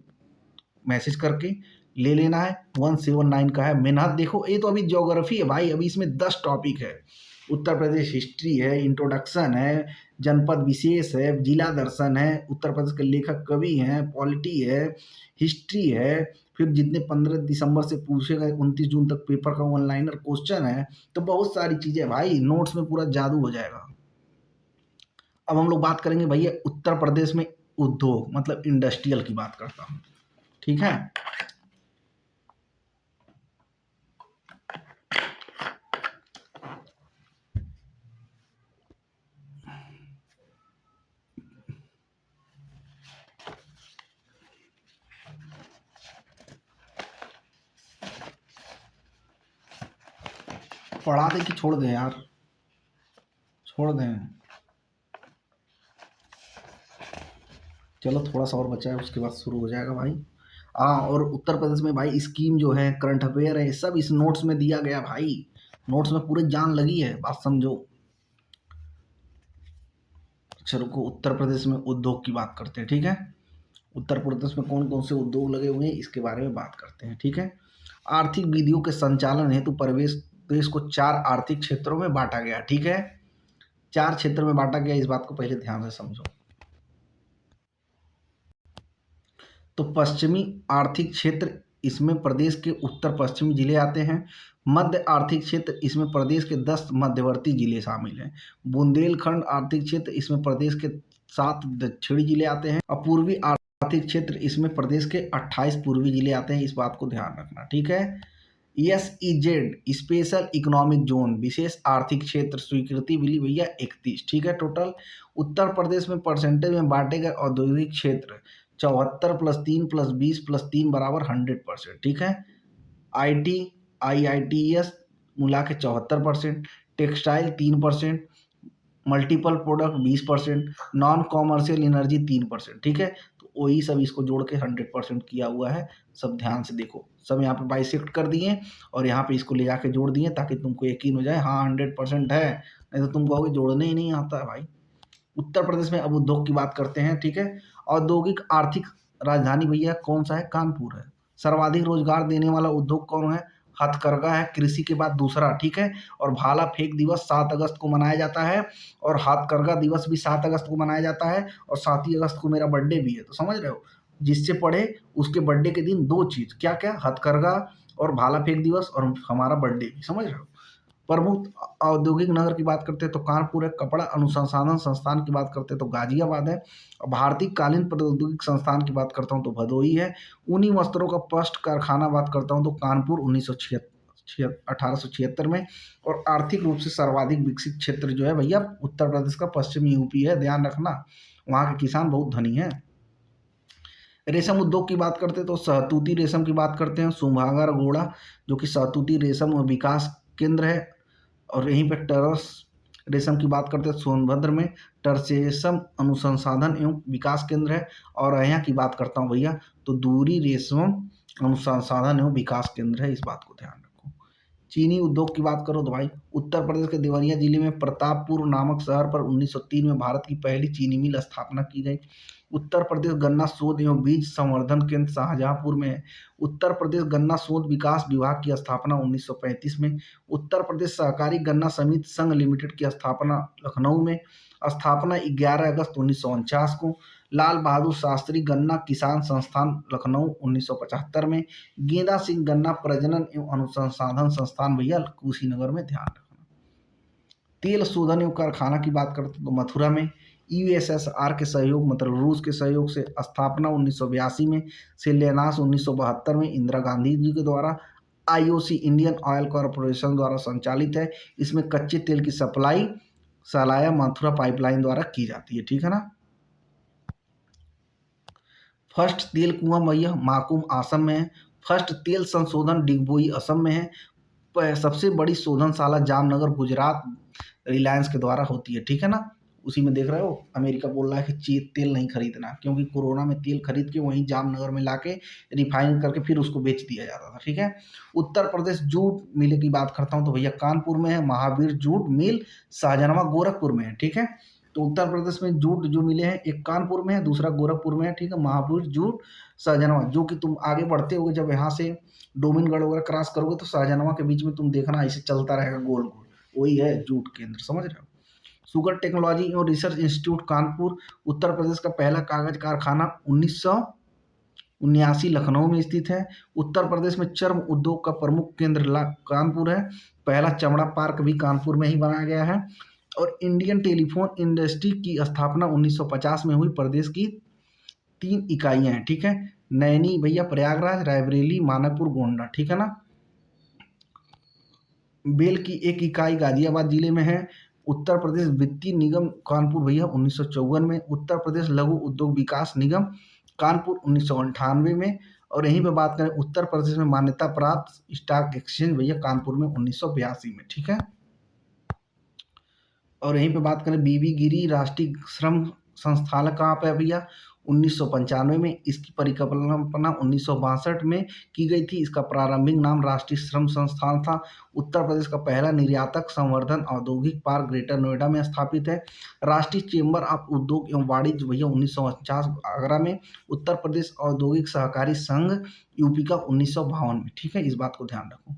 मैसेज करके ले लेना है, 179 का है। मेहनत देखो, ये तो अभी ज्योग्राफी है भाई, अभी इसमें 10 टॉपिक है। उत्तर प्रदेश हिस्ट्री है, इंट्रोडक्शन है, जनपद विशेष है, जिला दर्शन है, उत्तर प्रदेश के लेखक कवि हैं, पॉलिटी है, हिस्ट्री है, फिर जितने 15 दिसंबर से पूछे गए 29 जून तक पेपर का वन लाइनर क्वेश्चन है। तो बहुत सारी चीज़ें भाई, नोट्स में पूरा जादू हो जाएगा। अब हम लोग बात करेंगे भैया उत्तर प्रदेश में उद्योग मतलब इंडस्ट्रियल की बात करता हूँ, ठीक है। पढ़ा दे कि छोड़ दें यार, छोड़ दें, चलो थोड़ा सा और बचा है, उसके बाद शुरू हो जाएगा भाई। हाँ, और उत्तर प्रदेश में भाई स्कीम जो है, करंट अफेयर है, सब इस नोट्स में दिया गया भाई। नोट्स में पूरे जान लगी है, बात समझो। चलो को उत्तर प्रदेश में उद्योग की बात करते हैं, ठीक है। उत्तर प्रदेश में कौन कौन से उद्योग लगे हुए हैं इसके बारे में बात करते हैं, ठीक है। आर्थिक विधियों के संचालन हेतु प्रवेश देश को 4 आर्थिक क्षेत्रों में बांटा गया, ठीक है। 4 क्षेत्र में बांटा गया, इस बात को पहले ध्यान से समझो। तो पश्चिमी आर्थिक क्षेत्र, इसमें प्रदेश के उत्तर पश्चिमी जिले आते हैं। मध्य आर्थिक क्षेत्र, इसमें प्रदेश के 10 मध्यवर्ती जिले शामिल हैं। बुंदेलखंड आर्थिक क्षेत्र, इसमें प्रदेश के 7 दक्षिणी जिले आते हैं। और पूर्वी आर्थिक क्षेत्र, इसमें प्रदेश के 28 पूर्वी जिले आते हैं, इस बात को ध्यान रखना, ठीक है। SEZ स्पेशल इकोनॉमिक जोन, विशेष आर्थिक क्षेत्र स्वीकृति मिली भैया 31, ठीक है। टोटल उत्तर प्रदेश में परसेंटेज में बांटे गए औद्योगिक क्षेत्र 74 + 3 + 20 + 3 = 100%, ठीक है। IT IITS मिला के 74%, textile 3%, multiple product 20%, non commercial energy 3%, ठीक है। तो वही सब इसको जोड़ के 100% किया हुआ है। सब ध्यान से देखो, सब यहाँ पे बाइसेक्ट कर दिए और यहाँ पे इसको ले जाके जोड़ दिए ताकि तुमको यकीन हो जाए हाँ 100% है, नहीं तो तुम कहोगे जोड़ने ही नहीं आता है भाई। उत्तर प्रदेश में अब उद्योग की बात करते हैं, ठीक है। औद्योगिक आर्थिक राजधानी भैया कौन सा है? कानपुर है। सर्वाधिक रोजगार देने वाला उद्योग कौन है? हथकरघा है, कृषि के बाद दूसरा, ठीक है। और भाला फेंक दिवस 7 अगस्त को मनाया जाता है और हथकरघा दिवस भी 7 अगस्त को मनाया जाता है और 7 ही अगस्त को मेरा बर्थडे भी है, तो समझ रहे हो। जिससे पढ़े उसके बर्थडे के दिन दो चीज, क्या क्या? हथकरघा और भाला फेंक दिवस और हमारा बर्थडे भी, समझ रहे हो। प्रमुख औद्योगिक नगर की बात करते हैं तो कानपुर है। कपड़ा अनुसंधान संस्थान की बात करते हैं तो गाजियाबाद है। और भारतीय कालीन प्रौद्योगिक संस्थान की बात करता हूँ तो भदोही है। ऊनी वस्त्रों का फर्स्ट कारखाना बात करता हूँ तो कानपुर 1876 में। और आर्थिक रूप से सर्वाधिक विकसित क्षेत्र जो है भैया उत्तर प्रदेश का पश्चिमी यूपी है, ध्यान रखना, वहाँ के किसान बहुत धनी हैं। रेशम उद्योग की बात करते हैं तो सहतूती रेशम की बात करते हैं। सुभागरगोड़ा जो कि सहतूती रेशम और विकास केंद्र है। और यहीं पे टर्स रेशम की बात करते हैं सोनभद्र में, टर्सेशम अनुसंसाधन एवं विकास केंद्र है। और यहाँ की बात करता हूँ भैया तो दूरी रेशम अनुसंसाधन एवं विकास केंद्र है, इस बात को ध्यान रखो। चीनी उद्योग की बात करो तो भाई उत्तर प्रदेश के देवरिया जिले में प्रतापपुर नामक शहर पर 1903 में भारत की पहली चीनी मिल स्थापना की गई। उत्तर प्रदेश गन्ना शोध एवं बीज संवर्धन केंद्र शाहजहांपुर में है। उत्तर प्रदेश गन्ना शोध विकास विभाग की स्थापना 1935 में। उत्तर प्रदेश सहकारी गन्ना समिति संघ लिमिटेड की स्थापना लखनऊ में, स्थापना 11 अगस्त 1949 को। लाल बहादुर शास्त्री गन्ना किसान संस्थान लखनऊ 1975 में। गेंदा सिंह गन्ना प्रजनन एवं अनुसंधान संस्थान भैया कुशीनगर में, ध्यान रखना। तेल शोधन एवं कारखाना की बात करते तो मथुरा में। यूएसएसआर के सहयोग मतलब रूस के सहयोग से स्थापना 1982 में। शिलान्यास 1972 में इंदिरा गांधी जी के द्वारा। आईओसी इंडियन ऑयल कॉरपोरेशन द्वारा संचालित है। इसमें कच्चे तेल की सप्लाई सलाया मथुरा पाइपलाइन द्वारा की जाती है, ठीक है ना। फर्स्ट तेल कुआं भैया माकुम आसम में है। फर्स्ट तेल संशोधन डिगबोई असम में है। सबसे बड़ी शोधनशाला जामनगर गुजरात रिलायंस के द्वारा होती है, ठीक है ना। उसी में देख रहे हो अमेरिका बोल रहा है कि तेल नहीं खरीदना, क्योंकि कोरोना में तेल खरीद के वहीं जामनगर में लाके रिफाइन करके फिर उसको बेच दिया जाता था, ठीक है। उत्तर प्रदेश जूट मिल की बात करता हूँ तो भैया कानपुर में है। महावीर जूट मिल शाहजहां गोरखपुर में है, ठीक है। तो उत्तर प्रदेश में जूट जो मिले हैं एक कानपुर में है, दूसरा गोरखपुर में है, ठीक है। महावीर जूट शाहजहां, जो कि तुम आगे बढ़ते होगे जब यहाँ से डोमिनगढ़ वगैरह क्रॉस करोगे तो शाहजहां के बीच में तुम देखना ऐसे चलता रहेगा गोल गोल, वही है जूट केंद्र, समझ रहे हो। शुगर टेक्नोलॉजी एवं रिसर्च इंस्टीट्यूट कानपुर उत्तर प्रदेश का पहला कागज कारखाना 1979 लखनऊ में स्थित है। उत्तर प्रदेश में चर्म उद्योग का प्रमुख केंद्र कानपुर है। पहला चमड़ा पार्क भी कानपुर में ही बनाया गया है। और इंडियन टेलीफोन इंडस्ट्री की स्थापना 1950 में हुई। प्रदेश की 3 इकाइयां हैं, ठीक है। नैनी भैया प्रयागराज, रायबरेली, मानकपुर, गोंडा, ठीक है ना। बेल की 1 इकाई गाजियाबाद जिले में है। उत्तर प्रदेश वित्तीय निगम कानपुर भैया 1954 में। उत्तर प्रदेश लघु उद्योग विकास निगम कानपुर 1998 में। और यहीं पे बात करें उत्तर प्रदेश में मान्यता प्राप्त स्टॉक एक्सचेंज भैया कानपुर में 1982 में, ठीक है। और यहीं पे बात करें बीबी गिरी राष्ट्रीय श्रम संस्थान कहाँ पे है भैया 1995 में। इसकी परिकल्पना 1962 में की गई थी। इसका प्रारंभिक नाम राष्ट्रीय श्रम संस्थान था। उत्तर प्रदेश का पहला निर्यातक संवर्धन औद्योगिक पार्क ग्रेटर नोएडा में स्थापित है। राष्ट्रीय चेंबर ऑफ उद्योग एवं वाणिज्य भैया 1949 आगरा में। उत्तर प्रदेश औद्योगिक सहकारी संघ यूपी का 1952 में, ठीक है, इस बात को ध्यान रखो।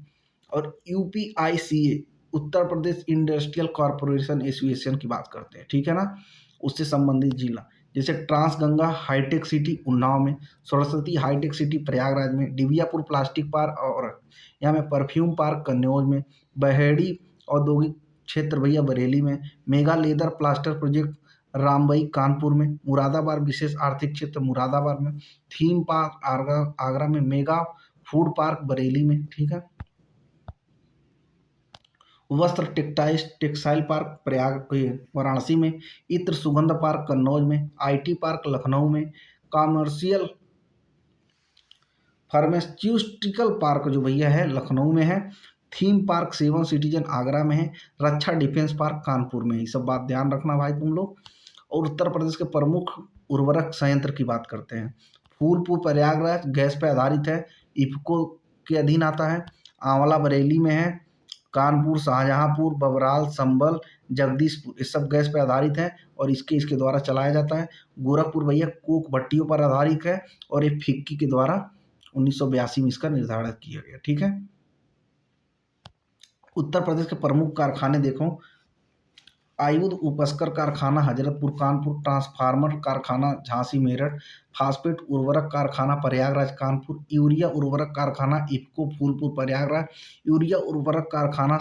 और यूपीआईसीए Uttar Pradesh industrial corporation association की बात करते हैं, ठीक है ना। उससे संबंधित जिला जैसे ट्रांसगंगा हाईटेक सिटी उन्नाव में, सरस्वती हाईटेक सिटी प्रयागराज में, डिबियापुर प्लास्टिक पार्क और यहाँ में परफ्यूम पार्क कन्नौज में, बहेड़ी औद्योगिक क्षेत्र भैया बरेली में, मेगा लेदर प्लास्टर प्रोजेक्ट रामबई कानपुर में, मुरादाबाद विशेष आर्थिक क्षेत्र मुरादाबाद में, थीम पार्क आगरा में, मेगा फूड पार्क बरेली में, ठीक है। वस्त्र टेक्सटाइल पार्क प्रयाग वाराणसी में, इत्र सुगंध पार्क कन्नौज में, आईटी पार्क लखनऊ में, कॉमर्शियल फार्मास्यूटिकल पार्क जो भैया है लखनऊ में है, theme park seven citizen Agra में है, रक्षा डिफेंस पार्क कानपुर में। ये सब बात ध्यान रखना भाई तुम लोग। और उत्तर प्रदेश के प्रमुख उर्वरक संयंत्र की बात करते हैं। फूलपुर प्रयागराज गैस पर आधारित है, इफको के अधीन आता है। आंवला बरेली में है। कानपुर, शाहजहांपुर, बबराल, संभल, जगदीशपुर ये सब गैस पर आधारित है और इसके द्वारा चलाया जाता है। गोरखपुर भैया कोक भट्टियों पर आधारित है और ये फिक्की के द्वारा 1982 में इसका निर्धारण किया गया। ठीक है। उत्तर प्रदेश के प्रमुख कारखाने देखो, आयुध उपस्कर कारखाना हजरतपुर कानपुर, ट्रांसफार्मर कारखाना झांसी मेरठ, फास्फेट उर्वरक कारखाना प्रयागराज कानपुर, यूरिया उर्वरक कारखाना इफको फूलपुर प्रयागराज, यूरिया उर्वरक कारखाना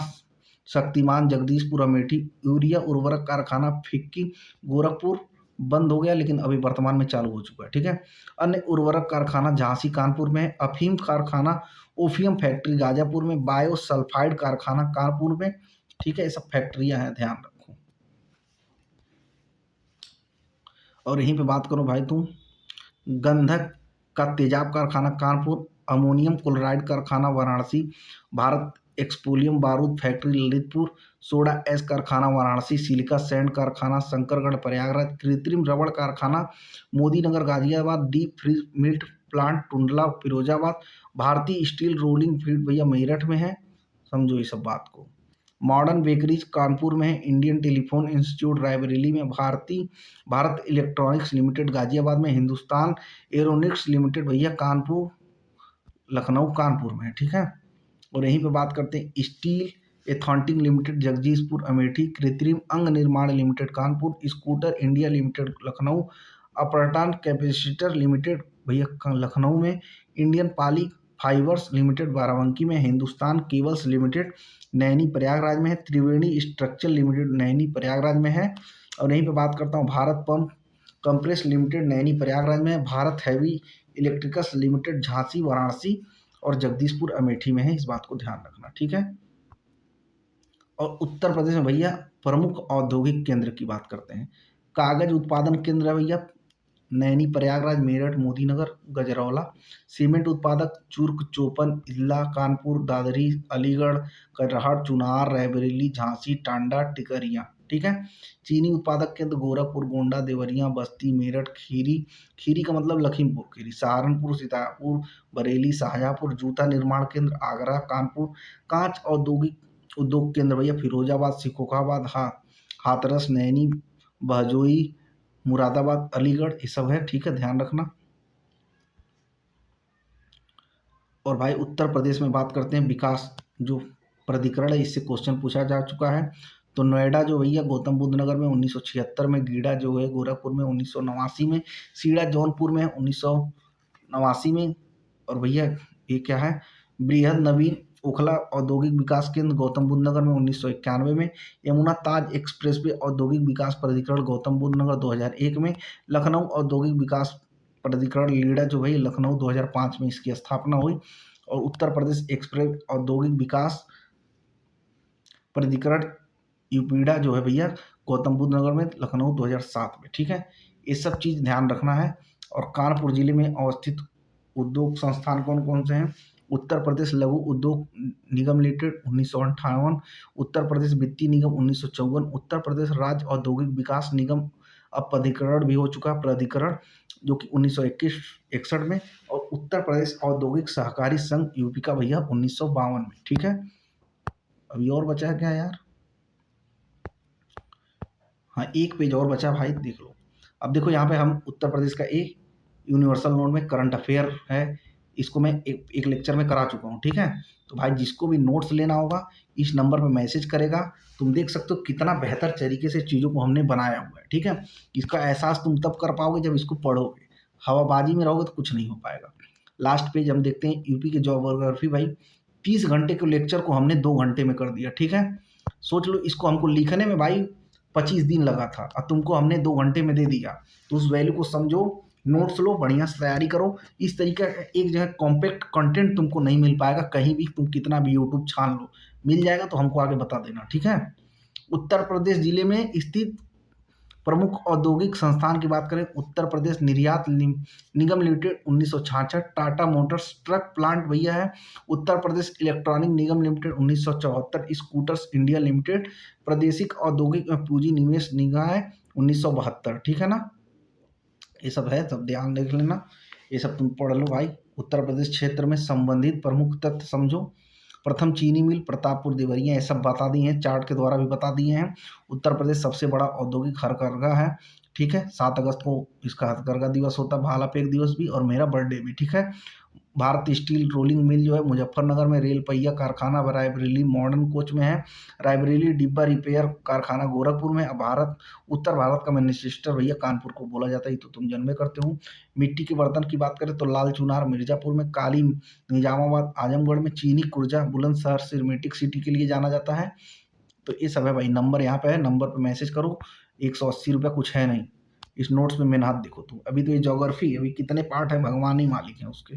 शक्तिमान जगदीशपुर अमेठी, यूरिया उर्वरक कारखाना फिक्की गोरखपुर बंद हो गया लेकिन अभी वर्तमान में चालू हो चुका है। ठीक है। अन्य उर्वरक कारखाना झांसी कानपुर में है, अफीम कारखाना ओफियम फैक्ट्री गाजापुर में, बायो सल्फाइड कारखाना कानपुर में। ठीक है। ये सब फैक्ट्रियां हैं, ध्यान रखो। और यहीं पे बात करो भाई तुम, गंधक का तेजाब कारखाना कानपुर, अमोनियम क्लोराइड कारखाना वाराणसी, भारत एक्सपोलियम बारूद फैक्ट्री ललितपुर, सोडा एस कारखाना वाराणसी, सिलिका सैंड कारखाना शंकरगढ़ प्रयागराज, कृत्रिम रबड़ कारखाना Modinagar Ghaziabad, deep freeze milk plant Tundla Firozabad, Bharatiya steel rolling field भैया मेरठ में है। समझो ये सब बात को। मॉडर्न बेकरीज कानपुर में है, इंडियन टेलीफोन इंस्टीट्यूट रायबरेली में, भारत इलेक्ट्रॉनिक्स लिमिटेड गाजियाबाद में, हिंदुस्तान एरोनिक्स लिमिटेड भैया कानपुर लखनऊ कानपुर में है। ठीक है। और यहीं पे बात करते हैं स्टील एथॉन्टिक लिमिटेड जगदीशपुर अमेठी, कृत्रिम अंग निर्माण limited Kanpur, scooter India limited Lucknow, Uptron capacitor limited भैया लखनऊ में, Indian poly fibres limited Barabanki में, हिंदुस्तान केबल्स लिमिटेड नैनी प्रयागराज में है, त्रिवेणी स्ट्रक्चर लिमिटेड नैनी प्रयागराज में है। और यहीं पे बात करता हूँ Bharat pump compressors limited Naini Prayagraj में है, Bharat heavy electricals limited Jhansi Varanasi और जगदीशपुर अमेठी में है। इस बात को ध्यान रखना। ठीक है। और उत्तर प्रदेश में भैया प्रमुख औद्योगिक केंद्र की बात करते हैं। कागज उत्पादन केंद्र है भैया नैनी प्रयागराज मेरठ मोदीनगर गजरौला, सीमेंट उत्पादक चुर्क चोपन इल्ला कानपुर दादरी अलीगढ़ करहट चुनार रायबरेली झांसी टांडा टिकरिया। ठीक है। चीनी उत्पादक केंद्र गोरखपुर गोंडा देवरिया बस्ती मेरठ खीरी का मतलब लखीमपुर खीरी, सहारनपुर सीतापुर बरेली शाहजहांपुर, जूता निर्माण केंद्र आगरा कानपुर, कांच औद्योगिक उद्योग केंद्र भैया फिरोजाबाद सिकोखाबाद हाथरस नैनी बहजोई मुरादाबाद अलीगढ़ ये सब है। ठीक है। ध्यान रखना। और भाई उत्तर प्रदेश में बात करते हैं विकास जो प्राधिकरण है, इससे क्वेश्चन पूछा जा चुका है। तो नोएडा जो भैया गौतम बुद्ध नगर में 1976 में, गीडा जो है गोरखपुर में 1989 में, सीड़ा जौनपुर में 1989 में। और भैया ये क्या है, बृहद नवीन ओखला औद्योगिक विकास केंद्र गौतम बुद्ध नगर में 1991 में, यमुना ताज एक्सप्रेसवे औद्योगिक विकास प्राधिकरण गौतम बुद्ध नगर 2001 में, लखनऊ औद्योगिक विकास प्राधिकरण लीडा जो भाई लखनऊ 2005 में इसकी स्थापना हुई। और उत्तर प्रदेश एक्सप्रेस औद्योगिक विकास प्राधिकरण यूपीडा जो है भैया गौतम बुद्ध नगर में लखनऊ 2007 में। ठीक है। ये सब चीज़ ध्यान रखना है। और कानपुर जिले में अवस्थित उद्योग संस्थान कौन कौन से हैं, उत्तर प्रदेश लघु उद्योग निगम लिमिटेड 1958, उत्तर प्रदेश वित्तीय निगम 1954, उत्तर प्रदेश राज्य औद्योगिक विकास निगम अब प्राधिकरण भी हो चुका प्राधिकरण जो कि 1961 में, और उत्तर प्रदेश औद्योगिक सहकारी संघ यूपी का भैया 1952 में। ठीक है। अभी और बचा है क्या यार, हाँ एक पेज और बचा भाई, देख लो। अब देखो यहाँ पे हम उत्तर प्रदेश का यूनिवर्सल नोट में करंट अफेयर है, इसको मैं एक लेक्चर में करा चुका हूँ। ठीक है। तो भाई जिसको भी नोट्स लेना होगा इस नंबर पर मैसेज करेगा। तुम देख सकते हो कितना बेहतर तरीके से चीज़ों को हमने बनाया हुआ है। ठीक है। इसका एहसास तुम तब कर पाओगे जब इसको पढ़ोगे, हवाबाजी में रहोगे तो कुछ नहीं हो पाएगा। लास्ट पेज हम देखते हैं यूपी के जोग्राफी भाई 30 घंटे के लेक्चर को हमने 2 घंटे में कर दिया। ठीक है। सोच लो इसको हमको लिखने में भाई 25 दिन लगा था और तुमको हमने 2 घंटे में दे दिया। तो उस वैल्यू को समझो, नोट्स लो, बढ़िया से तैयारी करो। इस तरीके का एक जगह कॉम्पैक्ट कंटेंट तुमको नहीं मिल पाएगा कहीं भी, तुम कितना भी यूट्यूब छान लो, मिल जाएगा तो हमको आगे बता देना। ठीक है। उत्तर प्रदेश जिले में स्थित प्रमुख औद्योगिक संस्थान की बात करें, उत्तर प्रदेश निर्यात निगम limited 1966, Tata motors truck plant भैया है, उत्तर प्रदेश इलेक्ट्रॉनिक निगम लिमिटेड 1974, स्कूटर्स इंडिया लिमिटेड, प्रादेशिक औद्योगिक पूंजी निवेश निगम है 1972। ठीक है ना। ये सब है, सब ध्यान देख लेना, ये सब तुम पढ़ लो भाई। उत्तर प्रदेश क्षेत्र में संबंधित प्रमुख तथ्य समझो। प्रथम चीनी मिल प्रतापपुर देवरिया, ये सब बता दिए हैं, चार्ट के द्वारा भी बता दिए हैं। उत्तर प्रदेश सबसे बड़ा औद्योगिक हथकरघा है, ठीक है। 7 अगस्त को इसका हथकरघा दिवस होता है, भाला फेंक दिवस भी, और मेरा बर्थडे भी, ठीक है। भारत स्टील रोलिंग मिल जो है मुजफ्फरनगर में, रेल पहिया कारखाना रायबरेली मॉडर्न कोच में है, रायबरेली डिब्बा रिपेयर कारखाना गोरखपुर में, भारत उत्तर भारत का मैनचेस्टर भैया कानपुर को बोला जाता है, ये तो तुम जन्मे करते हो। मिट्टी के बर्तन की बात करें तो लाल चुनार मिर्जापुर में, काली निजामाबाद आजमगढ़ में, चीनी कुर्जा बुलंदशहर सिरमेटिक सिटी के लिए जाना जाता है। तो ये सब है भाई, नंबर यहाँ पे है, नंबर पे मैसेज करो। 180 रुपया कुछ है नहीं, इस नोट्स में मेहनत देखो तुम। अभी तो ये ज्योग्राफी, अभी कितने पार्ट है भगवान ही मालिक है उसके,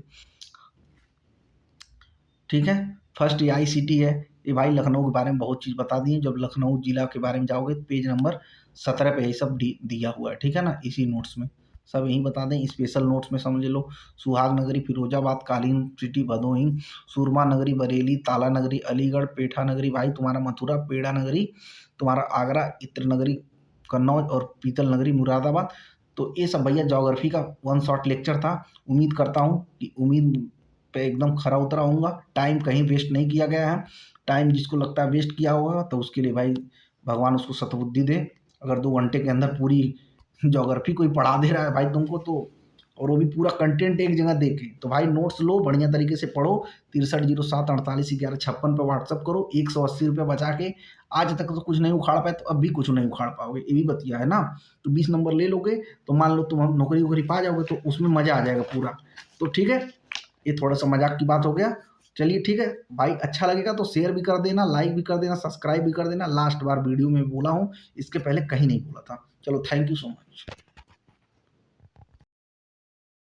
ठीक है। फर्स्ट ये ICT है, ये भाई लखनऊ के बारे में बहुत चीज़ बता दी है। जब लखनऊ जिला के बारे में जाओगे पेज नंबर 17 पे यही सब दिया हुआ है, ठीक है ना, इसी नोट्स में सब यही बता दें। स्पेशल नोट्स में समझ लो, सुहाग नगरी फिरोजाबाद, कालीन सिटी भदोही, सुरमा नगरी बरेली, ताला नगरी अलीगढ़, पेठा नगरी भाई तुम्हारा मथुरा, पेड़ा नगरी तुम्हारा आगरा, इत्र नगरी कन्नौज, और पीतल नगरी मुरादाबाद। तो ये सब भैया ज्योग्राफी का 1 शॉर्ट लेक्चर था। उम्मीद करता हूँ कि उम्मीद पे एकदम खरा उतरा हूँगा, टाइम कहीं वेस्ट नहीं किया गया है। टाइम जिसको लगता है वेस्ट किया होगा तो उसके लिए भाई भगवान उसको सतबुद्धि दे। अगर 2 घंटे के अंदर पूरी ज्योग्राफी कोई पढ़ा दे रहा है भाई तुमको, तो और वो भी पूरा कंटेंट एक जगह दे के, तो भाई नोट्स लो, बढ़िया तरीके से पढ़ो। 6307481156 पे व्हाट्सअप करो। 180 रुपये बचा के आज तक तो कुछ नहीं उखाड़ पाए, तो अब भी कुछ नहीं उखाड़ पाओगे, ये भी बतिया है ना। तो 20 नंबर ले लोगे तो मान लो तुम नौकरी वोकरी पा जाओगे, तो उसमें मज़ा आ जाएगा पूरा। तो ठीक है, ये थोड़ा सा मजाक की बात हो गया। चलिए ठीक है भाई, अच्छा लगेगा तो शेयर भी कर देना, लाइक भी कर देना, सब्सक्राइब भी कर देना। लास्ट बार वीडियो में बोला हूँ, इसके पहले कहीं नहीं बोला था। चलो, थैंक यू सो मच।